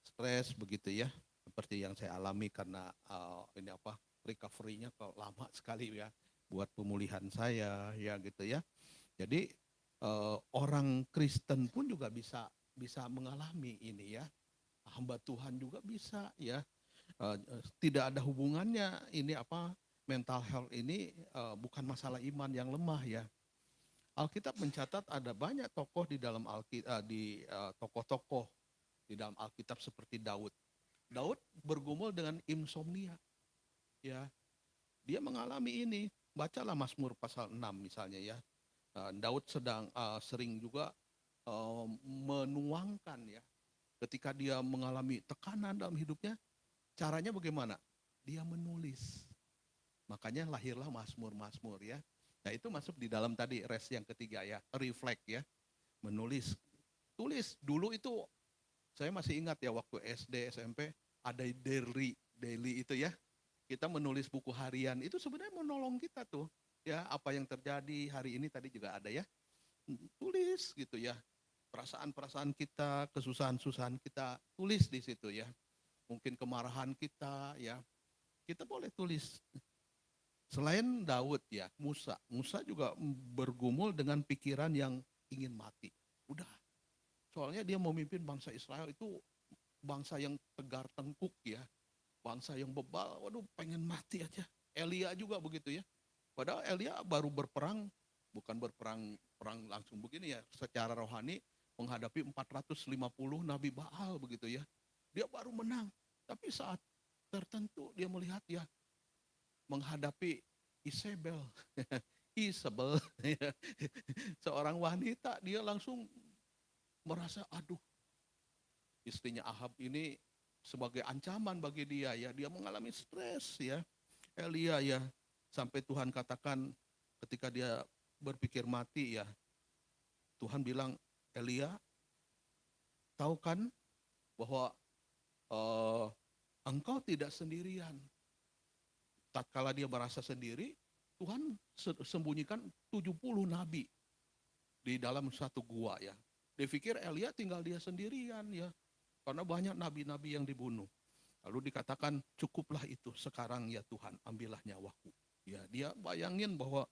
Speaker 15: Stres begitu ya. Seperti yang saya alami karena ini apa recovery-nya kok lama sekali ya buat pemulihan saya ya gitu ya. Jadi orang Kristen pun juga bisa mengalami ini ya. Hamba Tuhan juga bisa ya. Tidak ada hubungannya ini apa mental health ini bukan masalah iman yang lemah ya. Alkitab mencatat ada banyak tokoh di dalam tokoh-tokoh di dalam Alkitab seperti Daud. Daud bergumul dengan insomnia. Ya. Dia mengalami ini. Bacalah Mazmur pasal 6 misalnya ya. Daud sering juga menuangkan ya. Ketika dia mengalami tekanan dalam hidupnya, caranya bagaimana? Dia menulis. Makanya lahirlah Mazmur-Mazmur ya. Nah itu masuk di dalam tadi res yang ketiga ya, reflect ya, menulis. Tulis, dulu itu saya masih ingat ya waktu SD, SMP, ada daily itu ya. Kita menulis buku harian, itu sebenarnya menolong kita tuh. Ya, apa yang terjadi hari ini tadi juga ada ya. Tulis gitu ya. Perasaan-perasaan kita, kesusahan-susahan kita, tulis di situ ya. Mungkin kemarahan kita ya. Kita boleh tulis. Selain Daud ya, Musa juga bergumul dengan pikiran yang ingin mati. Udah. Soalnya dia memimpin bangsa Israel itu bangsa yang tegar tengkuk ya. Bangsa yang bebal, waduh pengen mati aja. Elia juga begitu ya. Padahal Elia baru berperang, bukan berperang langsung begini ya, secara rohani menghadapi 450 Nabi Baal begitu ya. Dia baru menang. Tapi saat tertentu dia melihat ya, menghadapi Isabel, seorang wanita, dia langsung merasa aduh, istrinya Ahab ini sebagai ancaman bagi dia ya, dia mengalami stres ya. Elia ya, sampai Tuhan katakan ketika dia berpikir mati ya, Tuhan bilang, Elia, tahu kan bahwa engkau tidak sendirian. Tatkala dia merasa sendiri, Tuhan sembunyikan 70 nabi di dalam satu gua ya. Dia pikir Elia tinggal dia sendirian ya, karena banyak nabi-nabi yang dibunuh. Lalu dikatakan cukuplah itu sekarang ya Tuhan, ambillah nyawaku. Ya, dia bayangin bahwa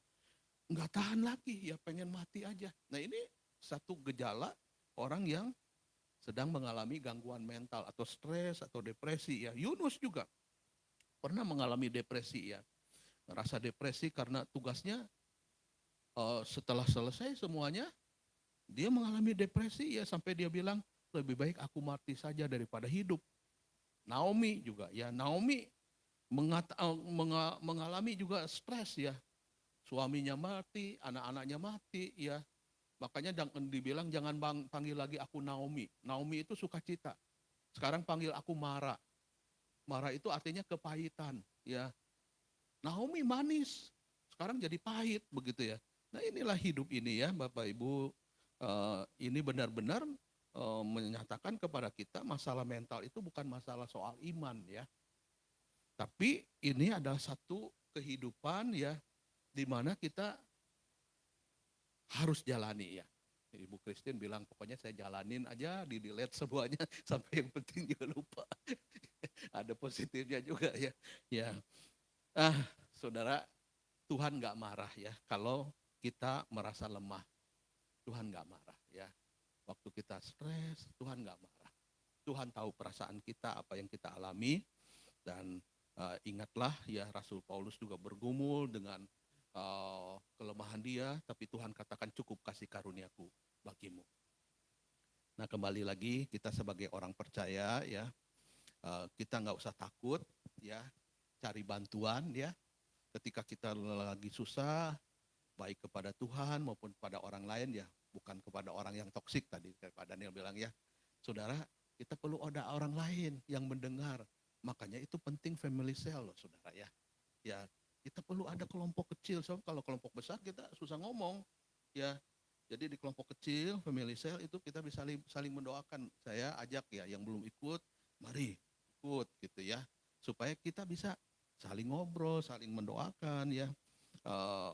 Speaker 15: nggak tahan lagi ya, pengen mati aja. Nah ini satu gejala orang yang sedang mengalami gangguan mental atau stres atau depresi ya. Yunus juga pernah mengalami depresi ya, merasa depresi karena tugasnya setelah selesai semuanya dia mengalami depresi ya, sampai dia bilang lebih baik aku mati saja daripada hidup. Naomi juga ya, Naomi mengalami juga stres ya, suaminya mati, anak-anaknya mati ya, makanya dibilang jangan panggil lagi aku Naomi. Naomi itu sukacita, sekarang panggil aku Mara. Mara itu artinya kepahitan ya. Naomi manis, sekarang jadi pahit begitu ya. Nah inilah hidup ini ya Bapak Ibu. Ini benar-benar menyatakan kepada kita masalah mental itu bukan masalah soal iman ya. Tapi ini adalah satu kehidupan ya, di mana kita harus jalani ya. Ibu Christine bilang pokoknya saya jalanin aja, di-delete semuanya sampai yang penting juga lupa. Ada positifnya juga ya. Ya. Saudara, Tuhan nggak marah ya kalau kita merasa lemah. Tuhan nggak marah ya. Waktu kita stres, Tuhan nggak marah. Tuhan tahu perasaan kita, apa yang kita alami, dan ingatlah ya Rasul Paulus juga bergumul dengan kelemahan dia, tapi Tuhan katakan cukup kasih karuniaku bagimu. Nah kembali lagi kita sebagai orang percaya ya, kita nggak usah takut ya, cari bantuan ya. Ketika kita lagi susah, baik kepada Tuhan maupun kepada orang lain ya, bukan kepada orang yang toksik tadi Pak Daniel bilang ya. Saudara, kita perlu ada orang lain yang mendengar. Makanya itu penting family cell loh saudara ya. Ya, kita perlu ada kelompok kecil. So, kalau kelompok besar kita susah ngomong ya. Jadi di kelompok kecil family cell itu kita bisa saling mendoakan. Saya ajak ya yang belum ikut, mari ikut gitu ya. Supaya kita bisa saling ngobrol, saling mendoakan ya. Eh,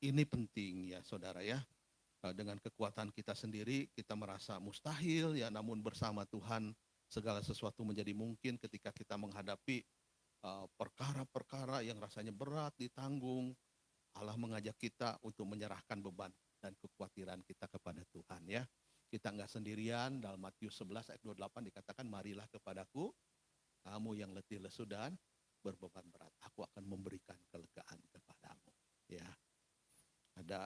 Speaker 15: ini penting ya saudara ya. Dengan kekuatan kita sendiri kita merasa mustahil ya, namun bersama Tuhan segala sesuatu menjadi mungkin ketika kita menghadapi perkara-perkara yang rasanya berat ditanggung. Allah mengajak kita untuk menyerahkan beban dan kekhawatiran kita kepada Tuhan ya. Kita nggak sendirian. Dalam Matius 11 ayat 28 dikatakan, marilah kepadaku kamu yang letih lesu dan berbeban berat, aku akan memberikan kelegaan kepadamu ya. Ada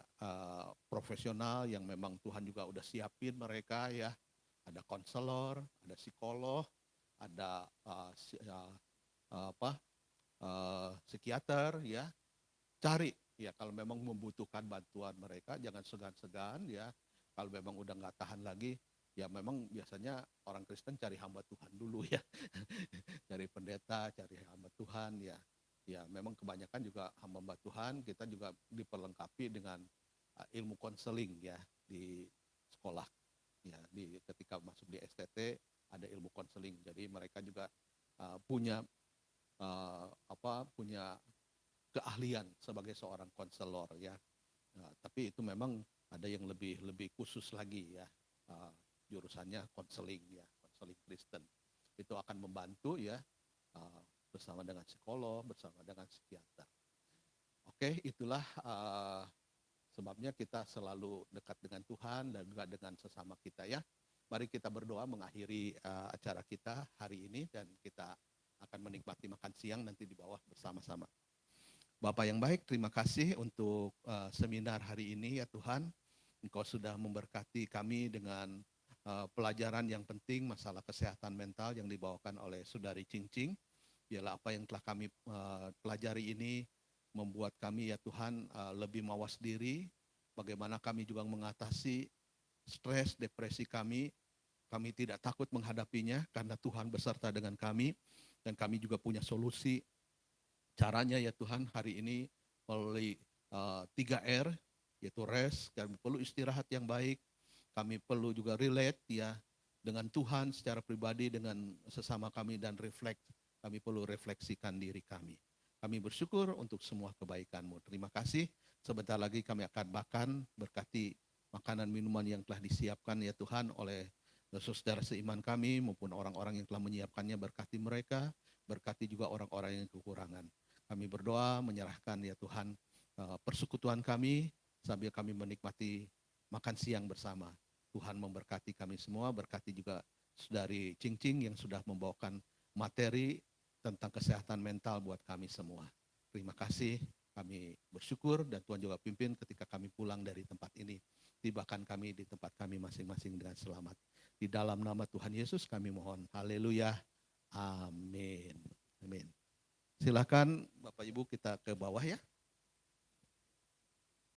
Speaker 15: profesional yang memang Tuhan juga udah siapin mereka ya. Ada konselor, ada psikolog, ada psikiater ya. Cari ya, kalau memang membutuhkan bantuan mereka jangan segan-segan ya. Kalau memang udah nggak tahan lagi ya, memang biasanya orang Kristen cari hamba Tuhan dulu ya. Cari pendeta, cari hamba Tuhan ya. Ya memang kebanyakan juga hamba Tuhan kita juga diperlengkapi dengan ilmu konseling ya di sekolah ya. Ketika masuk di STT ada ilmu konseling, jadi mereka juga punya punya keahlian sebagai seorang konselor ya. Tapi itu memang ada yang lebih khusus lagi ya, jurusannya konseling ya, konseling Kristen. Itu akan membantu ya, bersama dengan psikolog, bersama dengan psikiater. Oke, itulah sebabnya kita selalu dekat dengan Tuhan dan juga dengan sesama kita ya. Mari kita berdoa mengakhiri acara kita hari ini, dan kita akan menikmati makan siang nanti di bawah bersama-sama. Bapak yang baik, terima kasih untuk seminar hari ini ya Tuhan. Engkau sudah memberkati kami dengan pelajaran yang penting masalah kesehatan mental yang dibawakan oleh Saudari Cing-Cing. Biarlah apa yang telah kami pelajari ini membuat kami ya Tuhan lebih mawas diri. Bagaimana kami juga mengatasi stres, depresi kami. Kami tidak takut menghadapinya karena Tuhan beserta dengan kami. Dan kami juga punya solusi. Caranya ya Tuhan hari ini melalui 3R, yaitu rest. Kami perlu istirahat yang baik. Kami perlu juga relate ya dengan Tuhan secara pribadi, dengan sesama kami, dan kami perlu refleksikan diri kami. Kami bersyukur untuk semua kebaikan-Mu. Terima kasih. Sebentar lagi kami akan makan, berkati makanan minuman yang telah disiapkan ya Tuhan oleh saudara seiman kami maupun orang-orang yang telah menyiapkannya. Berkati mereka, berkati juga orang-orang yang kekurangan. Kami berdoa menyerahkan ya Tuhan persekutuan kami sambil kami menikmati makan siang bersama. Tuhan memberkati kami semua, berkati juga Saudari Cing-Cing yang sudah membawakan materi tentang kesehatan mental buat kami semua. Terima kasih, kami bersyukur, dan Tuhan juga pimpin ketika kami pulang dari tempat ini. Tibakan kami di tempat kami masing-masing dengan selamat. Di dalam nama Tuhan Yesus kami mohon. Haleluya. Amin. Amin. Silakan Bapak Ibu kita ke bawah ya.